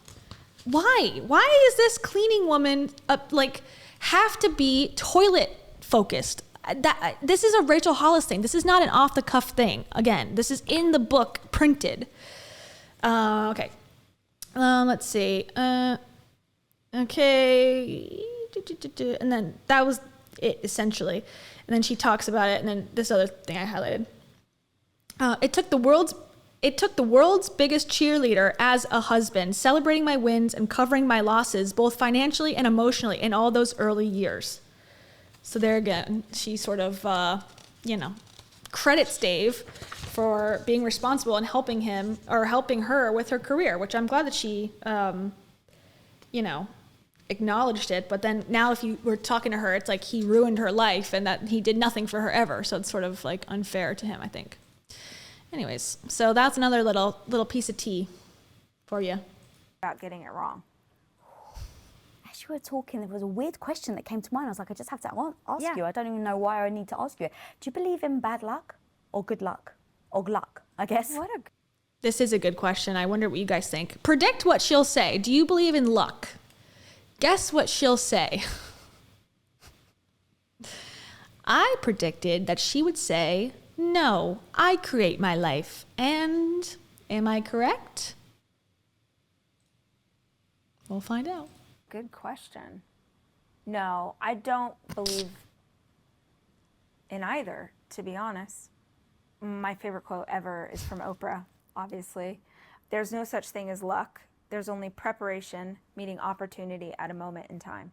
Why? Why is this cleaning woman like have to be toilet focused? This is a Rachel Hollis thing. This is not an off the cuff thing. Again, this is in the book printed. Okay. Let's see. Okay. And then that was it essentially. And then she talks about it. And then this other thing I highlighted. It took the world's biggest cheerleader as a husband, celebrating my wins and covering my losses, both financially and emotionally, in all those early years. So there again, she sort of, credits Dave for being responsible and helping him or helping her with her career, which I'm glad that she, acknowledged it. But then now if you were talking to her, it's like he ruined her life and that he did nothing for her ever. So it's sort of like unfair to him, I think. Anyways, so that's another little piece of tea for you. About getting it wrong. As you were talking, there was a weird question that came to mind. I was like, I just have to ask you. I don't even know why I need to ask you. Do you believe in bad luck or good luck? Or luck, I guess. This is a good question. I wonder what you guys think. Predict what she'll say. Do you believe in luck? Guess what she'll say. I predicted that she would say, no, I create my life. And am I correct? We'll find out. Good question. No, I don't believe in either, to be honest. My favorite quote ever is from Oprah, obviously. There's no such thing as luck. There's only preparation meeting opportunity at a moment in time.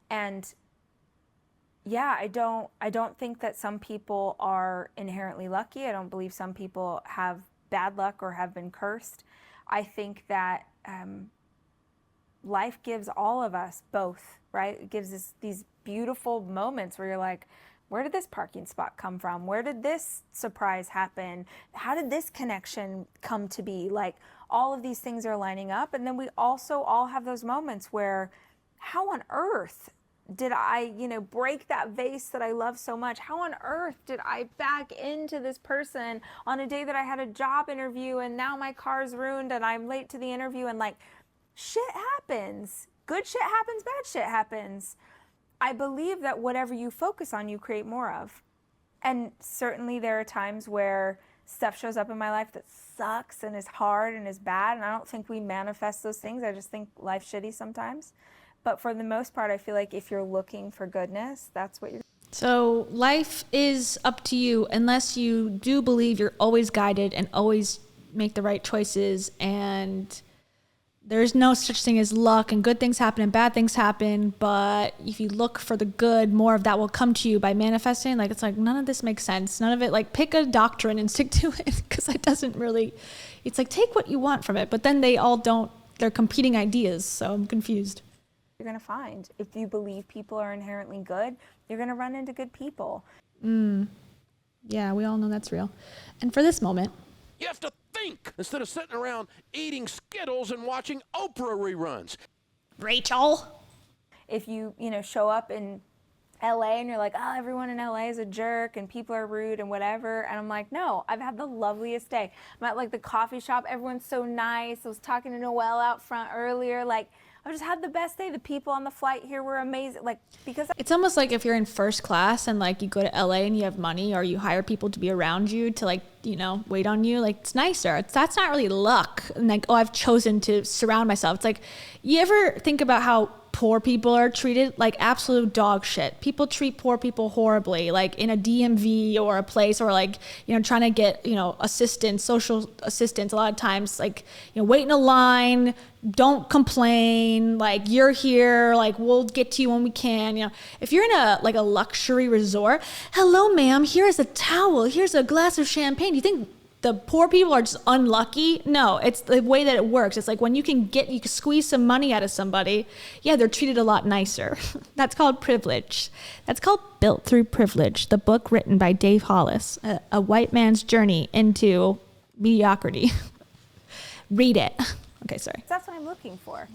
And yeah, I don't think that some people are inherently lucky. I don't believe some people have bad luck or have been cursed. I think that life gives all of us both, right? It gives us these beautiful moments where you're like, where did this parking spot come from? Where did this surprise happen? How did this connection come to be? Like, all of these things are lining up. And then we also all have those moments where, how on earth did I, break that vase that I love so much? How on earth did I back into this person on a day that I had a job interview and now my car's ruined and I'm late to the interview? And like, shit happens. Good shit happens, bad shit happens. I believe that whatever you focus on, you create more of. And certainly there are times where stuff shows up in my life that sucks and is hard and is bad. And I don't think we manifest those things. I just think life's shitty sometimes. But for the most part, I feel like if you're looking for goodness, that's what you're. So life is up to you unless you do believe you're always guided and always make the right choices, and there's no such thing as luck, and good things happen and bad things happen. But if you look for the good, more of that will come to you by manifesting. Like, it's like, none of this makes sense. None of it, like, pick a doctrine and stick to it, because it doesn't really, it's like, take what you want from it. But then they all don't, they're competing ideas. So I'm confused. You're going to find. If you believe people are inherently good, you're going to run into good people. Yeah, we all know that's real. And for this moment, You have to think instead of sitting around eating Skittles and watching Oprah reruns. Rachel. If you, show up in LA and you're like, oh, everyone in LA is a jerk and people are rude and whatever. And I'm like, no, I've had the loveliest day. I'm at like the coffee shop. Everyone's so nice. I was talking to Noelle out front earlier. Like, I just had the best day. The people on the flight here were amazing. Like, because It's almost like if you're in first class and like you go to LA and you have money, or you hire people to be around you to like, wait on you. Like, it's nicer. That's not really luck. And like, oh, I've chosen to surround myself. It's like, you ever think about how poor people are treated? Like absolute dog shit. People treat poor people horribly, like in a DMV or a place, or like, trying to get, assistance, social assistance. A lot of times, like, wait in a line, don't complain, like, you're here, like, we'll get to you when we can. If you're in a luxury resort, hello ma'am, here's a towel, here's a glass of champagne. Do you think the poor people are just unlucky? No, it's the way that it works. It's like when you can squeeze some money out of somebody, yeah, they're treated a lot nicer. That's called privilege. That's called Built Through Privilege, the book written by Dave Hollis, a white man's journey into mediocrity. Read it. Okay, sorry. that's what I'm looking for.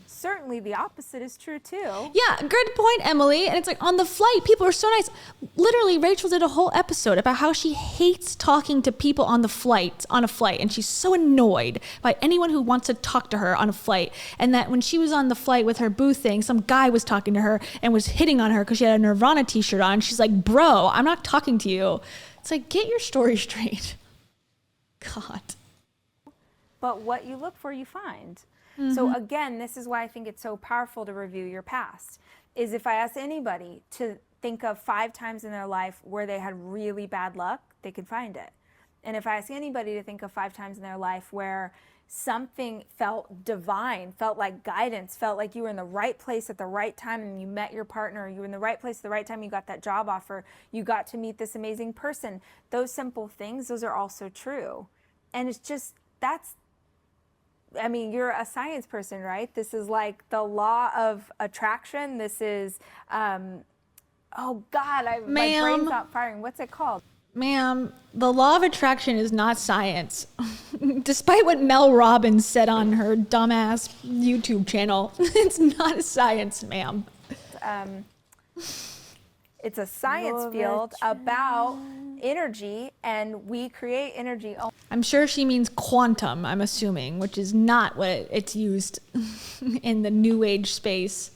Certainly the opposite is true too. Yeah, good point, Emily. And it's like on the flight, people are so nice. Literally, Rachel did a whole episode about how she hates talking to people on a flight, and she's so annoyed by anyone who wants to talk to her on a flight. And that when she was on the flight with her boo thing, some guy was talking to her and was hitting on her because she had a Nirvana t-shirt on. She's like, bro, I'm not talking to you. It's like, get your story straight. God. But what you look for, you find. So again, this is why I think it's so powerful to review your past, is if I ask anybody to think of 5 times in their life where they had really bad luck, they could find it. And if I ask anybody to think of 5 times in their life where something felt divine, felt like guidance, felt like you were in the right place at the right time and you met your partner, you were in the right place at the right time, you got that job offer, you got to meet this amazing person, those simple things, those are also true. And it's just, you're a science person, right? This is like the law of attraction. This is, my brain's not firing. What's it called? Ma'am, the law of attraction is not science. Despite what Mel Robbins said on her dumbass YouTube channel, it's not science, ma'am. It's a science field about energy, and we create energy. I'm sure she means quantum, I'm assuming, which is not what it's used in the new age space.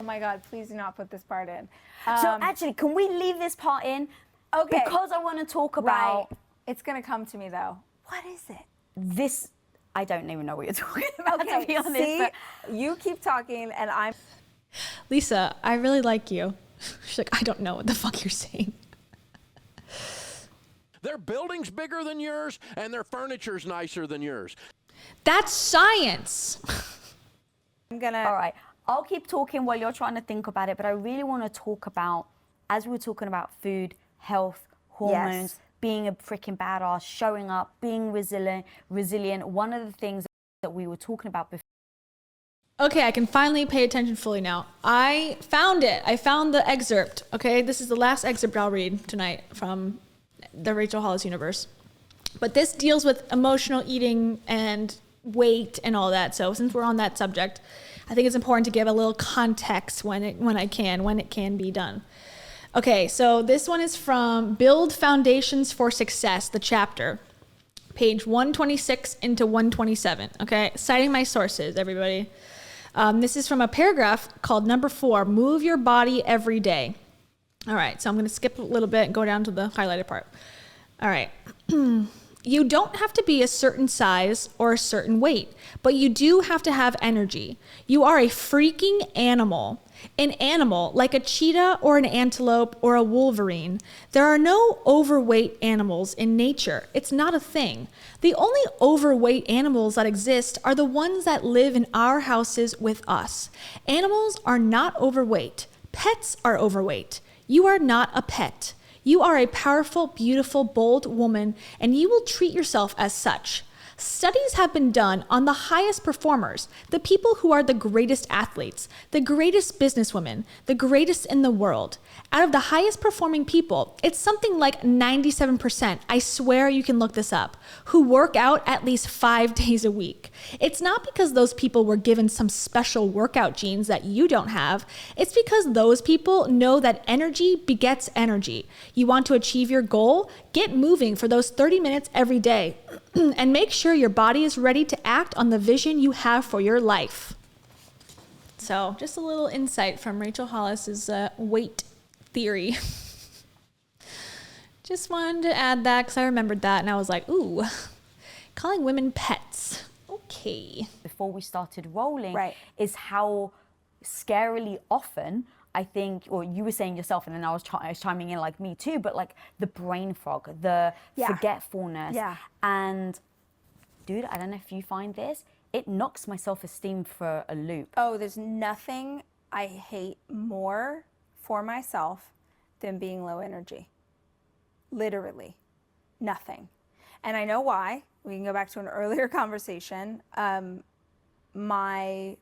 Oh my God, please do not put this part in. So actually, can we leave this part in? Okay. Because I want to talk about... Right. It's going to come to me though. What is it? This, I don't even know what you're talking about, Okay, to be honest. see, but- you keep talking and I'm... Lisa, I really like you. She's like, I don't know what the fuck you're saying. Their building's bigger than yours, and their furniture's nicer than yours. That's science. I'm going to... All right, I'll keep talking while you're trying to think about it, but I really want to talk about as we were talking about food, health, hormones, Yes. being a freaking badass, showing up, being resilient, one of the things that we were talking about before. Okay, I can finally pay attention fully now. I found it. I found the excerpt. Okay, this is the last excerpt I'll read tonight from the Rachel Hollis universe. But this deals with emotional eating and weight and all that. So since we're on that subject, I think it's important to give a little context when it can be done. Okay, so this one is from Build Foundations for Success, the chapter, page 126 into 127. Okay, citing my sources, everybody. This is from a paragraph called number 4, Move Your Body Every Day. All right, so I'm going to skip a little bit and go down to the highlighted part. All right. You don't have to be a certain size or a certain weight, but you do have to have energy. You are a freaking animal. An animal like a cheetah or an antelope or a wolverine. There are no overweight animals in nature. It's not a thing. The only overweight animals that exist are the ones that live in our houses with us. Animals are not overweight. Pets are overweight. You are not a pet. You are a powerful, beautiful, bold woman, and you will treat yourself as such. Studies have been done on the highest performers, the people who are the greatest athletes, the greatest businesswomen, the greatest in the world. Out of the highest performing people, it's something like 97%, I swear you can look this up, who work out at least 5 days a week. It's not because those people were given some special workout genes that you don't have. It's because those people know that energy begets energy. You want to achieve your goal? Get moving for those 30 minutes every day and make sure your body is ready to act on the vision you have for your life. So just a little insight from Rachel Hollis's weight theory. Just wanted to add that because I remembered that and I was like, ooh, calling women pets. Okay. Before we started rolling, Right. is how scarily often I think, or you were saying yourself, and then I was chiming in like me too, but like the brain fog, the forgetfulness. Yeah. And dude, I don't know if you find this, it knocks my self-esteem for a loop. Oh, there's nothing I hate more for myself than being low energy. Literally, nothing. And I know why. We can go back to an earlier conversation. I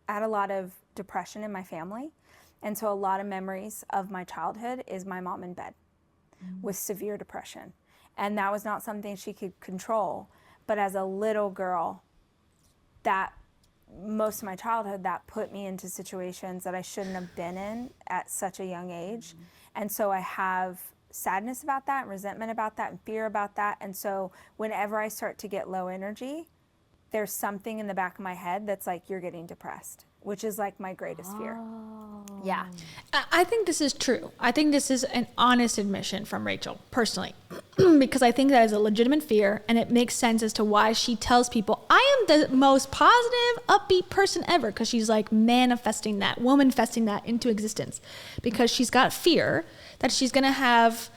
had a lot of depression in my family. And so a lot of memories of my childhood is my mom in bed with severe depression. And that was not something she could control. But as a little girl, that most of my childhood, that put me into situations that I shouldn't have been in at such a young age. And so I have sadness about that, and resentment about that, and fear about that. And so whenever I start to get low energy, there's something in the back of my head that's like, you're getting depressed, which is like my greatest fear. Yeah. I think this is true. I think this is an honest admission from Rachel, personally, because I think that is a legitimate fear, and it makes sense as to why she tells people, I am the most positive, upbeat person ever, because she's like manifesting that, womanifesting that into existence, because she's got fear that she's going to have,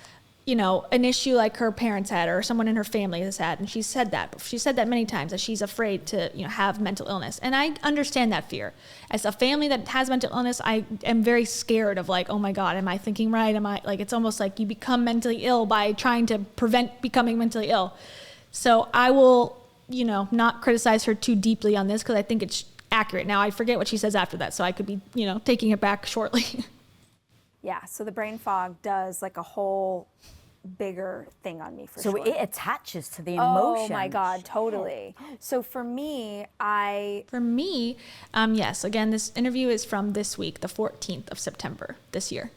you know, an issue like her parents had or someone in her family has had. And she said that many times, that she's afraid to, you know, have mental illness. And I understand that fear. As a family that has mental illness, I am very scared of like, oh my God, am I thinking right? Am I like, it's almost like you become mentally ill by trying to prevent becoming mentally ill. So I will, you know, not criticize her too deeply on this because I think it's accurate. Now I forget what she says after that. So I could be, you know, taking it back shortly. Yeah, so the brain fog does like a whole bigger thing on me for So sure. it attaches to the emotion. Oh my God, totally. So for me, yes, again, this interview is from this week, the 14th of September this year.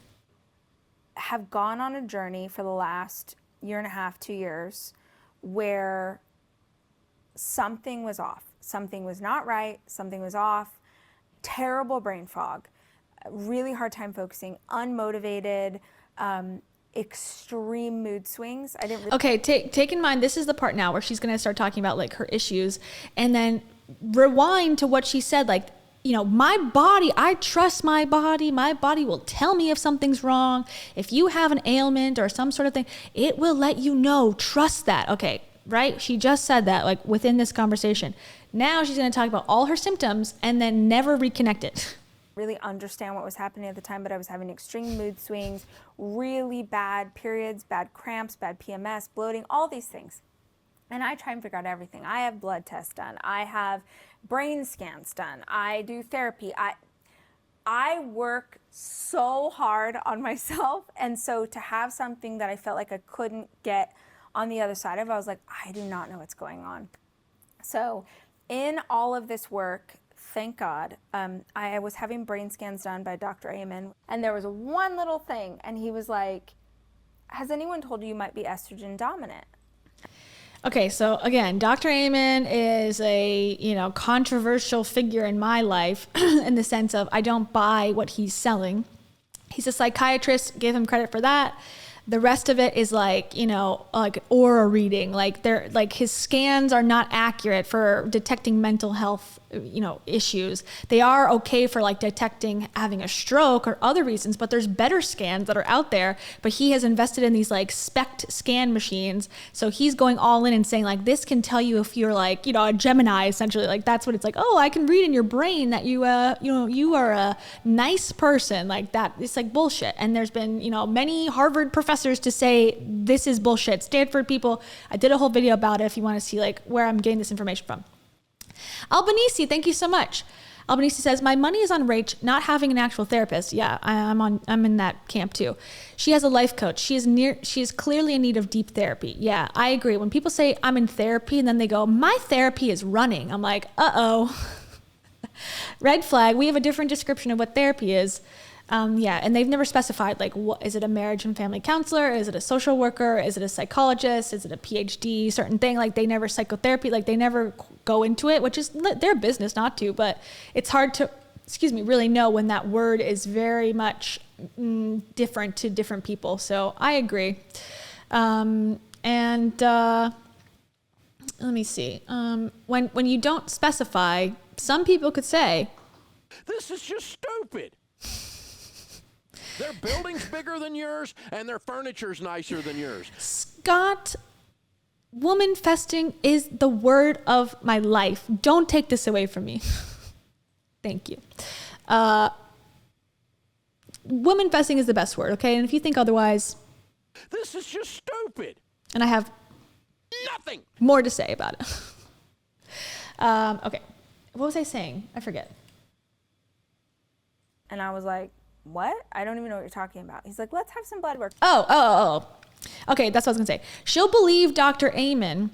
have gone on a journey for the last year and a half, 2 years, where something was off. Something was not right, something was off, terrible brain fog, really hard time focusing, unmotivated, extreme mood swings. I didn't really Okay, take in mind, this is the part now where she's going to start talking about like her issues, and then rewind to what she said, like, you know, my body, I trust my body will tell me if something's wrong. If you have an ailment or some sort of thing, it will let you know, trust that. Okay, right? She just said that like within this conversation. Now she's going to talk about all her symptoms and then never reconnect it. really understand what was happening at the time, but I was having extreme mood swings, really bad periods, bad cramps, bad PMS, bloating, all these things. And I try and figure out everything. I have blood tests done. I have brain scans done. I do therapy. I work so hard on myself. And so to have something that I felt like I couldn't get on the other side of, I was like, I do not know what's going on. So in all of this work, thank God, I was having brain scans done by Dr. Amen. And there was one little thing. And he was like, has anyone told you might be estrogen dominant? Okay, so again, Dr. Amen is a, controversial figure in my life in the sense of I don't buy what he's selling. He's a psychiatrist, give him credit for that. The rest of it is like aura reading. Like his scans are not accurate for detecting mental health, issues. They are okay for like detecting having a stroke or other reasons, but there's better scans that are out there. But he has invested in these like SPECT scan machines. So he's going all in and saying like, this can tell you if you're like, a Gemini essentially. Like that's what it's like. Oh, I can read in your brain that you are a nice person like that. It's like bullshit. And there's been, many Harvard professors to say this is bullshit. Stanford people, I did a whole video about it if you want to see like where I'm getting this information from. Albanese, thank you so much. Albanese says, my money is on Rach not having an actual therapist. Yeah, I'm in that camp too. She has a life coach. She is clearly in need of deep therapy. Yeah, I agree. When people say I'm in therapy and then they go, my therapy is running, I'm like, uh-oh. Red flag. We have a different description of what therapy is. And they've never specified, like, what is it, a marriage and family counselor? Is it a social worker? Is it a psychologist? Is it a PhD, certain thing? Like, they never psychotherapy, like, they never go into it, which is their business not to, but it's hard to, really know when that word is very much different to different people. So I agree. Let me see. When you don't specify, some people could say, this is just stupid. Their building's bigger than yours, and their furniture's nicer than yours. Scott, woman festing is the word of my life. Don't take this away from me. Thank you. Woman festing is the best word, okay? And if you think otherwise... this is just stupid. And I have... nothing more to say about it. Okay. What was I saying? I forget. And I was like, what? I don't even know what you're talking about. He's like, let's have some blood work. Oh. Okay, that's what I was gonna say. She'll believe Dr. Amen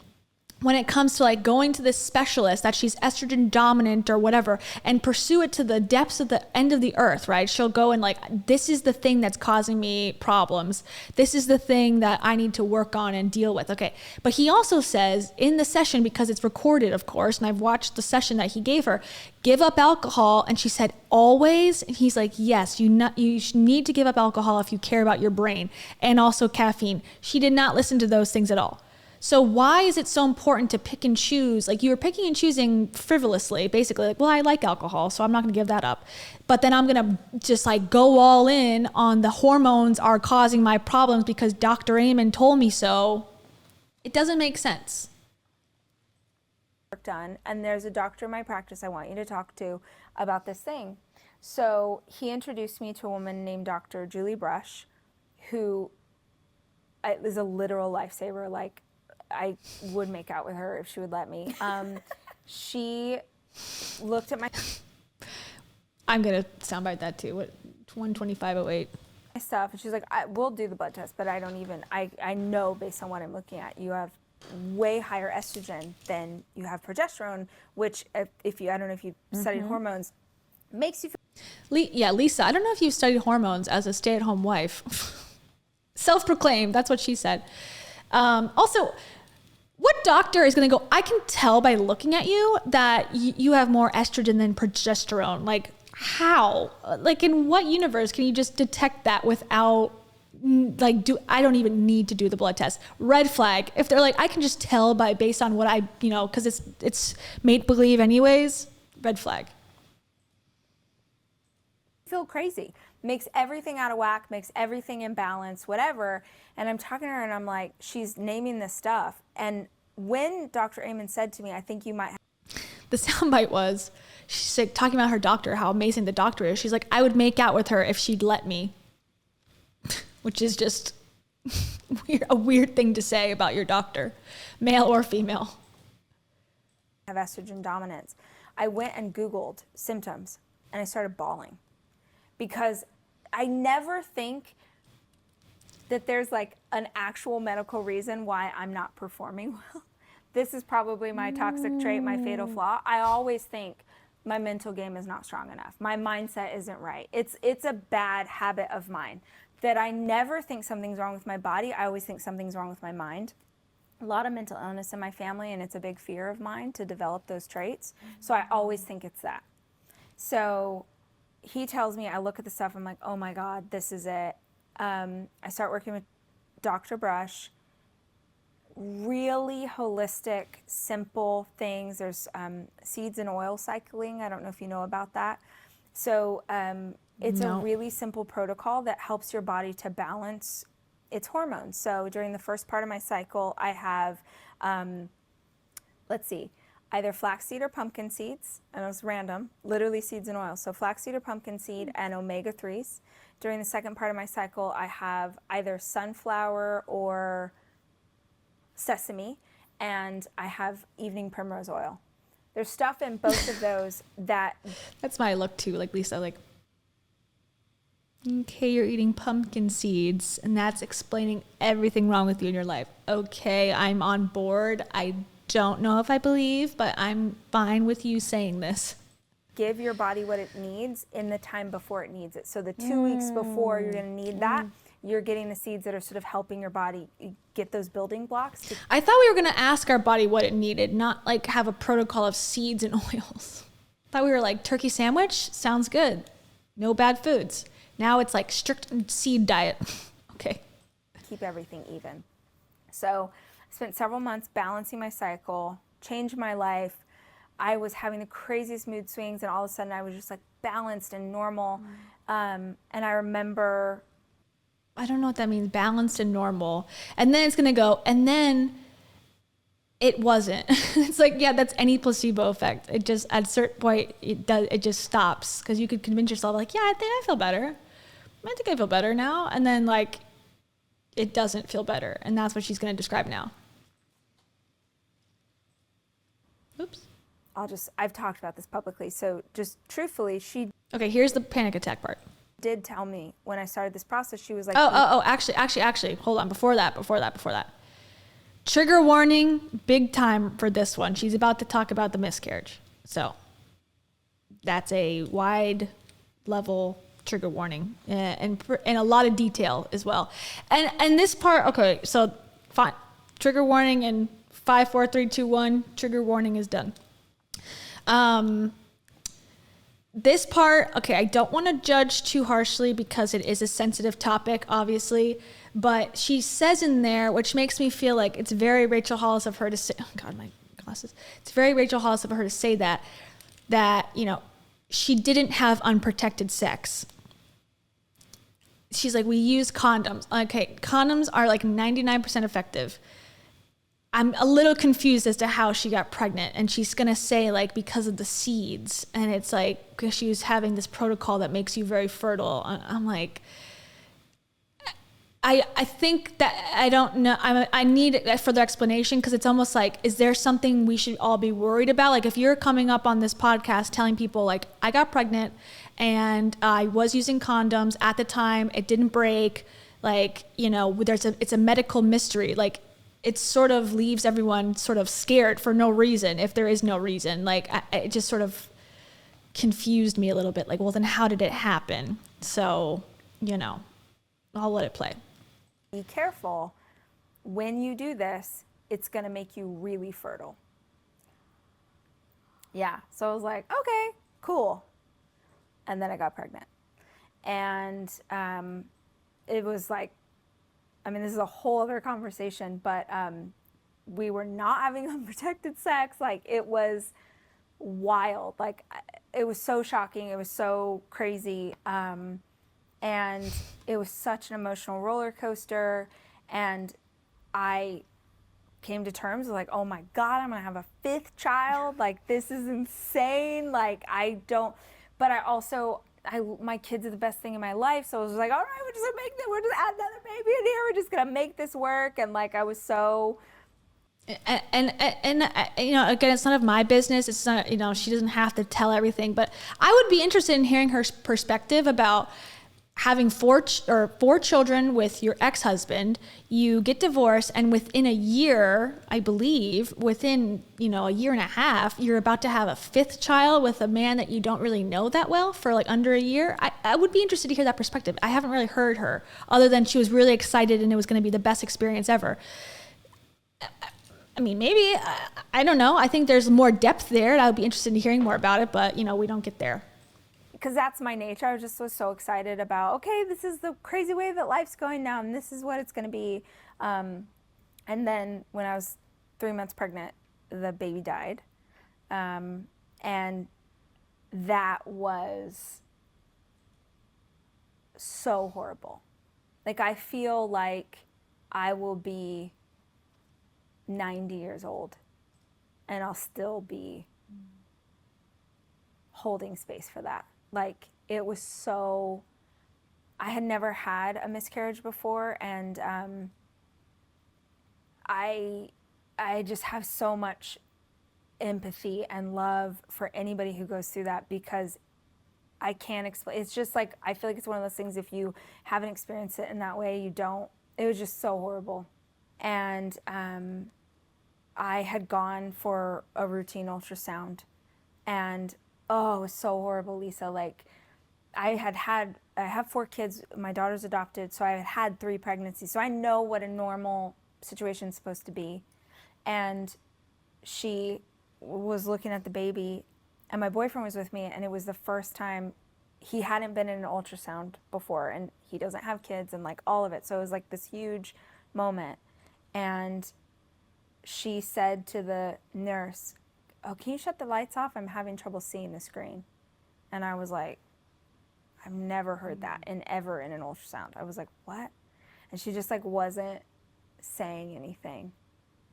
when it comes to like going to this specialist that she's estrogen dominant or whatever and pursue it to the depths of the end of the earth, right? She'll go and like, this is the thing that's causing me problems. This is the thing that I need to work on and deal with. Okay. But he also says in the session, because it's recorded, of course, and I've watched the session that he gave her, give up alcohol. And she said, always. And he's like, yes, you need to give up alcohol if you care about your brain, and also caffeine. She did not listen to those things at all. So why is it so important to pick and choose? Like, you were picking and choosing frivolously, basically, like, well, I like alcohol, so I'm not going to give that up. But then I'm going to just like go all in on the hormones are causing my problems because Dr. Amen told me so. It doesn't make sense. Done, and there's a doctor in my practice I want you to talk to about this thing. So he introduced me to a woman named Dr. Julie Brush, who is a literal lifesaver. Like, I would make out with her if she would let me. She looked at my... I'm going to soundbite that too. What, 12508? stuff, and she's like, we'll do the blood test, but I don't even, I know based on what I'm looking at, you have way higher estrogen than you have progesterone, which if you, I don't know if you studied hormones, makes you feel... Yeah, Lisa, I don't know if you've studied hormones as a stay-at-home wife. Self-proclaimed, that's what she said. Also, what doctor is going to go, I can tell by looking at you that you have more estrogen than progesterone? Like, how? Like, in what universe can you just detect that without, like, I don't even need to do the blood test? Red flag. If they're like, I can just tell based on what I, because it's make believe anyways, red flag. Feel crazy, makes everything out of whack, makes everything imbalance, whatever. And I'm talking to her and I'm like, she's naming this stuff. And when Dr. Amen said to me, I think you might have... the soundbite was, she's like talking about her doctor, how amazing the doctor is. She's like, I would make out with her if she'd let me, which is just a weird thing to say about your doctor, male or female. Have estrogen dominance. I went and Googled symptoms and I started bawling because I never think that there's like an actual medical reason why I'm not performing well. This is probably my toxic trait, my fatal flaw. I always think my mental game is not strong enough. My mindset isn't right. It's a bad habit of mine that I never think something's wrong with my body. I always think something's wrong with my mind. A lot of mental illness in my family, and it's a big fear of mine to develop those traits. So I always think it's that. So he tells me, I look at the stuff, I'm like, oh my God, this is it. I start working with Dr. Brush. Really holistic, simple things. There's seeds and oil cycling. I don't know if you know about that. So it's a really simple protocol that helps your body to balance its hormones. So during the first part of my cycle, I have, either flaxseed or pumpkin seeds, and it's random, literally seeds and oil. So flaxseed or pumpkin seed and omega-3s. During the second part of my cycle, I have either sunflower or sesame, and I have evening primrose oil. There's stuff in both of those that... That's my look too, like Lisa, like, okay, you're eating pumpkin seeds, and that's explaining everything wrong with you in your life. Okay, I'm on board. I don't know if I believe, but I'm fine with you saying this. Give your body what it needs in the time before it needs it. So the 2 weeks before you're going to need that, you're getting the seeds that are sort of helping your body get those building blocks. I thought we were going to ask our body what it needed, not like have a protocol of seeds and oils. I thought we were like, turkey sandwich sounds good. No bad foods. Now it's like strict seed diet. Okay. Keep everything even. So I spent several months balancing my cycle, changed my life. I was having the craziest mood swings, and all of a sudden I was just like balanced and normal. And I remember... I don't know what that means, balanced and normal. And then it's going to go, and then it wasn't. It's like, yeah, that's any placebo effect. It just, at a certain point, it just stops. Because you could convince yourself, like, yeah, I think I feel better. I think I feel better now. And then, like, it doesn't feel better. And that's what she's going to describe now. Oops. I've talked about this publicly. So just truthfully, she Okay, here's the panic attack part. did tell me when I started this process, she was like, Actually, hold on. Before that. Trigger warning, big time for this one. She's about to talk about the miscarriage. So that's a wide level trigger warning and a lot of detail as well. And this part, okay, so fine. Trigger warning in 5, 4, 3, 2, 1. Trigger warning is done. This part, okay, I don't want to judge too harshly because it is a sensitive topic, obviously, but she says in there, which makes me feel like it's very Rachel Hollis of her to say, oh God, my glasses. It's very Rachel Hollis of her to say that, you know, she didn't have unprotected sex. She's like, we use condoms. Okay, condoms are like 99% effective. I'm a little confused as to how she got pregnant, and she's going to say like because of the seeds, and it's like because she was having this protocol that makes you very fertile. I'm like, I think that I don't know. I need a further explanation because it's almost like, is there something we should all be worried about? Like if you're coming up on this podcast telling people like I got pregnant and I was using condoms at the time, it didn't break, like, you know, it's a medical mystery. Like it sort of leaves everyone sort of scared for no reason, if there is no reason. Like it just sort of confused me a little bit. Like, well, then how did it happen? So, you know, I'll let it play. be careful. When you do this, it's going to make you really fertile. Yeah. So I was like, okay, cool. And then I got pregnant. And it was like, I mean, this is a whole other conversation, but we were not having unprotected sex. Like, it was wild. Like, it was so shocking. It was so crazy. And it was such an emotional roller coaster. And I came to terms with like, oh my God, I'm gonna have a 5th child. Like, this is insane. Like, but my kids are the best thing in my life. So I was like, all right, we're just add another baby in here. We're just gonna make this work. And like, I was so. And you know, again, it's none of my business. It's not, you know, she doesn't have to tell everything, but I would be interested in hearing her perspective about having 4 children with your ex-husband. You get divorced, and within a year, I believe, within, you know, a year and a half, you're about to have a 5th child with a man that you don't really know that well for like under a year. I would be interested to hear that perspective. I haven't really heard her, other than she was really excited and it was going to be the best experience ever. I mean, maybe, I don't know. I think there's more depth there, and I would be interested in hearing more about it, but, you know, we don't get there. Because that's my nature. I was so excited about, okay, this is the crazy way that life's going now, and this is what it's going to be. And then when I was 3 months pregnant, the baby died. And that was so horrible. Like, I feel like I will be 90 years old and I'll still be holding space for that. Like, it was so, I had never had a miscarriage before, and I just have so much empathy and love for anybody who goes through that, because I can't explain. It's just like, I feel like it's one of those things, if you haven't experienced it in that way, you don't. It was just so horrible. And I had gone for a routine ultrasound, and oh, it was so horrible, Lisa. Like, I have 4 kids. My daughter's adopted, so I had 3 pregnancies. So I know what a normal situation is supposed to be. And she was looking at the baby, and my boyfriend was with me, and it was the first time. He hadn't been in an ultrasound before, and he doesn't have kids, and like all of it. So it was like this huge moment. And she said to the nurse, "Oh, can you shut the lights off? I'm having trouble seeing the screen." And I was like, I've never heard that ever in an ultrasound. I was like, what? And she just like wasn't saying anything.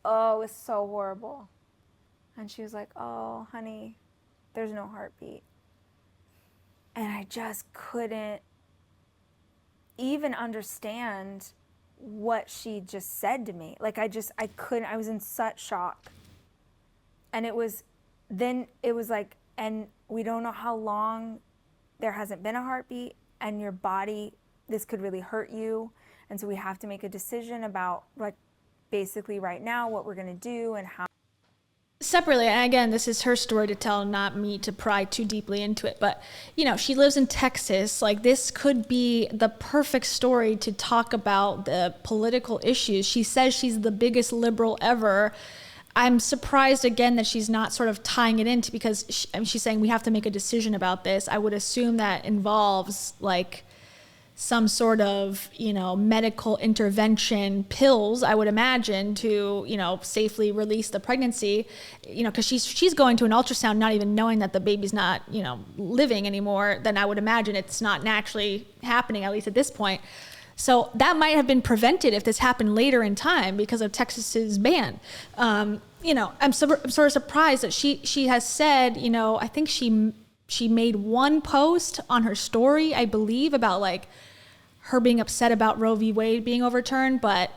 Oh, it was so horrible. And she was like, "Oh, honey, there's no heartbeat." And I just couldn't even understand what she just said to me. Like, I couldn't, I was in such shock. And it was like, and we don't know how long there hasn't been a heartbeat, and your body, this could really hurt you. And so we have to make a decision about, like, basically right now what we're gonna do and how. Separately, and again, this is her story to tell, not me to pry too deeply into it, but, you know, she lives in Texas. Like, this could be the perfect story to talk about the political issues. She says she's the biggest liberal ever. I'm surprised, again, that she's not sort of tying it into, because she's saying we have to make a decision about this. I would assume that involves, like, some sort of, you know, medical intervention, pills, I would imagine, to, you know, safely release the pregnancy, you know, because she's going to an ultrasound not even knowing that the baby's not, you know, living anymore. Then I would imagine it's not naturally happening, at least at this point. So that might have been prevented if this happened later in time because of Texas's ban. You know, I'm sort of surprised that she has said, you know, I think she made one post on her story, I believe, about like her being upset about Roe v. Wade being overturned, but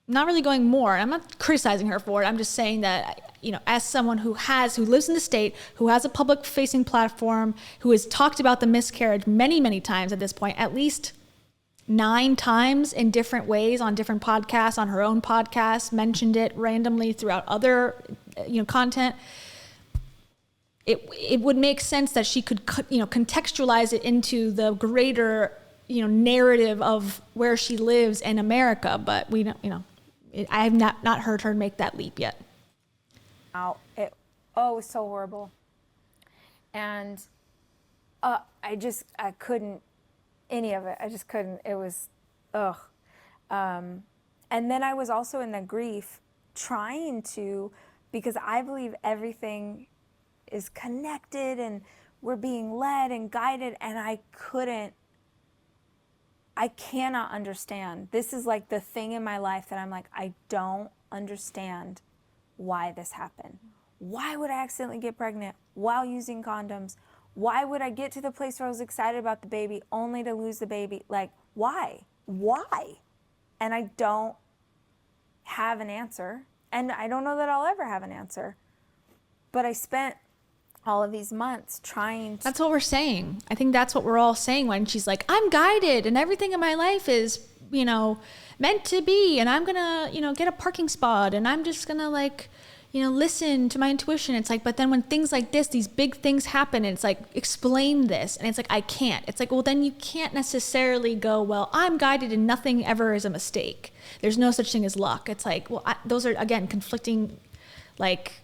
not really going more. I'm not criticizing her for it. I'm just saying that, you know, as someone who lives in the state, who has a public facing platform, who has talked about the miscarriage many, many times at this point, at least 9 times in different ways on different podcasts, on her own podcast, mentioned it randomly throughout other, you know, content. It would make sense that she could, you know, contextualize it into the greater, you know, narrative of where she lives in America. But we don't, you know, I have not heard her make that leap yet. It was so horrible. And I couldn't, any of it. I just couldn't. It was, ugh. And then I was also in the grief trying to, because I believe everything is connected and we're being led and guided, and I cannot understand. This is like the thing in my life that I'm like, I don't understand why this happened. Why would I accidentally get pregnant while using condoms? Why would I get to the place where I was excited about the baby only to lose the baby? Like, why? Why? And I don't have an answer. And I don't know that I'll ever have an answer. But I spent all of these months trying to. That's what we're saying. I think that's what we're all saying when she's like, I'm guided and everything in my life is, you know, meant to be. And I'm going to, you know, get a parking spot and I'm just going to like, you know, listen to my intuition. It's like, but then when things like this, these big things happen, and it's like, explain this. And it's like, I can't. It's like, well, then you can't necessarily go, well, I'm guided and nothing ever is a mistake. There's no such thing as luck. It's like, well, those are, again, conflicting, like,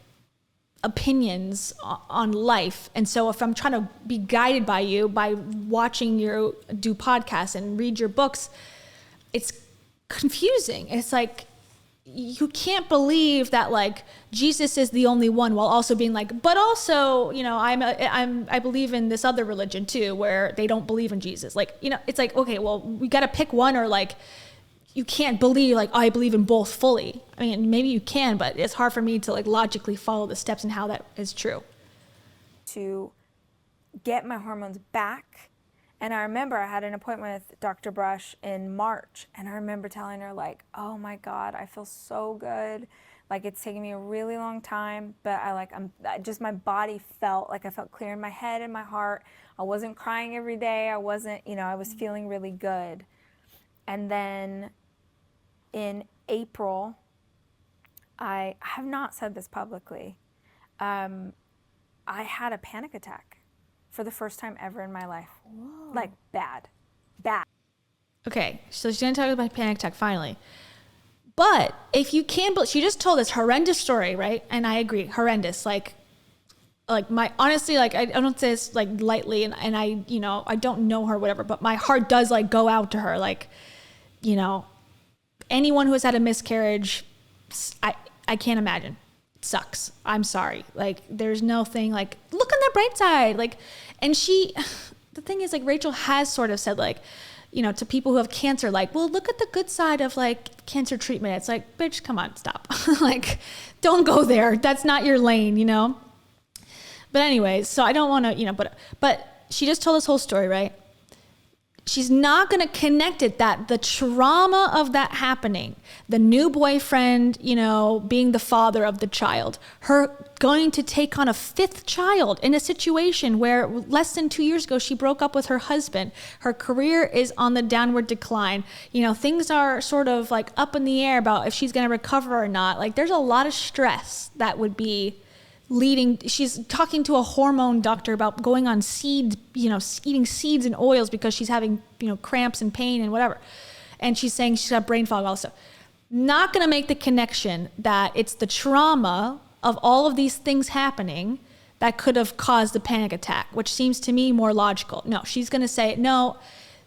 opinions on life. And so if I'm trying to be guided by you by watching you do podcasts and read your books, it's confusing. It's like, you can't believe that like Jesus is the only one while also being like, but also, you know, I believe in this other religion too, where they don't believe in Jesus. Like, you know, it's like, okay, well, we got to pick one, or like, you can't believe like, oh, I believe in both fully. I mean, maybe you can, but it's hard for me to like logically follow the steps and how that is true. To get my hormones back. And I remember I had an appointment with Dr. Brush in March, and I remember telling her like, oh my God, I feel so good. Like, it's taken me a really long time, but my body felt like I felt clear in my head and my heart. I wasn't crying every day. I wasn't, you know, I was feeling really good. And then in April, I have not said this publicly, I had a panic attack for the first time ever in my life. Whoa. Like, bad. Okay, so she's gonna talk about panic attack finally. But if you can't, she just told this horrendous story, right? And I agree, horrendous. Like my, honestly, like I don't say this like lightly, and I, you know, I don't know her, whatever, but my heart does like go out to her. Like, you know, anyone who has had a miscarriage, I can't imagine. It sucks. I'm sorry. Like, there's no thing like, look on the bright side. Like, and the thing is, like, Rachel has sort of said, like, you know, to people who have cancer, like, well, look at the good side of like cancer treatment. It's like, bitch, come on, stop. Like, don't go there. That's not your lane, you know? But anyways, so I don't want to, you know, but she just told this whole story, right? She's not going to connect it, that the trauma of that happening, the new boyfriend, you know, being the father of the child, her going to take on a fifth child in a situation where less than 2 years ago, she broke up with her husband. Her career is on the downward decline. You know, things are sort of like up in the air about if she's going to recover or not. Like, there's a lot of stress that would be leading. She's talking to a hormone doctor about going on seeds, you know, eating seeds and oils because she's having, you know, cramps and pain and whatever. And she's saying she's got brain fog also. Not going to make the connection that it's the trauma of all of these things happening that could have caused the panic attack, which seems to me more logical. No, she's going to say, no,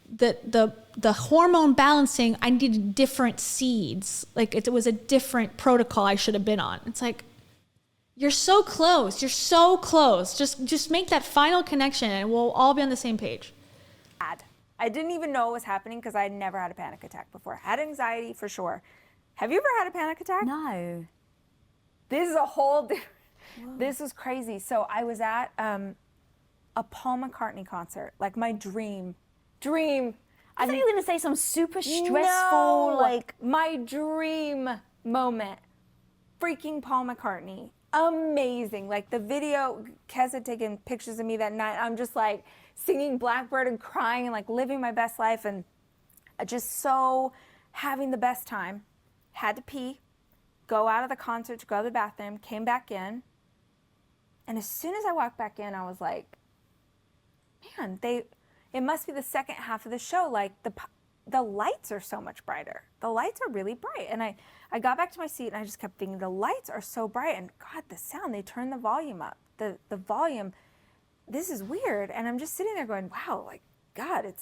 the hormone balancing, I needed different seeds. Like, it was a different protocol I should have been on. It's like, you're so close. You're so close. Just make that final connection and we'll all be on the same page. I didn't even know it was happening because I had never had a panic attack before. I had anxiety for sure. Have you ever had a panic attack? No. This is a whole different, this was crazy. So I was at a Paul McCartney concert, like my dream. I thought you were going to say some super stressful, No, like... my dream moment. Freaking Paul McCartney. Amazing. Like, the video, Kez had taken pictures of me that night. I'm just like singing Blackbird and crying and like living my best life and just so having the best time. Had to pee, go out of the concert to go to the bathroom, came back in. And as soon as I walked back in, I was like, man, it must be the second half of the show. Like, the lights are so much brighter. The lights are really bright. And I got back to my seat and I just kept thinking, the lights are so bright. And God, the sound, they turned the volume up. The volume, this is weird. And I'm just sitting there going, wow, like, God,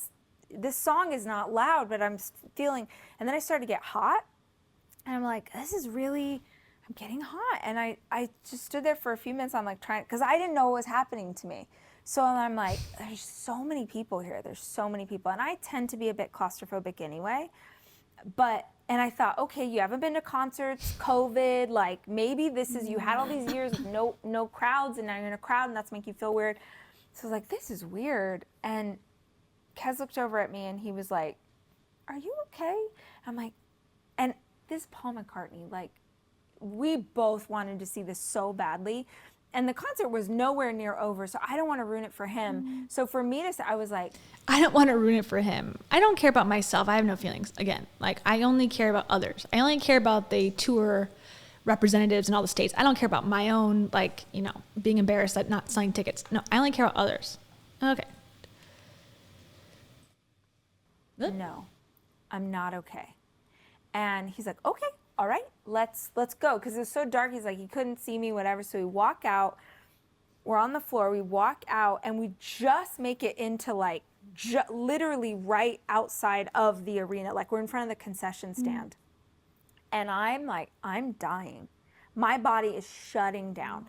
this song is not loud, but I'm feeling, and then I started to get hot. And I'm like, this is really, I'm getting hot. And I just stood there for a few minutes. I'm like trying, because I didn't know what was happening to me. So I'm like, there's so many people here. There's so many people. And I tend to be a bit claustrophobic anyway. And I thought, okay, you haven't been to concerts, COVID, like maybe this is, you had all these years of no crowds and now you're in a crowd and that's make you feel weird. So I was like, this is weird. And Kez looked over at me and he was like, are you okay? I'm like, and this Paul McCartney, like we both wanted to see this so badly. And the concert was nowhere near over, so I don't want to ruin it for him. So for me to say, I was like, I don't want to ruin it for him. I don't care about myself. I have no feelings. Again, like I only care about others. I only care about the tour representatives in all the states. I don't care about my own, like, you know, being embarrassed at not selling tickets. No, I only care about others. Okay. no, I'm not okay. And he's like, okay, all right, let's go. Because it was so dark, he's like, he couldn't see me, whatever. So we walk out, we're on the floor, we walk out, and we just make it into like, literally right outside of the arena. Like we're in front of the concession stand. And I'm like, I'm dying. My body is shutting down.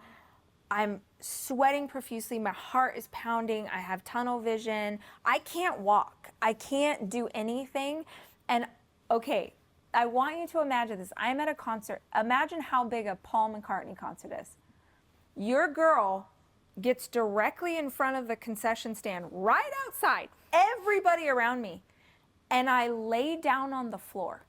I'm sweating profusely. My heart is pounding. I have tunnel vision. I can't walk. I can't do anything. And okay, I want you to imagine this. I'm at a concert. Imagine how big a Paul McCartney concert is. Your girl gets directly in front of the concession stand, right outside, everybody around me. And I lay down on the floor.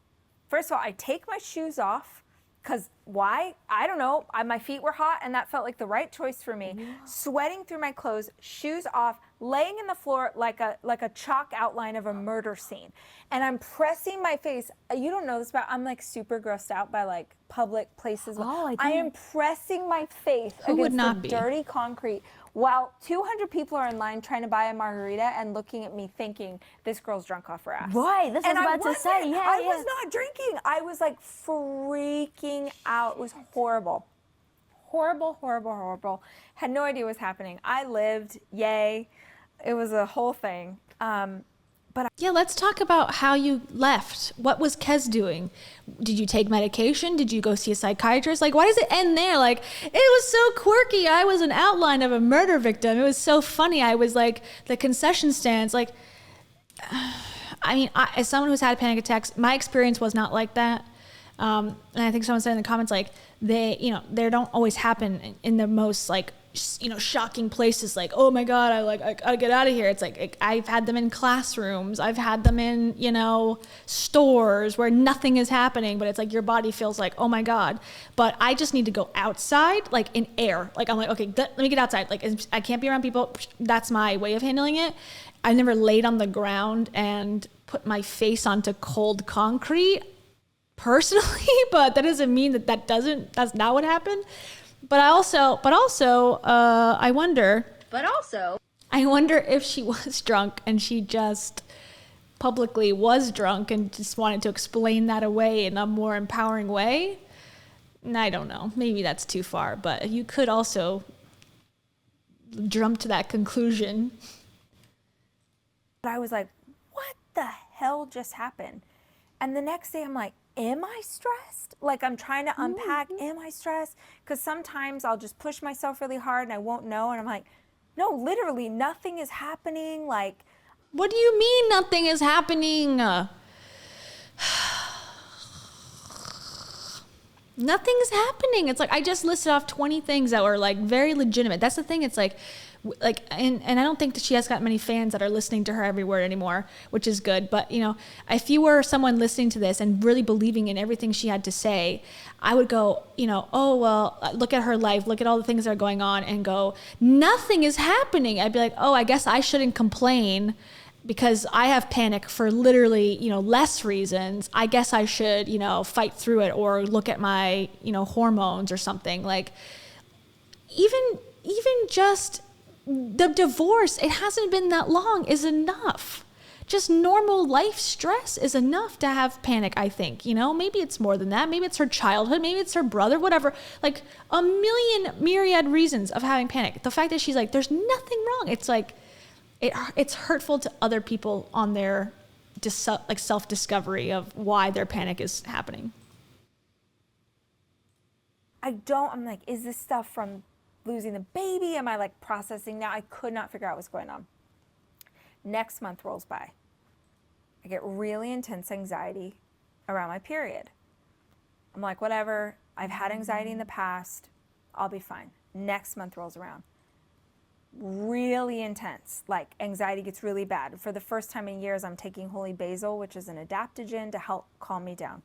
First of all, I take my shoes off, because why? I don't know. My feet were hot, and that felt like the right choice for me. Yeah. Sweating through my clothes, shoes off, laying in the floor like a chalk outline of a murder scene. And I'm pressing my face. You don't know this, but I'm like super grossed out by like public places. Oh, I am pressing my face against the dirty concrete while 200 people are in line trying to buy a margarita and looking at me thinking, this girl's drunk off her ass. Right, that's what I was about to say. Yeah, I was not drinking. I was like freaking out. It was horrible. Horrible, horrible, horrible. Had no idea what was happening. I lived, yay. It was a whole thing. Yeah, let's talk about how you left. What was Kez doing? Did you take medication? Did you go see a psychiatrist? Like, why does it end there? Like, it was so quirky. I was an outline of a murder victim. It was so funny. I was like, the concession stands, like, I mean, as someone who's had panic attacks, my experience was not like that. And I think someone said in the comments, like, they don't always happen in the most, like, shocking places, like, oh my God, I gotta get out of here. It's like, I've had them in classrooms. I've had them in, stores where nothing is happening, but it's like your body feels like, oh my God. But I just need to go outside, like in air. Like, I'm like, okay, let me get outside. Like, I can't be around people. That's my way of handling it. I never laid on the ground and put my face onto cold concrete personally, but that doesn't mean that's not what happened. But I wonder if she was drunk and she just publicly was drunk and just wanted to explain that away in a more empowering way. And I don't know. Maybe that's too far, but you could also jump to that conclusion. But I was like, what the hell just happened? And the next day I'm like, am I stressed? Like, I'm trying to unpack, am I stressed? Because sometimes I'll just push myself really hard and I won't know. And I'm like, no, literally nothing is happening. Like, what do you mean nothing is happening? Nothing's happening. It's like, I just listed off 20 things that were like very legitimate. That's the thing. It's like, and I don't think that she has got many fans that are listening to her every word anymore, which is good. But, if you were someone listening to this and really believing in everything she had to say, I would go, oh, well, look at her life, look at all the things that are going on and go, nothing is happening. I'd be like, oh, I guess I shouldn't complain because I have panic for literally, less reasons. I guess I should, fight through it or look at my, hormones or something. Like, even just the divorce, it hasn't been that long, is enough. Just normal life stress is enough to have panic, I think. Maybe it's more than that. Maybe it's her childhood. Maybe it's her brother, whatever. Like a myriad reasons of having panic. The fact that she's like, there's nothing wrong. It's like, it's hurtful to other people on their self-discovery of why their panic is happening. I'm like, is this stuff from losing the baby? Am I like processing now? I could not figure out what's going on. Next month rolls by. I get really intense anxiety around my period. I'm like, whatever, I've had anxiety in the past, I'll be fine. Next month rolls around. Really intense, like anxiety gets really bad. For the first time in years, I'm taking holy basil, which is an adaptogen to help calm me down.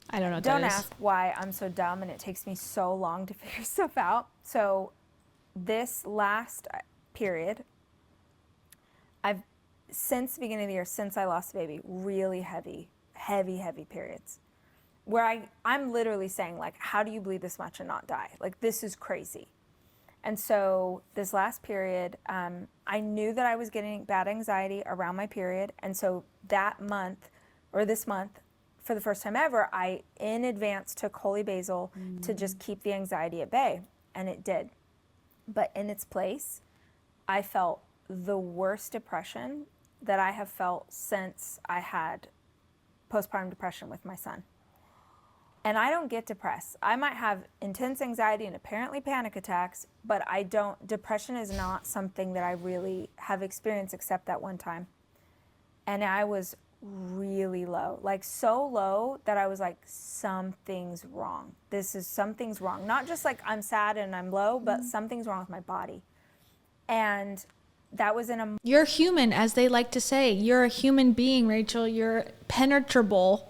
I don't know what Don't that is. ask why I'm so dumb and it takes me so long to figure stuff out. So this last period, I've, since the beginning of the year, since I lost the baby, really heavy periods. Where I'm literally saying, like, how do you bleed this much and not die? Like, this is crazy. And so this last period, I knew that I was getting bad anxiety around my period. And so that month, or this month, for the first time ever, I in advance took holy basil to just keep the anxiety at bay. And it did. But in its place, I felt the worst depression that I have felt since I had postpartum depression with my son. And I don't get depressed. I might have intense anxiety and apparently panic attacks, but I don't, depression is not something that I really have experienced except that one time. And I was really low, like so low that I was like, something's wrong. Something's wrong. Not just like I'm sad and I'm low, but something's wrong with my body. And that was in a... You're human, as they like to say. You're a human being, Rachel. You're penetrable.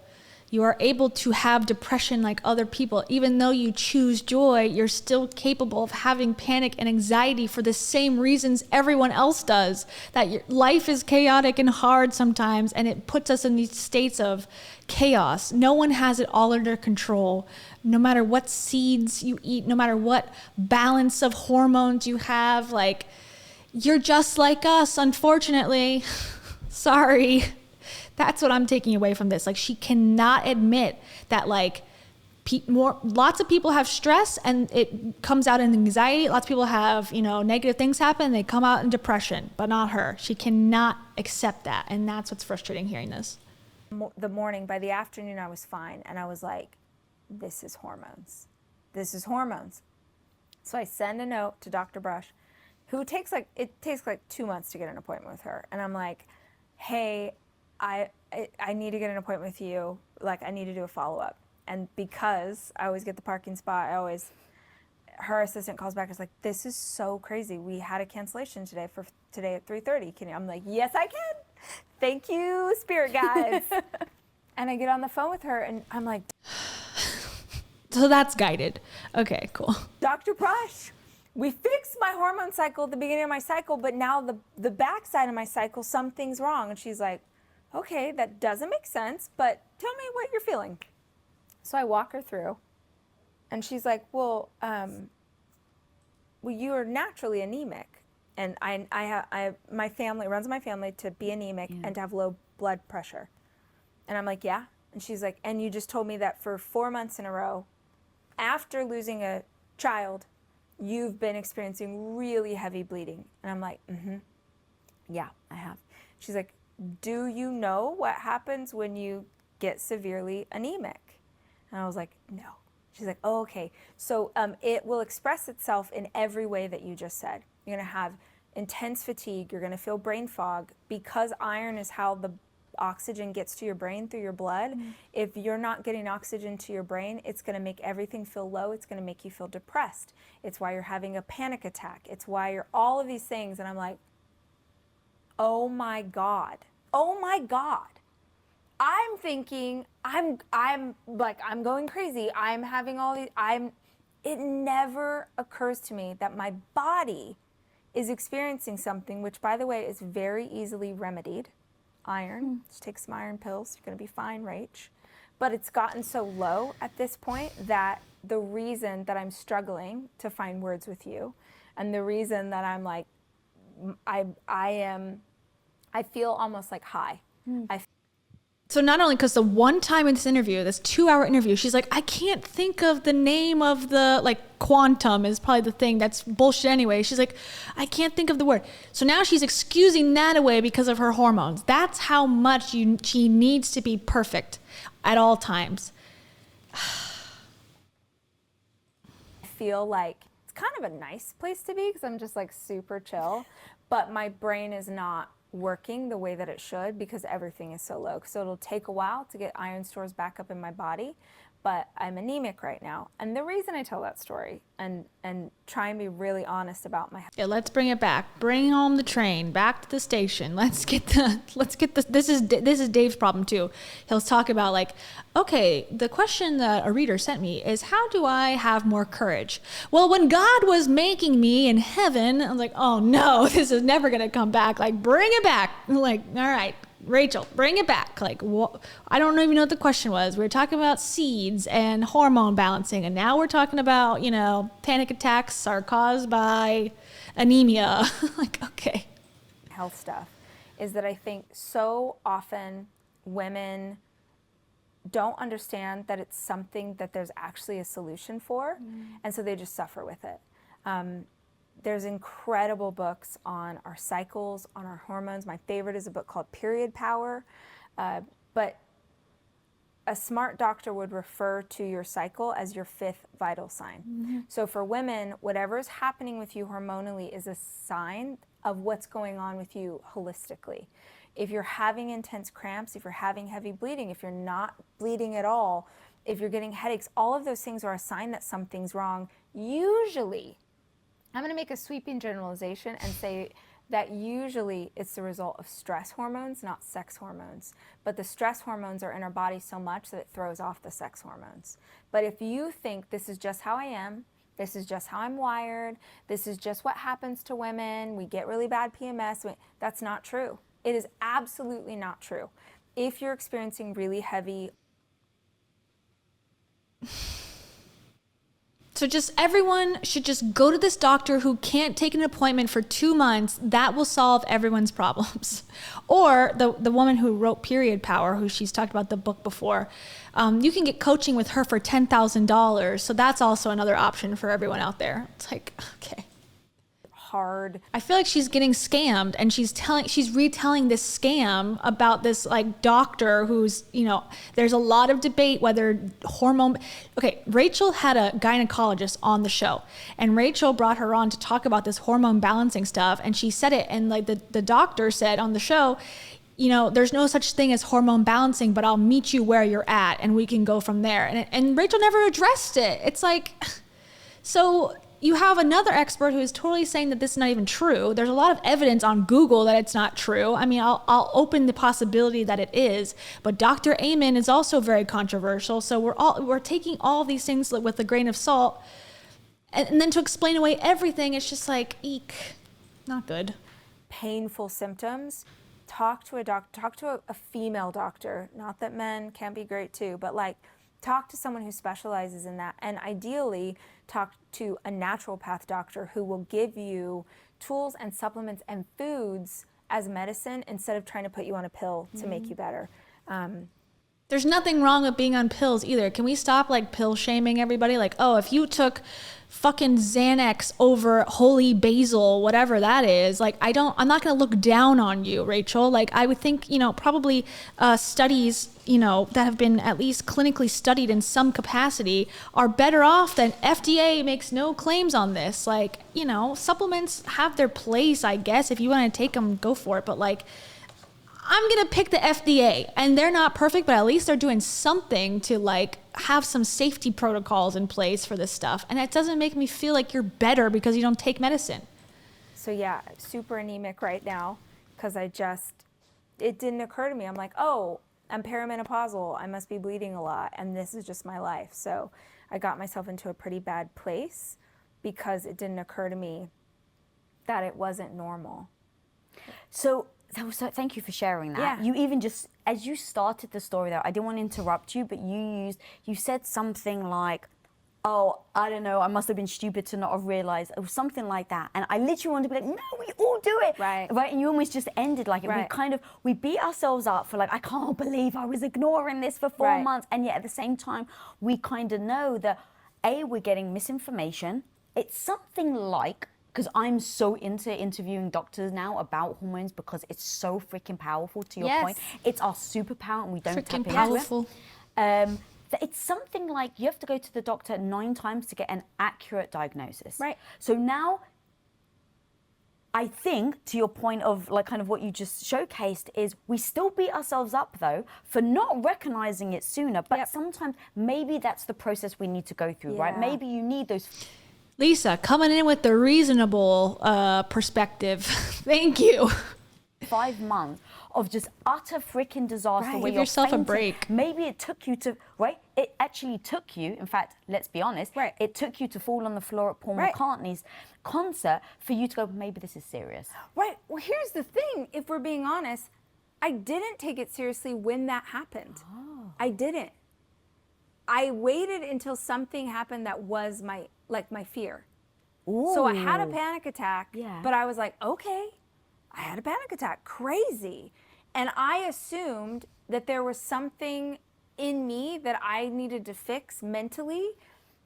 You are able to have depression like other people. Even though you choose joy, you're still capable of having panic and anxiety for the same reasons everyone else does. That your life is chaotic and hard sometimes, and it puts us in these states of chaos. No one has it all under control. No matter what seeds you eat, no matter what balance of hormones you have, like, you're just like us, unfortunately. Sorry. That's what I'm taking away from this. Like, she cannot admit that, like, lots of people have stress and it comes out in anxiety. Lots of people have, negative things happen and they come out in depression, but not her. She cannot accept that. And that's what's frustrating, hearing this. The morning, by the afternoon, I was fine. And I was like, this is hormones. This is hormones. So I send a note to Dr. Brush, who takes like 2 months to get an appointment with her. And I'm like, hey, I need to get an appointment with you. Like, I need to do a follow-up. And because I always get the parking spot, her assistant calls back and is like, this is so crazy. We had a cancellation today for today at 3:30. I'm like, yes, I can. Thank you, spirit guides. And I get on the phone with her and I'm like, so that's guided. Okay, cool. Dr. Brush, we fixed my hormone cycle at the beginning of my cycle, but now the backside of my cycle, something's wrong. And she's like, okay, that doesn't make sense, but tell me what you're feeling. So I walk her through, and she's like, well, you are naturally anemic, and my family runs my family to be anemic and to have low blood pressure. And I'm like, yeah. And she's like, and you just told me that for 4 months in a row, after losing a child, you've been experiencing really heavy bleeding. And I'm like, yeah, I have. She's like, do you know what happens when you get severely anemic? And I was like, no. She's like, oh, okay. So it will express itself in every way that you just said. You're going to have intense fatigue. You're going to feel brain fog. Because iron is how the oxygen gets to your brain through your blood. If you're not getting oxygen to your brain, it's going to make everything feel low. It's going to make you feel depressed. It's why you're having a panic attack. It's why you're all of these things. And I'm like, oh my God. Oh my God. I'm thinking, I'm going crazy. I'm having all these, it never occurs to me that my body is experiencing something, which by the way is very easily remedied. Iron, just take some iron pills, you're gonna be fine, Rach. But it's gotten so low at this point that the reason that I'm struggling to find words with you, and the reason that I'm like, I feel almost like high. So not only because the one time in this interview, this 2-hour interview, she's like, I can't think of the name of the, like, quantum is probably the thing that's bullshit anyway. She's like, I can't think of the word. So now she's excusing that away because of her hormones. That's how much she needs to be perfect at all times. I feel like it's kind of a nice place to be because I'm just like super chill, but my brain is not working the way that it should because everything is so low. So it'll take a while to get iron stores back up in my body, but I'm anemic right now. And the reason I tell that story and try and be really honest about my health. Yeah, let's bring it back. Bring home the train back to the station. Let's get the. This is Dave's problem too. He'll talk about like, okay, the question that a reader sent me is, how do I have more courage? Well, when God was making me in heaven, I was like, oh no, this is never gonna come back. Like, bring it back. Like, all right, Rachel, bring it back. Like, I don't even know what the question was. We were talking about seeds and hormone balancing, and now we're talking about, panic attacks are caused by anemia. Like, okay. Health stuff is that I think so often women don't understand that it's something that there's actually a solution for, and so they just suffer with it. There's incredible books on our cycles, on our hormones. My favorite is a book called Period Power, but a smart doctor would refer to your cycle as your 5th vital sign. So for women, whatever is happening with you hormonally is a sign of what's going on with you holistically. If you're having intense cramps, if you're having heavy bleeding, if you're not bleeding at all, if you're getting headaches, all of those things are a sign that something's wrong. Usually, I'm going to make a sweeping generalization and say that usually it's the result of stress hormones, not sex hormones. But the stress hormones are in our body so much that it throws off the sex hormones. But if you think this is just how I am, this is just how I'm wired, this is just what happens to women, we get really bad PMS, that's not true. It is absolutely not true. If you're experiencing really heavy... So everyone should just go to this doctor who can't take an appointment for 2 months. That will solve everyone's problems. Or the woman who wrote Period Power, who she's talked about the book before, you can get coaching with her for $10,000. So that's also another option for everyone out there. It's like, okay. hard. I feel like she's getting scammed, and she's retelling this scam about this like doctor who's, there's a lot of debate whether hormone. Okay, Rachel had a gynecologist on the show, and Rachel brought her on to talk about this hormone balancing stuff, and she said it, and like the doctor said on the show, there's no such thing as hormone balancing, but I'll meet you where you're at and we can go from there. And Rachel never addressed it. It's like, so you have another expert who is totally saying that this is not even true. There's a lot of evidence on Google that it's not true. I mean, I'll open the possibility that it is, but Dr. Amen is also very controversial. So we're taking all these things with a grain of salt, and then to explain away everything, it's just like, eek, not good. Painful symptoms. Talk to a doctor, talk to a female doctor. Not that men can be great too, but like talk to someone who specializes in that, and ideally talk to a naturopath doctor who will give you tools and supplements and foods as medicine instead of trying to put you on a pill to make you better. There's nothing wrong with being on pills either. Can we stop like pill shaming everybody? Like, oh, if you took fucking Xanax over holy basil, whatever that is, like I'm not going to look down on you, Rachel. Like I would think, probably studies, that have been at least clinically studied in some capacity are better off than FDA makes no claims on this. Like, supplements have their place, I guess. If you want to take them, go for it. But like, I'm going to pick the FDA, and they're not perfect, but at least they're doing something to like have some safety protocols in place for this stuff. And it doesn't make me feel like you're better because you don't take medicine. So yeah, super anemic right now because it didn't occur to me. I'm like, oh, I'm perimenopausal. I must be bleeding a lot, and this is just my life. So I got myself into a pretty bad place because it didn't occur to me that it wasn't normal. So thank you for sharing that. Yeah. You even just, as you started the story there, I didn't want to interrupt you, but you said something like, oh, I don't know, I must have been stupid to not have realized, or something like that. And I literally wanted to be like, no, we all do it. Right. And you almost just ended like it. Right. We beat ourselves up for like, I can't believe I was ignoring this for 4 Right. months. And yet at the same time, we kind of know that, A, we're getting misinformation. It's something like, because I'm so into interviewing doctors now about hormones because it's so freaking powerful, to your Yes. point. It's our superpower and we don't tap Freaking into powerful. it. It's something like you have to go to the doctor 9 times to get an accurate diagnosis. Right. So now I think, to your point of like kind of what you just showcased, is we still beat ourselves up though for not recognizing it sooner. But sometimes maybe that's the process we need to go through, right? Maybe you need those. Lisa, coming in with the reasonable perspective. Thank you. 5 months of just utter freaking disaster. Right. Where Give you're yourself a fainting. break. Maybe it took you to, right? It actually took you, in fact, let's be honest, Right. it took you to fall on the floor at Paul Right. McCartney's concert for you to go, maybe this is serious. Right. Well, here's the thing. If we're being honest, I didn't take it seriously when that happened. I didn't. I waited until something happened that was my fear. So I had a panic attack, but I was like, okay, I had a panic attack, crazy. And I assumed that there was something in me that I needed to fix mentally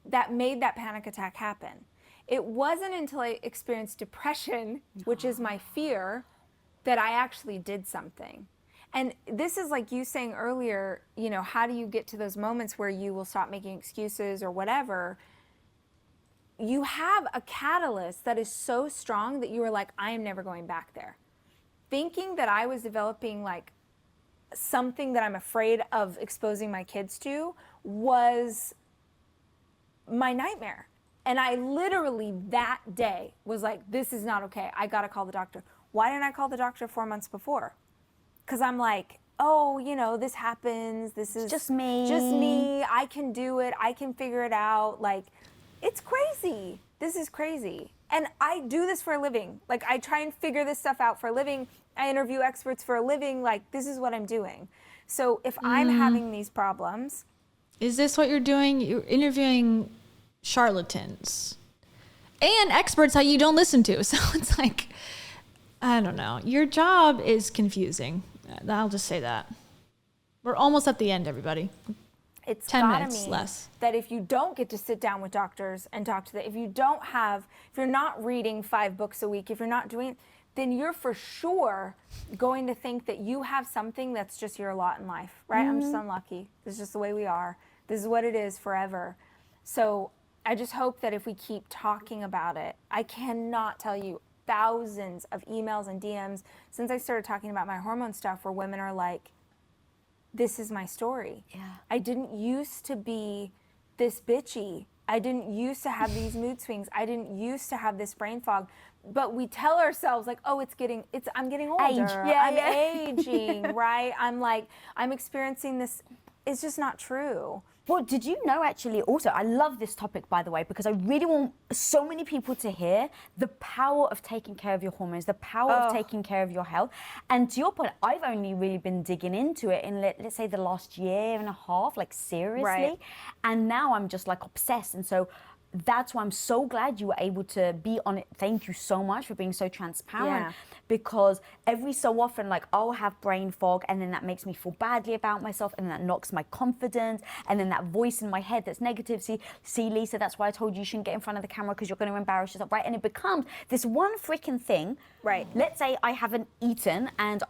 that made that panic attack happen. It wasn't until I experienced depression, which is my fear, that I actually did something. And this is like you saying earlier, you know, how do you get to those moments where you will stop making excuses or whatever? You have a catalyst that is so strong that you are like, I am never going back there. Thinking that I was developing like something that I'm afraid of exposing my kids to was my nightmare. And I literally that day was like, this is not okay. I got to call the doctor. Why didn't I call the doctor 4 months before? Because I'm like, oh, you know, this happens. This is just me. Just me. I can do it. I can figure it out. Like, it's crazy. This is crazy. And I do this for a living. Like, I try and figure this stuff out for a living. I interview experts for a living. Like, this is what I'm doing. So if I'm having these problems. Is this what you're doing? You're interviewing charlatans and experts that you don't listen to. So it's like, I don't know. Your job is confusing. I'll just say that. We're almost at the end, everybody. It's 10 gotta minutes mean less. that if you don't get to sit down with doctors and talk to them, if you're not reading 5 books a week, if you're not doing, then you're for sure going to think that you have something that's just your lot in life, right? I'm just unlucky. This is just the way we are. This is what it is forever. So I just hope that if we keep talking about it, I cannot tell you thousands of emails and DMs since I started talking about my hormone stuff where women are like, this is my story. Yeah. I didn't used to be this bitchy. I didn't used to have these mood swings. I didn't used to have this brain fog. But we tell ourselves like, oh, I'm getting older. Age. Yeah, I'm yeah. aging, right? I'm experiencing this. It's just not true. Well, did you know actually also, I love this topic, by the way, because I really want so many people to hear the power of taking care of your hormones, the power of taking care of your health. And to your point, I've only really been digging into it in, let's say, the last year and a half, like seriously. Right. And now I'm just like obsessed. And so that's why I'm so glad you were able to be on it. Thank you so much for being so transparent. Yeah. Because every so often, like, I'll have brain fog and then that makes me feel badly about myself and that knocks my confidence and then that voice in my head that's negative. See, Lisa, that's why I told you shouldn't get in front of the camera because you're going to embarrass yourself, right? And it becomes this one freaking thing. Right. Let's say I haven't eaten and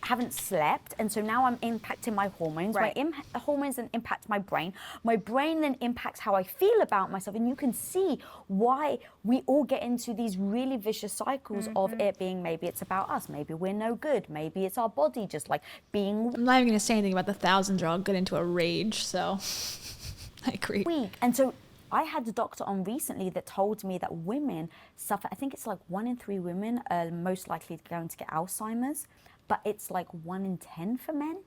haven't slept, and so now I'm impacting my hormones. Right. My hormones then impact my brain. My brain then impacts how I feel about myself, and you can see why we all get into these really vicious cycles of it being maybe it's about us, maybe we're no good, maybe it's our body just like being I'm not even going to say anything about the thousands or I'll get into a rage. So I agree. weak. And so I had a doctor on recently that told me that women suffer, I think it's like 1 in 3 women are most likely going to get Alzheimer's, but it's like 1 in 10 for men.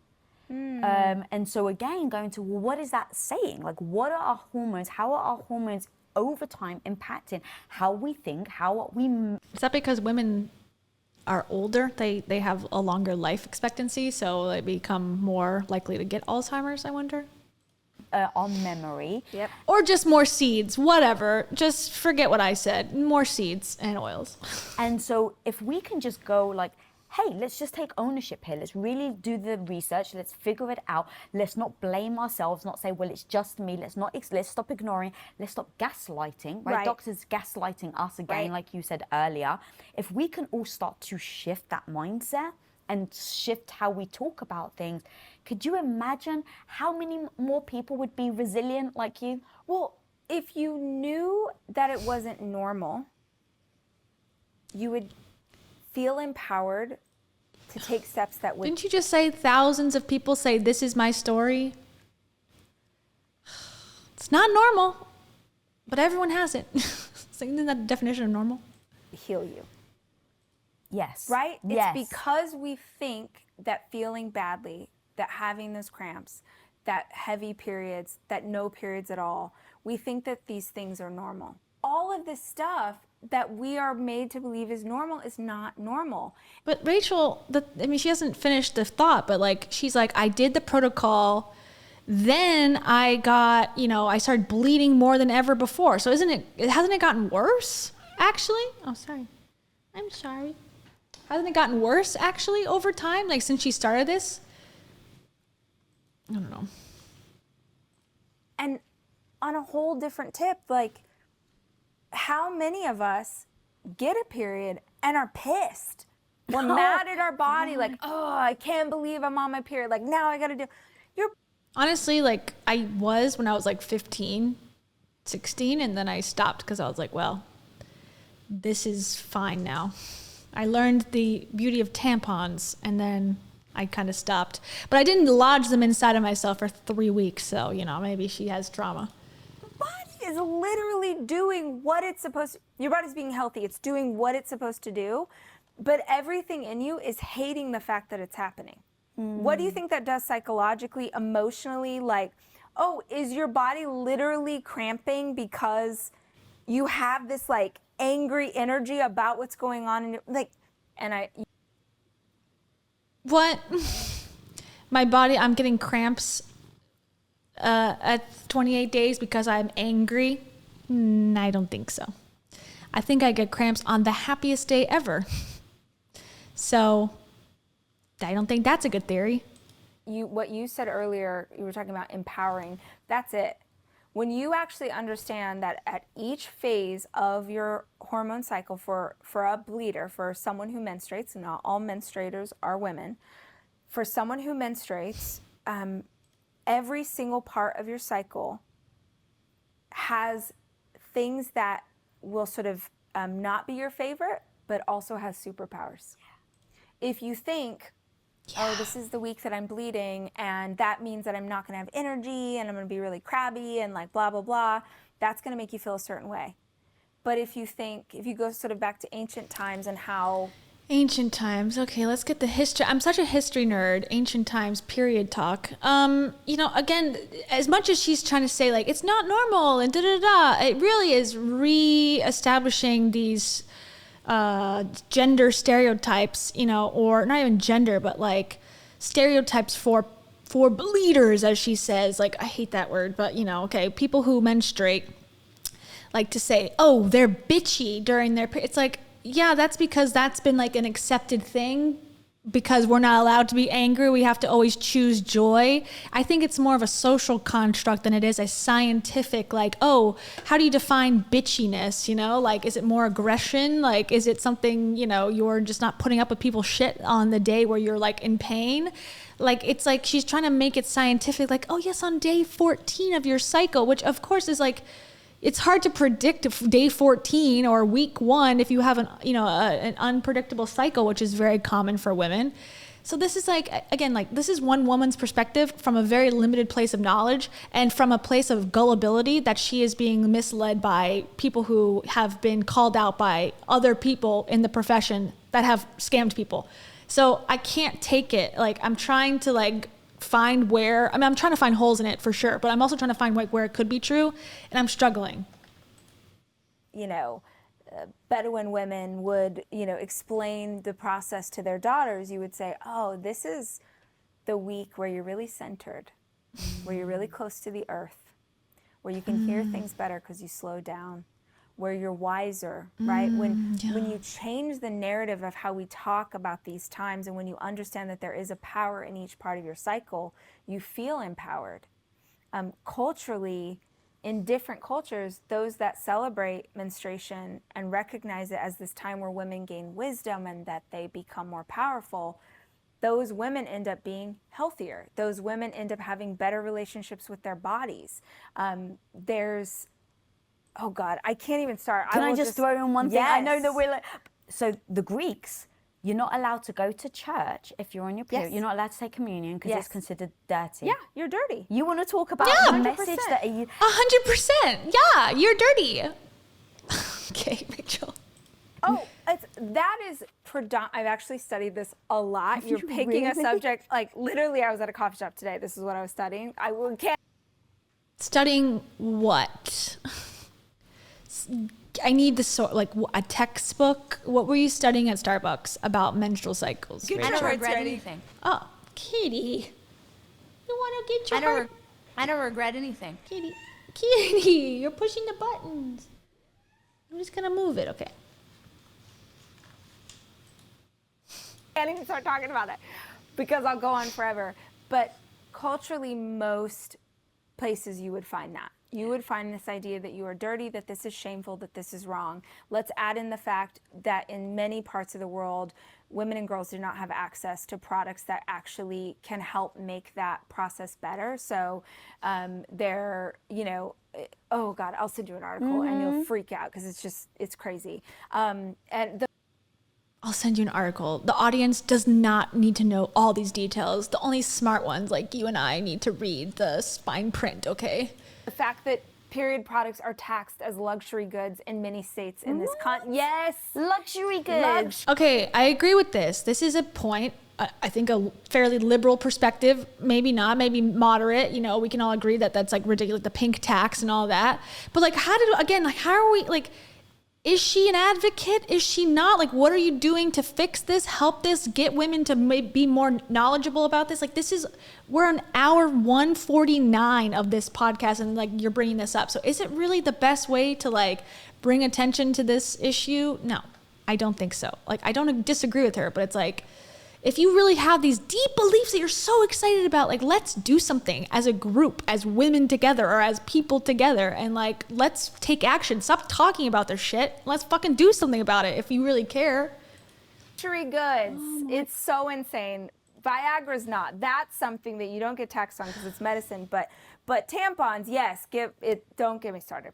And so again, going to, well, what is that saying? Like, what are our hormones? How are our hormones over time impacting how we think, how we... Is that because women are older? They have a longer life expectancy, so they become more likely to get Alzheimer's, I wonder? our memory. Yep. Or just more seeds, whatever. Just forget what I said. More seeds and oils. And so if we can just go like, hey, let's just take ownership here. Let's really do the research. Let's figure it out. Let's not blame ourselves, not say, well, it's just me. Let's stop ignoring. Let's stop gaslighting, right? Right. Doctors gaslighting us again, Right. like you said earlier. If we can all start to shift that mindset and shift how we talk about things, could you imagine how many more people would be resilient like you? Well, if you knew that it wasn't normal, you would feel empowered to take steps that would. Didn't you just say thousands of people say, this is my story? It's not normal, but everyone has it. Isn't that the definition of normal? heal you, Yes. right? Yes. It's because we think that feeling badly, that having those cramps, that heavy periods, that no periods at all, we think that these things are normal. All of this stuff that we are made to believe is normal is not normal. But Rachel, she hasn't finished the thought, but like, she's like, I did the protocol, then I got, I started bleeding more than ever before. So hasn't it gotten worse, actually? Oh, sorry. I'm sorry. Hasn't it gotten worse, actually, over time? Like, since she started this? I don't know. And on a whole different tip, like, how many of us get a period and are pissed? We're mad at our body, like, oh, I can't believe I'm on my period. Like, now I got to do. Honestly, like, I was when I was like 15, 16, and then I stopped because I was like, well, this is fine now. I learned the beauty of tampons, and then I kind of stopped. But I didn't lodge them inside of myself for 3 weeks, so, maybe she has trauma. Body is literally doing what it's supposed to. Your body's being healthy. It's doing what it's supposed to do. But everything in you is hating the fact that it's happening. What do you think that does psychologically, emotionally? Like, oh, is your body literally cramping because you have this like angry energy about what's going on in your, like, What? My body, I'm getting cramps at 28 days because I'm angry? I don't think so. I think I get cramps on the happiest day ever. So I don't think that's a good theory. What you said earlier, you were talking about empowering. That's it. When you actually understand that at each phase of your hormone cycle for a bleeder, for someone who menstruates, not all menstruators are women, for someone who menstruates, every single part of your cycle has things that will sort of not be your favorite, but also has superpowers. If you think, oh, this is the week that I'm bleeding, and that means that I'm not going to have energy, and I'm going to be really crabby, and like blah, blah, blah, that's going to make you feel a certain way. But if you go sort of back to ancient times and how... Ancient times. Okay, let's get the history. I'm such a history nerd. Ancient times, period talk. Again, as much as she's trying to say, like, it's not normal and da-da-da, it really is re-establishing these gender stereotypes, or not even gender, but like stereotypes for bleeders, as she says. Like, I hate that word, but okay, people who menstruate like to say, oh, they're bitchy during their period. It's like, yeah, that's because that's been like an accepted thing. Because we're not allowed to be angry, we have to always choose joy. I think it's more of a social construct than it is a scientific, like, oh, how do you define bitchiness? Like, is it more aggression? Like, is it something, you're just not putting up with people's shit on the day where you're like in pain? Like, it's like she's trying to make it scientific, like, oh yes, on day 14 of your cycle, which of course is like, it's hard to predict day 14 or week 1 if you have an unpredictable cycle, which is very common for women. So this is like, again, like this is one woman's perspective from a very limited place of knowledge and from a place of gullibility that she is being misled by people who have been called out by other people in the profession that have scammed people. So I can't take it. Like, I'm trying to like find I'm trying to find holes in it for sure, but I'm also trying to find where it could be true, and I'm struggling. Bedouin women would, explain the process to their daughters. You would say, oh, this is the week where you're really centered, where you're really close to the earth, where you can hear things better because you slow down, where you're wiser, right? When you change the narrative of how we talk about these times, and when you understand that there is a power in each part of your cycle, you feel empowered. Culturally, in different cultures, those that celebrate menstruation and recognize it as this time where women gain wisdom and that they become more powerful, those women end up being healthier. Those women end up having better relationships with their bodies. Oh God, I can't even start. Can I just throw in one thing? Yes. I know that we're like, so the Greeks You're not allowed to go to church if you're on your period. Yes. You're not allowed to take communion because Yes. it's considered dirty. Yeah, you're dirty. You want to talk about Yeah. the 100%. message that you... 100%. Yeah, you're dirty. Okay, Rachel. Oh, that is I've actually studied this a lot. You're you picking a really? subject, like literally I was at a coffee shop today. This is what I was studying. Can't. Studying what? I need the like a textbook. What were you studying at Starbucks about menstrual cycles? Get Rachel? your I don't hearts regret ready. anything. Oh, Kitty. You want to get your heart? I don't regret anything. Kitty, you're pushing the buttons. I'm just gonna move it, okay? Can't even start talking about it because I'll go on forever. But culturally, most places you would find that. You would find this idea that you are dirty, that this is shameful, that this is wrong. Let's add in the fact that in many parts of the world, women and girls do not have access to products that actually can help make that process better. So they're, oh God, I'll send you an article and you'll freak out because it's crazy. I'll send you an article. The audience does not need to know all these details. The only smart ones, like you and I, need to read the fine print, okay? The fact that period products are taxed as luxury goods in many states in this yes, Luxury goods. Okay, I agree with this. This is a point, I think a fairly liberal perspective, maybe not, maybe moderate. We can all agree that that's like ridiculous, the pink tax and all that. But like, how are we, like, is she an advocate? Is she not? Like, what are you doing to fix this, help this, get women to be more knowledgeable about this? Like, we're on hour 149 of this podcast and like you're bringing this up. So is it really the best way to like bring attention to this issue? No, I don't think so. Like, I don't disagree with her, but it's like, if you really have these deep beliefs that you're so excited about, like, let's do something as a group, as women together or as people together. And like, let's take action. Stop talking about this shit. Let's fucking do something about it if you really care. luxury goods. It's so insane. Viagra's not. That's something that you don't get taxed on because it's medicine. But tampons, yes. Don't get me started.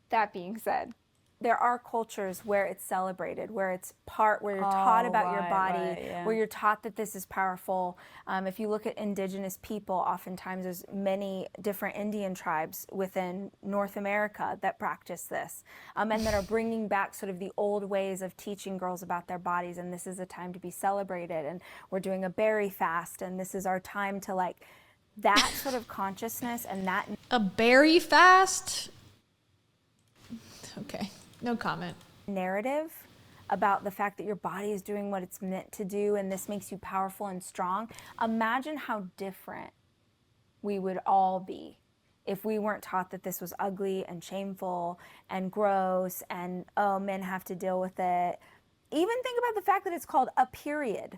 That being said, there are cultures where it's celebrated, where it's where you're taught about your body, where you're taught that this is powerful. If you look at indigenous people, oftentimes there's many different Indian tribes within North America that practice this and that are bringing back sort of the old ways of teaching girls about their bodies. And this is a time to be celebrated. And we're doing a berry fast. And this is our time to like that sort of consciousness and that. A berry fast? Okay. No comment. Narrative about the fact that your body is doing what it's meant to do and this makes you powerful and strong. Imagine how different we would all be if we weren't taught that this was ugly and shameful and gross and, oh, men have to deal with it. Even think about the fact that it's called a period.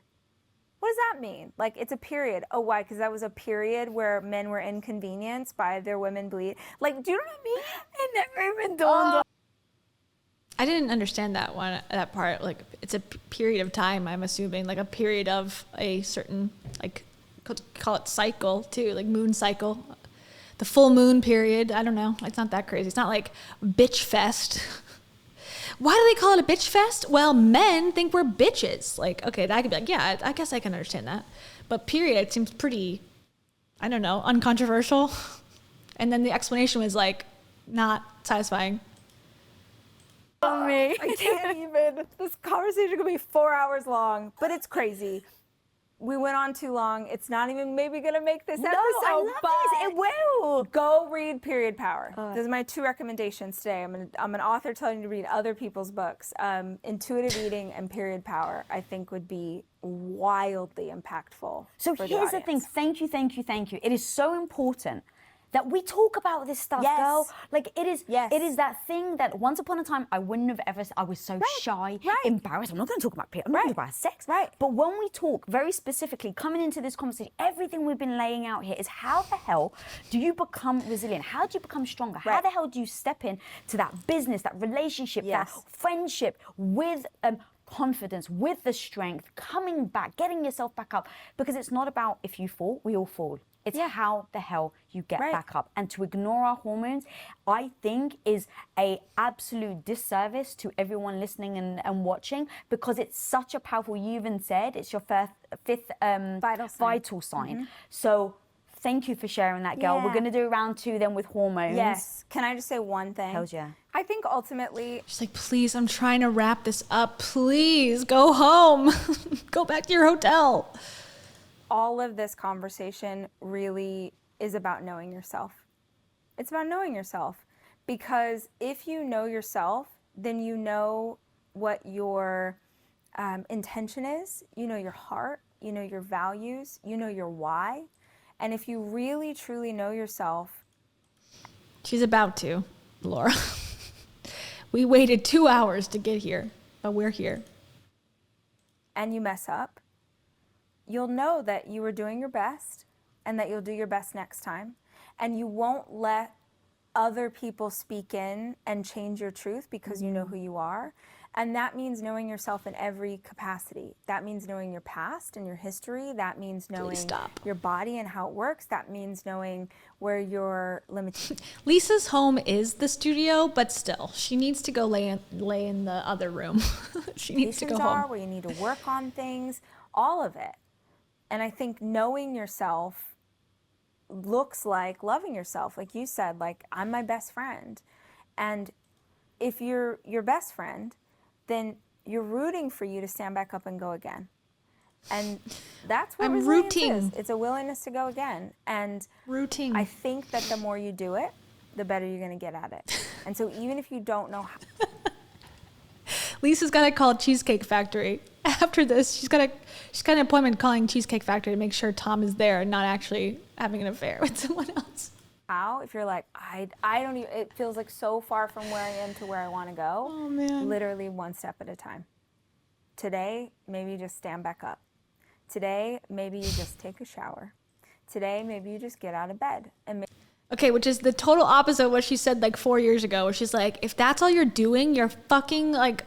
What does that mean? Like, it's a period. Oh, why? Because that was a period where men were inconvenienced by their women bleed. Like, do you know what I mean? It never even dawned on. I didn't understand that part. Like, it's a period of time, I'm assuming, like a period of a certain, like, call it cycle too, like moon cycle. The full moon period. I don't know. It's not that crazy. It's not like bitch fest. Why do they call it a bitch fest? Well, men think we're bitches. Like, okay, that could be like, yeah, I guess I can understand that. But period seems pretty, I don't know, uncontroversial. And then the explanation was like, not satisfying. Me. I can't even. This conversation could be 4 hours long, but it's crazy. We went on too long. It's not even maybe gonna make this episode. I love but this. It will. Go read Period Power. Those are my 2 recommendations today. I'm an author telling you to read other people's books. Intuitive Eating and Period Power, I think, would be wildly impactful. So here's the thing. Thank you. It is so important that we talk about this stuff, girl. Like, it is that thing that once upon a time I wouldn't have ever, I was so shy, embarrassed. I'm not going to talk about period. I'm not going to talk about sex. But when we talk very specifically, coming into this conversation, everything we've been laying out here is how the hell do you become resilient? How do you become stronger? How the hell do you step in to that business, that relationship, that friendship with confidence, with the strength, coming back, getting yourself back up? Because it's not about if you fall, we all fall. It's how the hell you get Right. back up. And to ignore our hormones, I think is a absolute disservice to everyone listening and watching, because it's such a powerful, you even said it's your fifth vital sign. So thank you for sharing that, girl. We're Yeah. going to do round 2 then with hormones. Yes. Can I just say one thing? Hells yeah. I think ultimately, She's like, please, I'm trying to wrap this up. Please go home. Go back to your hotel. all of this conversation really is about knowing yourself. It's about knowing yourself, because if you know yourself, then you know what your intention is, you know your heart, you know your values, you know your why. And if you really truly know yourself, She's about to, Laura. We waited 2 hours to get here, but we're here. and you mess up, you'll know that you were doing your best and that you'll do your best next time. And you won't let other people speak in and change your truth, because you know who you are. And that means knowing yourself in every capacity. That means knowing your past and your history. That means knowing stop. your body and how it works. That means knowing where your limitations. Lisa's home is the studio, but still, she needs to go lay in the other room. She needs to go are, home. where you need to work on things, all of it. And I think knowing yourself looks like loving yourself. Like you said, like, I'm my best friend. And if you're your best friend, then you're rooting for you to stand back up and go again. And that's what I'm resilience rooting. is. It's a willingness to go again. And Rooting. I think that the more you do it, the better you're going to get at it. And so even if you don't know how, Lisa's got to call Cheesecake Factory after this. She's got an appointment calling Cheesecake Factory to make sure Tom is there and not actually having an affair with someone else. if you're like, I don't even, it feels like so far from where I am to where I want to go. Oh, man. Literally one step at a time. Today, maybe you just stand back up. Today, maybe you just take a shower. Today, maybe you just get out of bed. And Okay, which is the total opposite of what she said like 4 years ago, where she's like, if that's all you're doing, you're fucking like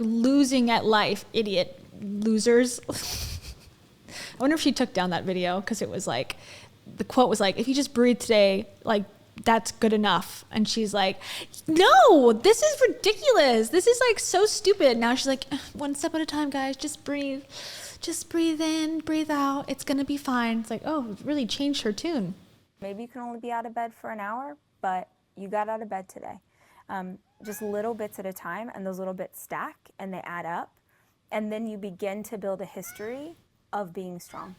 losing at life, idiot losers. I wonder if she took down that video, because it was like, the quote was like, if you just breathe today, like, that's good enough. And she's like, no, this is ridiculous. This is like so stupid. Now she's like, one step at a time, guys, just breathe. Just breathe in, breathe out. It's going to be fine. It's like, oh, it really changed her tune. maybe you can only be out of bed for an hour, but you got out of bed today. Just little bits at a time, and those little bits stack and they add up. And then you begin to build a history of being strong.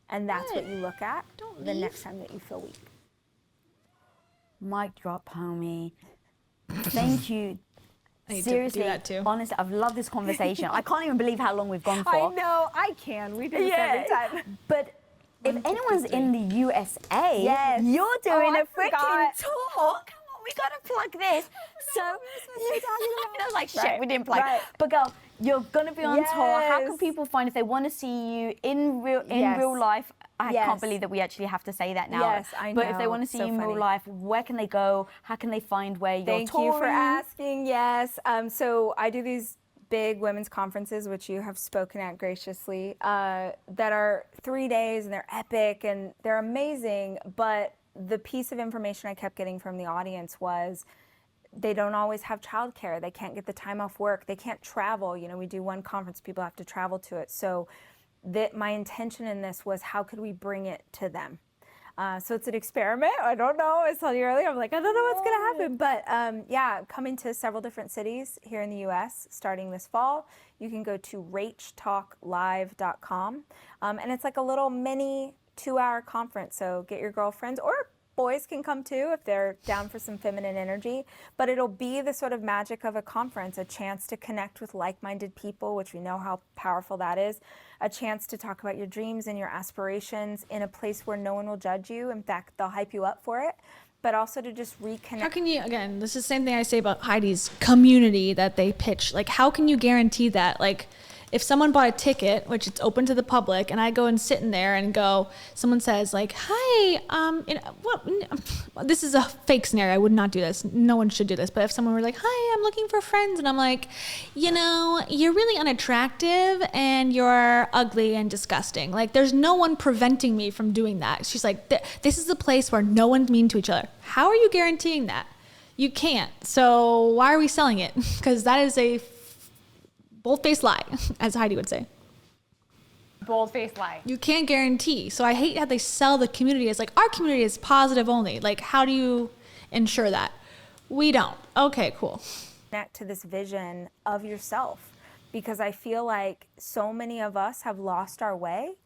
And that's what you look at the next time that you feel weak. Mic drop, homie. Thank you. I need to do Seriously, that too. honestly, I've loved this conversation. I can't even believe how long we've gone for. I know, I can. We do this every time. But if anyone's in the USA, Yes. you're doing Oh, I a freaking forgot. tour. Come on, we gotta plug this. So, I was like, shit, Right, we didn't plug. right. But girl, you're gonna be on tour. How can Yes. people find if they want to see you in real Yes. real life? I Yes. can't believe that we actually have to say that now. Yes, I But if they know. want to see So you in real funny. life, where can they go? How can they find where you're Thank touring? you for asking. Yes. So I do these big women's conferences, which you have spoken at graciously, that are 3 days, and they're epic and they're amazing. But the piece of information I kept getting from the audience was they don't always have childcare. They can't get the time off work. They can't travel. You know, we do one conference, people have to travel to it. So my intention in this was, how could we bring it to them? So it's an experiment. I don't know. I told you earlier. I'm like, I don't know what's going to happen. But yeah, coming to several different cities here in the U.S. starting this fall. You can go to rachtalklive.com. And it's like a little mini 2-hour conference. So get your girlfriends, or boys can come too if they're down for some feminine energy. But it'll be the sort of magic of a conference, a chance to connect with like-minded people, which we know how powerful that is. A chance to talk about your dreams and your aspirations in a place where no one will judge you. In fact, they'll hype you up for it. But also to just reconnect. How can you, again, this is the same thing I say about Heidi's community that they pitch. Like, how can you guarantee that? Like, if someone bought a ticket, which it's open to the public, and I go and sit in there and go, someone says like, "Hi, this is a fake scenario. I would not do this. No one should do this. But if someone were like, "Hi, I'm looking for friends," and I'm like, "You know, you're really unattractive and you're ugly and disgusting. Like, there's no one preventing me from doing that." She's like, "This is a place where no one's mean to each other." How are you guaranteeing that? You can't. So why are we selling it? Because that is a bold-faced lie, as Heidi would say. Bold-faced lie. You can't guarantee. So I hate how they sell the community as like, our community is positive only. Like, how do you ensure that? We don't. Okay, cool. Connect to this vision of yourself, because I feel like so many of us have lost our way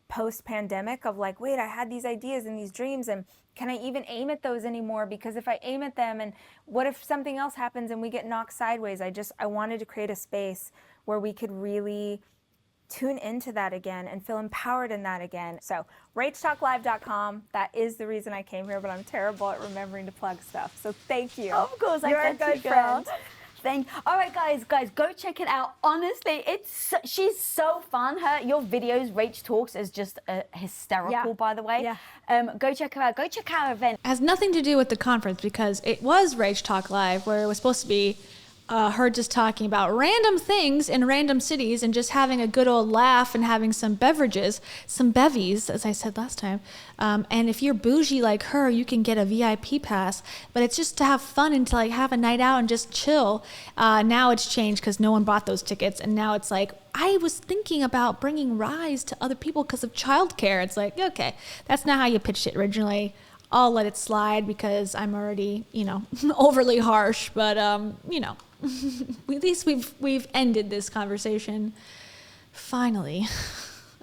post-pandemic of like, wait, I had these ideas and these dreams, and can I even aim at those anymore? Because if I aim at them, and what if something else happens and we get knocked sideways? I wanted to create a space where we could really tune into that again and feel empowered in that again. So ragetalklive.com, that is the reason I came here, but I'm terrible at remembering to plug stuff. So thank you. Of course, You're a good friend. All right, guys, go check it out. Honestly, she's so fun. Your videos, Rach Talks, is just hysterical. Yeah. By the way, go check her out. Go check out her event. It has nothing to do with the conference, because it was Rage Talk Live, where it was supposed to be her just talking about random things in random cities and just having a good old laugh and having some beverages, some bevies, as I said last time. And if you're bougie like her, you can get a VIP pass, but it's just to have fun and to like have a night out and just chill. Now it's changed because no one bought those tickets. And now it's like, I was thinking about bringing Rise to other people because of childcare. It's like, okay, that's not how you pitched it originally. I'll let it slide because I'm already, overly harsh, but, at least we've ended this conversation finally.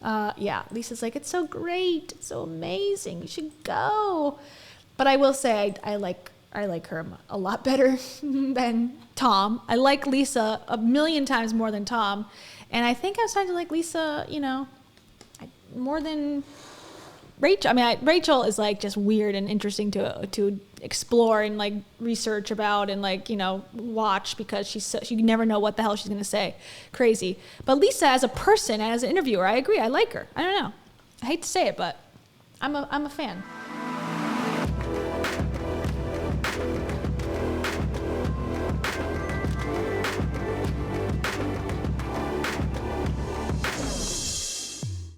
Lisa's like, it's so great, it's so amazing, you should go. But I will say I like her a lot better than Tom. I like Lisa a million times more than Tom, and I think I'm starting to like Lisa, more than Rachel. I mean, Rachel is like just weird and interesting to explore and like research about and like, watch, because you never know what the hell she's going to say. Crazy. But Lisa as a person, as an interviewer, I agree. I like her. I don't know. I hate to say it, but I'm a fan.